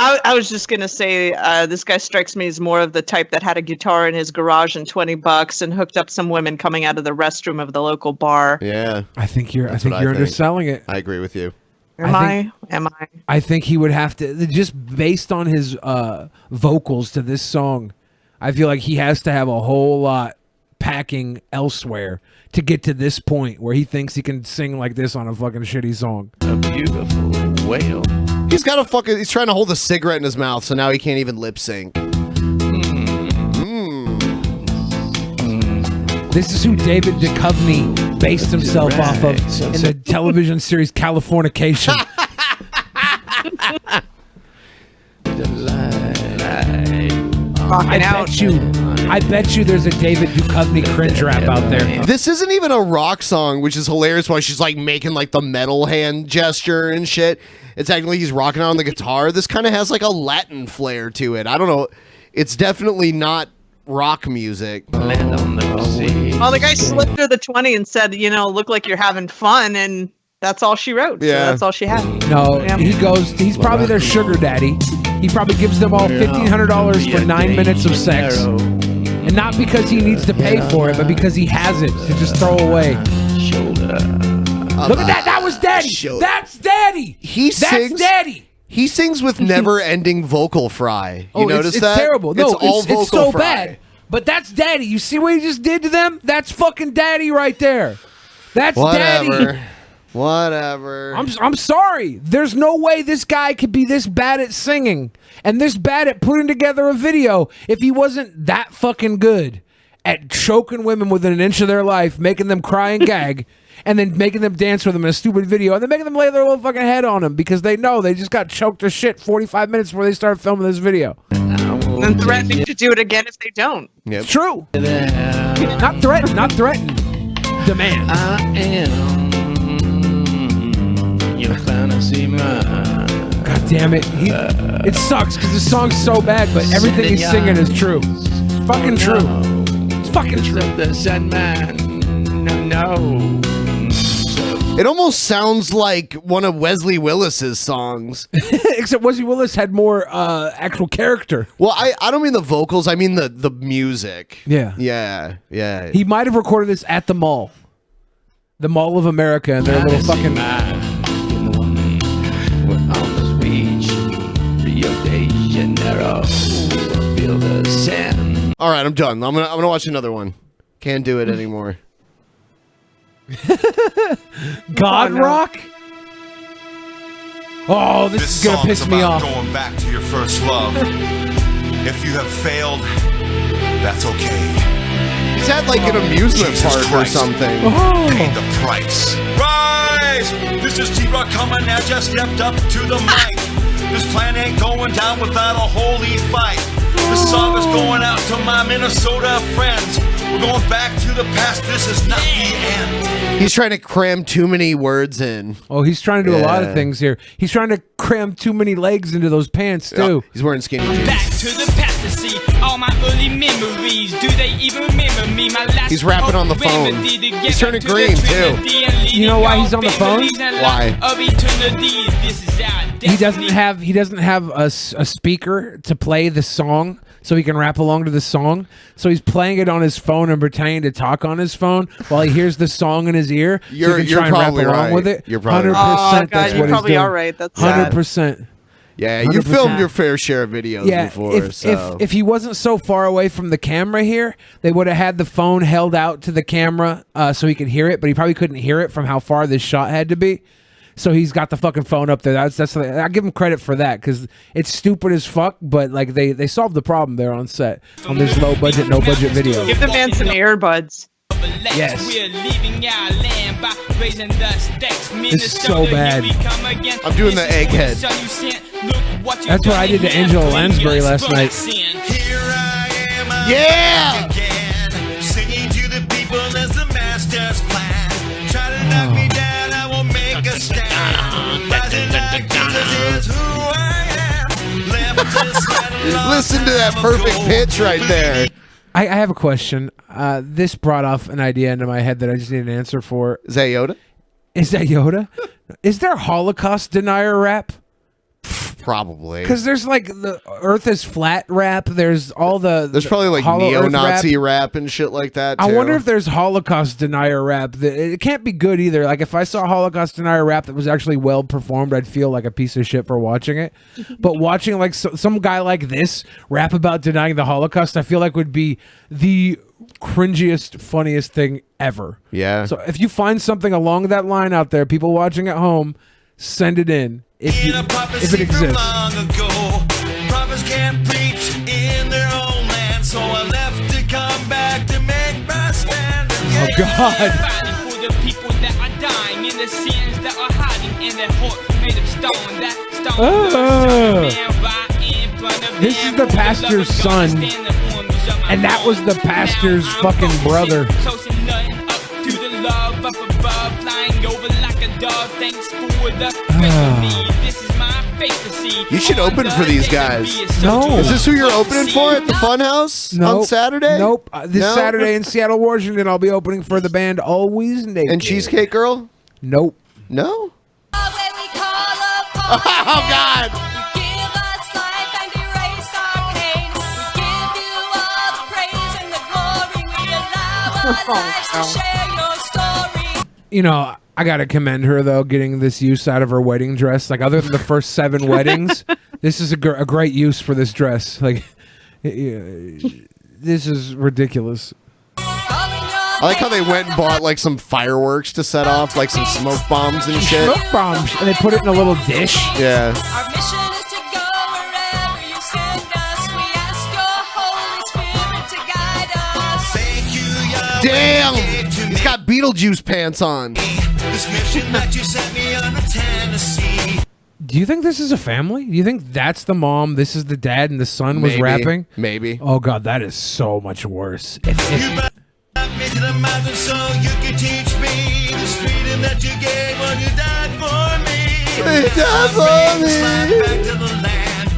I was just gonna say this guy strikes me as more of the type that had a guitar in his garage and $20 and hooked up some women coming out of the restroom of the local bar. Yeah, I think you're underselling it. I agree with you. Am I? I think he would have to, just based on his vocals to this song, I feel like he has to have a whole lot packing elsewhere to get to this point where he thinks he can sing like this on a fucking shitty song. A beautiful whale. He's got he's trying to hold a cigarette in his mouth, so now he can't even lip sync. This is who David Duchovny based himself off of in the television series Californication. I bet you there's a David Duchovny cringe rap out there. This isn't even a rock song, which is hilarious why she's like making like the metal hand gesture and shit. It's acting like he's rocking out on the guitar. This kind of has like a Latin flair to it. I don't know. It's definitely not rock music. Well, the guy slipped her the 20 and said, look like you're having fun, and that's all she wrote. Yeah. So that's all she had. No, he's probably their sugar daddy. He probably gives them all $1,500 for 9 minutes of sex. And not because he needs to pay for it, but because he has it to just throw away. Look at that. That was daddy. That's daddy. That's daddy. He sings with never-ending vocal fry. You notice it's that? Terrible. No, all vocal it's so fry. bad. But that's daddy. You see what he just did to them? That's fucking daddy right there. That's daddy. Whatever. I'm sorry. There's no way this guy could be this bad at singing and this bad at putting together a video if he wasn't that fucking good at choking women within an inch of their life, making them cry and gag, and then making them dance with him in a stupid video, and then making them lay their little fucking head on him because they know they just got choked to shit 45 minutes before they start filming this video. And threatening to do it again if they don't. Yep. It's true. Not threaten. Demand. I am your fantasy man. God damn it. It sucks because the song's so bad, but everything he's singing is true. It's fucking true. It's fucking true. The Sandman. No. It almost sounds like one of Wesley Willis's songs. Except Wesley Willis had more actual character. Well, I don't mean the vocals. I mean the music. Yeah. Yeah. He might have recorded this at the mall. The Mall of America, and their little fucking... We're on the beach, Rio de Janeiro, feel the sand. All right, I'm done. I'm gonna watch another one. Can't do it anymore. God Rock? Oh, this is gonna piss me off. Going back to your first love. If you have failed, that's okay. He's had like an amusement park or something. Paid the price. Rise! This is T-Rock coming at ya, stepped up to the mic. This plan ain't going down without a holy fight. This song is going out to my Minnesota friends. We're going back to the past. This is not the end. He's trying to cram too many words in. Oh, he's trying to do a lot of things here. He's trying to cram too many legs into those pants, too. He's wearing skinny jeans. Back to the past to see all my early memories. Do they even remember me? My last He's rapping on the phone. He's turning green, too. You know why he's on the phone? Why? He doesn't have a speaker to play the song so he can rap along to the song. So he's playing it on his phone and pretending to talk on his phone while he hears the song in his ear. So he can try and rap along with it. You're probably 100%. right. That's you what probably he's doing. are right. That's 100%. Yeah, you 100%. filmed your fair share of videos before. If he wasn't so far away from the camera here, they would have had the phone held out to the camera so he could hear it, but he probably couldn't hear it from how far this shot had to be. So he's got the fucking phone up there. That's I give him credit for that because it's stupid as fuck, but like they solved the problem there on set on this low budget, no budget video. Give the man some earbuds. Yes. This is so bad. I'm doing the egghead. That's what I did to Angela Lansbury last night. Yeah! Singing to the people as the master's plan. Try to knock me down, I will make a stand. Rising like Jesus is who I am. Left to slide along. Listen to that perfect pitch right there. I have a question. This brought off an idea into my head that I just need an answer for. Is that Yoda? Is that Yoda? Is there Holocaust denier rap? Probably. Because there's like the Earth is flat rap. There's all There's probably like neo-Nazi rap and shit like that, too. I wonder if there's Holocaust denier rap. It can't be good either. Like if I saw Holocaust denier rap that was actually well performed, I'd feel like a piece of shit for watching it. But watching like some guy like this rap about denying the Holocaust, I feel like would be the cringiest, funniest thing ever. Yeah. So if you find something along that line out there, people watching at home, send it in. If it exists. Long ago, prophets can't preach in their own land, so I left to come back to make my stand again. Oh God. For the people that are dying in the sins that are hiding in their heart made of stone. That stone. This is the pastor's son, and that was the pastor's fucking brother. To the love up above, flying over like a dove. Thanks for the me. This is my face to see. You should open for these guys. No. Is this who you're opening for at the Funhouse on Saturday? Nope. This Saturday in Seattle, Washington, I'll be opening for the band Always Naked. And Cheesecake Girl? Nope. No? Oh, God. You know, I gotta commend her though, getting this use out of her wedding dress. Like, other than the first 7 weddings, this is a great use for this dress. Like, this is ridiculous. I like how they went and bought like some fireworks to set off, like some smoke bombs and shit. Smoke bombs, and they put it in a little dish. Yeah. Damn! He's got Beetlejuice pants on. This mission that you sent me on to Tennessee. Do you think this is a family? Do you think that's the mom, this is the dad, and the son was Maybe. rapping? Maybe. Oh God, that is so much worse. You brought me to the mountain so you could teach me the freedom that you gave when you died for me. You died for me. Slide back to the land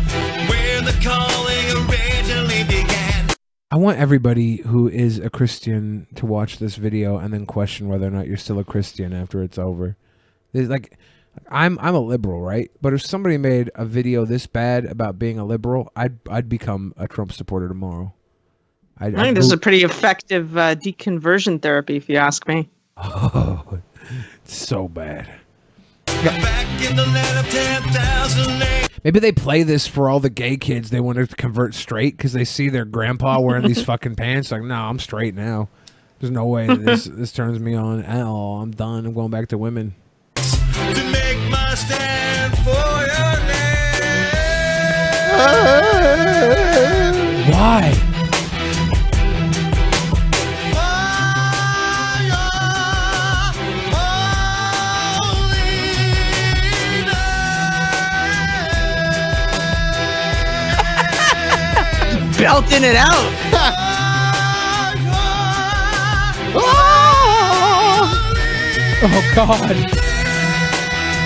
where the calling originally began. I want everybody who is a Christian to watch this video and then question whether or not you're still a Christian after it's over. There's like, I'm a liberal, right? But if somebody made a video this bad about being a liberal, I'd become a Trump supporter tomorrow. I think this is a pretty effective deconversion therapy, if you ask me. Oh, it's so bad. Back in the land of 10,000 lakes. Maybe they play this for all the gay kids they want to convert straight because they see their grandpa wearing these fucking pants. Like, no, I'm straight now. There's no way that this turns me on at all. I'm done. I'm going back to women. To make my stand for your name. Why? Belting it out. Oh God.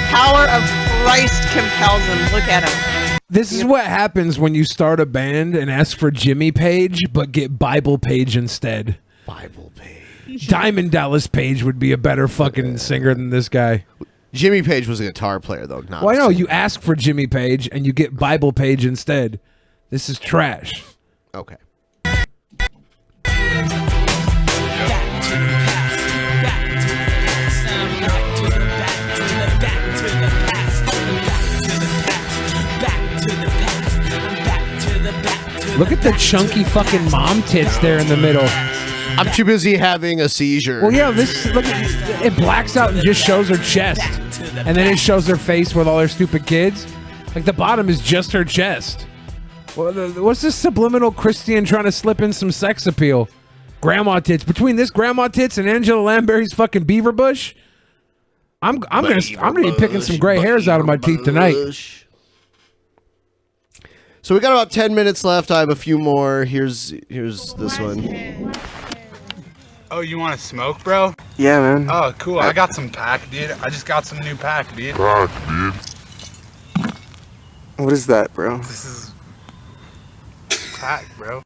Power of Christ compels him. Look at him. This is what happens when you start a band and ask for Jimmy Page, but get Bible Page instead. Bible Page. Diamond Dallas Page would be a better fucking singer than this guy. Jimmy Page was a guitar player, though. Not Well, I know. You ask for Jimmy Page and you get Bible Page instead. This is trash. Okay. Look at the chunky fucking mom tits there in the middle. I'm too busy having a seizure. Well, yeah, this look. It blacks out and just shows her chest, and then it shows her face with all her stupid kids. Like the bottom is just her chest. What's this subliminal Christian trying to slip in some sex appeal? Grandma tits. Between this grandma tits and Angela Lamberry's fucking beaver bush, I'm gonna be picking some gray hairs out of my teeth tonight. So we got about 10 minutes left. I have a few more. Here's this one. Oh, you want to smoke, bro? Yeah, man. Oh, cool. I got some pack, dude. I just got some new pack, dude. What is that, bro? This is pack, bro.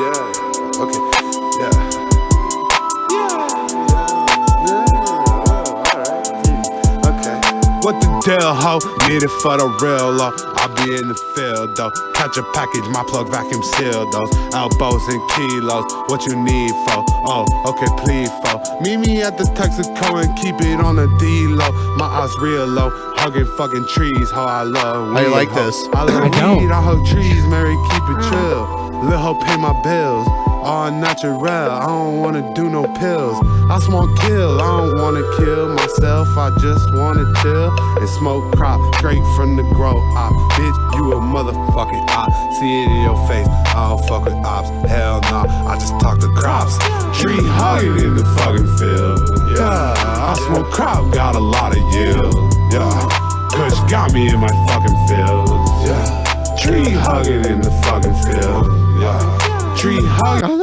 Yeah. Okay. Yeah. What the deal, ho? Need it for the real, low. I'll be in the field, though. Catch a package, my plug vacuum sealed, those. Elbows and kilos, what you need for? Oh, okay, please, for. Meet me at the Texaco and keep it on the D-low. My eyes real low, hugging fucking trees, how I love weed. How you like ho. this? I love I don't. weed, I hug trees, Mary, keep it chill. Lil' ho pay my bills, all natural, I don't wanna do no pills. I smoke kill, I don't wanna kill myself, I just wanna chill and smoke crop straight from the grow op. Bitch, you a motherfucking op, see it in your face, I don't fuck with ops, hell nah, I just talk to crops. Tree hugging in the fucking field, yeah, I smoke crop, got a lot of yield, yeah, Kush got me in my fucking field, yeah. Tree hugging in the fucking field, yeah. Tree hugging.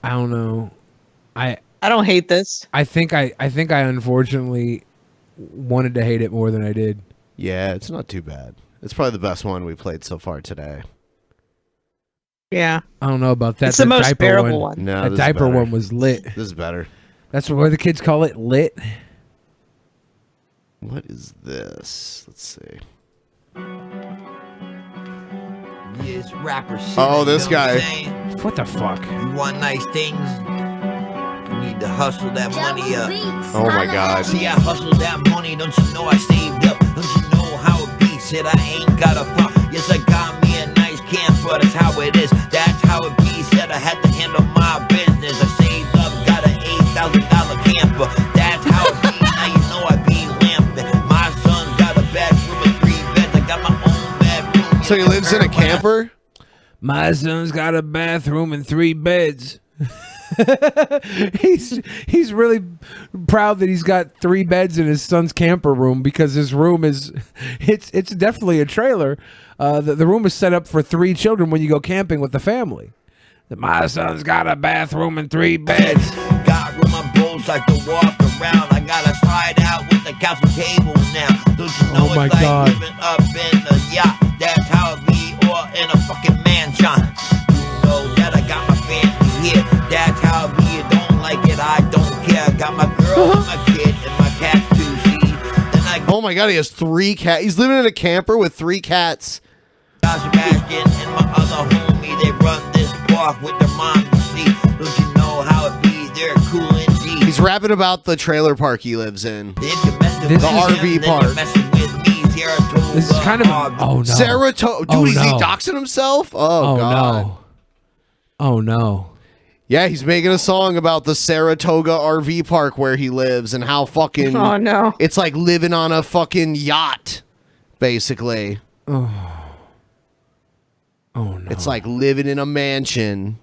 I don't know. I don't hate this. I think I unfortunately wanted to hate it more than I did. Yeah, it's not too bad. It's probably the best one we played so far today. Yeah. I don't know about that. It's the most diaper bearable one. No, that this is diaper better. one was lit. This is better. That's what the kids call it, lit. What is this? Let's see. Yes, rapper shit. Oh, this you know guy. what I'm saying? What the fuck? You want nice things? You need to hustle that money up. Oh my God. See, I hustled that money. Don't you know I saved up? Don't you know how it be? Said I ain't got a front. Yes, I got me a nice camper. That's how it is. That's how it be. Said I had to handle my business. I saved up, got an $8,000 camper. That's how it be. Now you know I be lamping. My son got a bedroom and 3 beds. I got my own bedroom. So he lives in a camper? My son's got a bathroom and 3 beds. he's really proud that he's got 3 beds in his son's camper room because his room is it's definitely a trailer. The room is set up for 3 children when you go camping with the family. My son's got a bathroom and 3 beds. Got room my bros like to walk around. I gotta slide out with the couch and table now. Don't you know Oh my it's like God. living up in a yacht? That's how it be, or in a fucking mansion. You know that I got my family here. That's how it be. You don't like it, I don't care. I got my girl and my kid and my cat too. See, then I Oh my God, he has 3 cats. He's living in a camper with 3 cats. got Sebastian and my other homie. They run this park with their mom. You see, don't you know how it be? They're cool and G. He's rapping about the trailer park he lives in. If you're messing The with RV him, then park. you're messing with me. Saratoga. This is kind of oh no. Saratoga. Dude, Oh, is he no. doxing himself? Oh, God. no. Oh no. Yeah, he's making a song about the Saratoga RV park where he lives and how fucking... Oh, no. It's like living on a fucking yacht, basically. Oh no. It's like living in a mansion.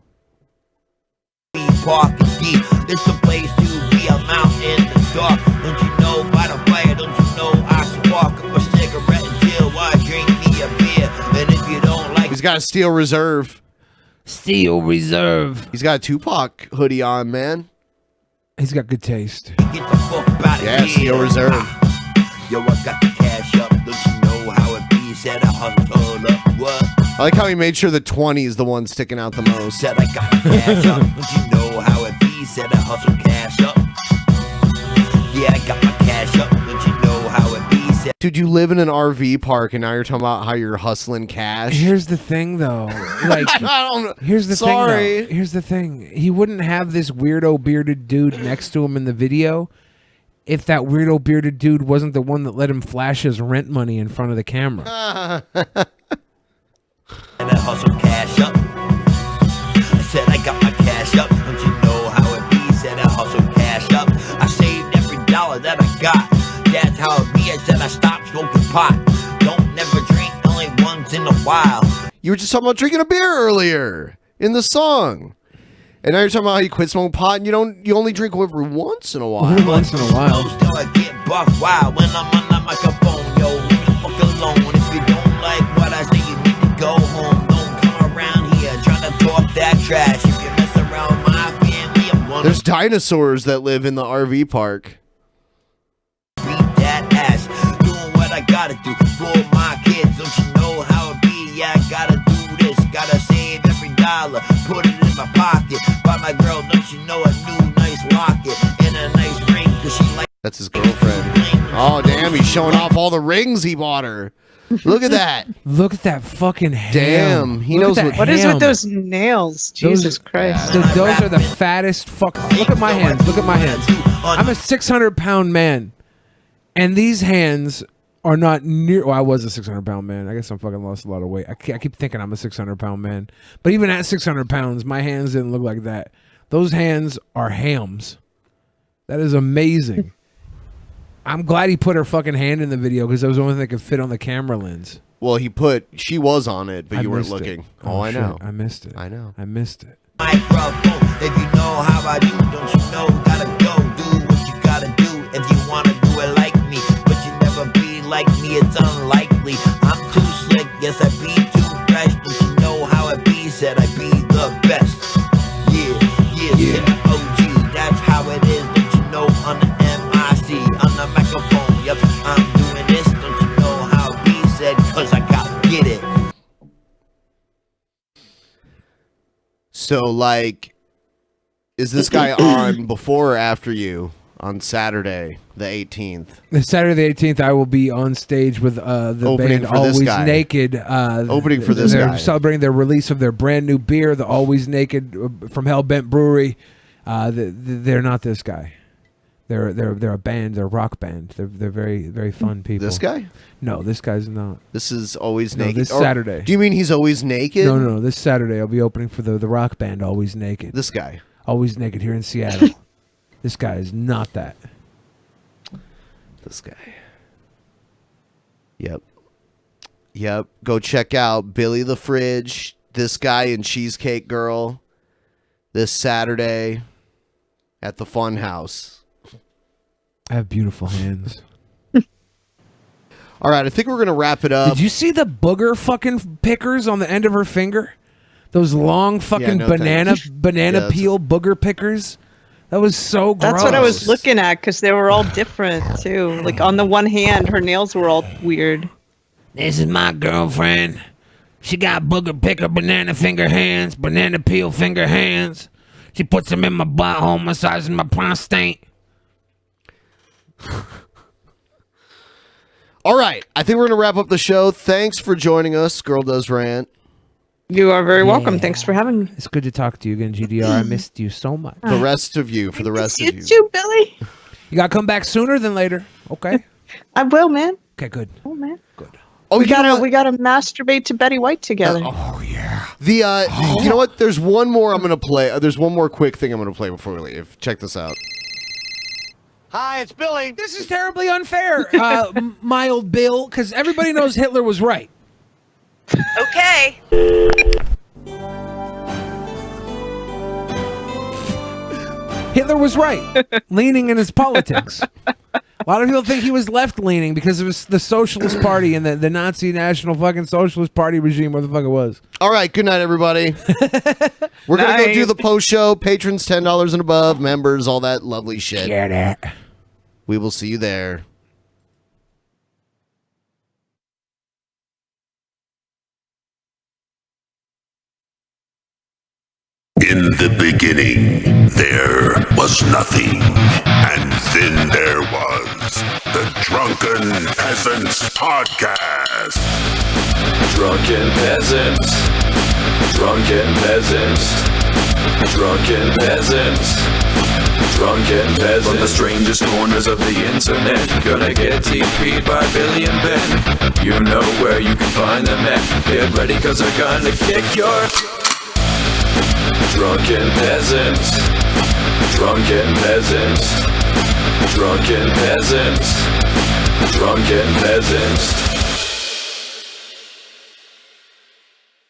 Park is deep. This the place to be. I'm out in the dark. Don't you know by the fire? Don't you know I spark up a cigarette and chill while I drink me a beer? And if you don't like, He's got a Steel Reserve. Steel Reserve. He's got a Tupac hoodie on, man. He's got good taste. get the fuck out of Yeah, here. Steel Reserve. Yo, I got the cash up. Don't you know how it be? Said I hustle up. What? I like how he made sure the 20 is the one sticking out the most. Said I got the cash up. Don't you know how it be? Said I hustle cash up. Yeah, I got my cash up. Don't you know how it be? Said Dude, you live in an RV park and now you're talking about how you're hustling cash. Here's the thing, though. Like, I don't know. here's the Sorry. thing. Though. Here's the thing. He wouldn't have this weirdo bearded dude next to him in the video if that weirdo bearded dude wasn't the one that let him flash his rent money in front of the camera. And I hustle cash up. I said I got my cash up. Don't you know how it be? Said I hustle cash up. I saved every dollar that I got. That's how it be. I said I stopped smoking pot. Don't never drink, only once in a while. You were just talking about drinking a beer earlier in the song. And now you're talking about how you quit smoking pot and you only drink every once in a while. Once in a while. Still I get buff wild when I'm on the microphone. Yo, leave me the fuck alone. If you don't like what I say, you need to go home. Don't come around here trying to talk that trash. If you mess around my family, I'm gonna There's dinosaurs that live in the RV park. beat that ass. Doing what I gotta do for my kids. Don't you know how it be? Yeah, I gotta do this. Gotta save every dollar. Put it in my pocket. Buy my girl, don't you know, a new nice locket and a nice ring, cause she like. That's his girlfriend. Oh, damn, he's showing off all the rings he bought her. Look at that. Look at that fucking ham. Damn, he knows What is with those nails? Jesus Christ. Those are the fattest fuck. Look at my hands. Look at my hands. I'm a 600-pound man, and these hands are not near. Well, I was a 600-pound man. I guess I'm fucking lost a lot of weight. I keep thinking I'm a 600-pound man, but even at 600 pounds, my hands didn't look like that. Those hands are hams. That is amazing. I'm glad he put her fucking hand in the video because that was the only thing that could fit on the camera lens. Well, she was on it, but you weren't looking. Oh, I shit. know. I missed it. I know. I missed it. Microphone. If you know how I do, don't you know? Gotta go do what you gotta do. If you wanna do it like me, but you never be like me, it's unlikely. I'm too slick, yes I be too fresh. Don't you know how it be? Said I be the best. Yeah, yeah, OG. That's how it is. Don't you know? On the MIC, on the microphone. Yep, I'm doing this. Don't you know how it be? Said, cause I gotta get it. So, like, is this guy on before or after you on Saturday, the 18th? The Saturday the 18th, I will be on stage with the Opening band for this Always guy. Naked. Opening for this they're guy. celebrating their release of their brand new beer, the Always Naked from Hellbent Brewery. They're not this guy. They're a band. They're a rock band. They're very very fun people. This guy? No, this guy's not. This is Always No, Naked. this Or- Saturday. Do you mean he's always naked? No. This Saturday I'll be opening for the rock band Always Naked. This guy. Always Naked here in Seattle. This guy is not that. This guy. Yep. Go check out Billy the Fridge, this guy and Cheesecake Girl this Saturday at the Fun House. I have beautiful hands. All right, I think we're going to wrap it up. Did you see the booger fucking pickers on the end of her finger? Those long fucking no banana thanks. Yeah, peel booger pickers? That was so gross. That's what I was looking at because they were all different too. Like on the one hand, her nails were all weird. This is my girlfriend. She got booger picker banana finger hands, banana peel finger hands. She puts them in my butthole, massaging my prostate. All right, I think we're going to wrap up the show. Thanks for joining us, Girl Does Rant. You are very welcome. Thanks for having me. It's good to talk to you again, GDR. I missed you so much. The rest of you, for the rest of you. You too, Billy. You got to come back sooner than later, okay? I will, man. Okay, good. Oh, man. Good. Oh, we gotta masturbate to Betty White together. You know what? There's one more I'm going to play. There's one more quick thing I'm going to play before we leave. Check this out. Hi, it's Billy. This is terribly unfair, mild Bill, because everybody knows Hitler was right. Okay. Hitler was right, leaning in his politics. A lot of people think he was left-leaning because of the Socialist Party and the Nazi National fucking Socialist Party regime, where the fuck it was. All right, good night, everybody. We're going to go do the post show. Patrons $10 and above, members, all that lovely shit. Get it. We will see you there. In the beginning, there was nothing, and then there was the Drunken Peasants Podcast. Drunken Peasants. Drunken Peasants. Drunken Peasants. Drunken Drunken Peasants. From the strangest corners of the internet, gonna get TP'd by Billy and Ben. You know where you can find them at. Get ready cause they're gonna kick your Drunken Peasants. Drunken Peasants. Drunken Peasants. Drunken Peasants.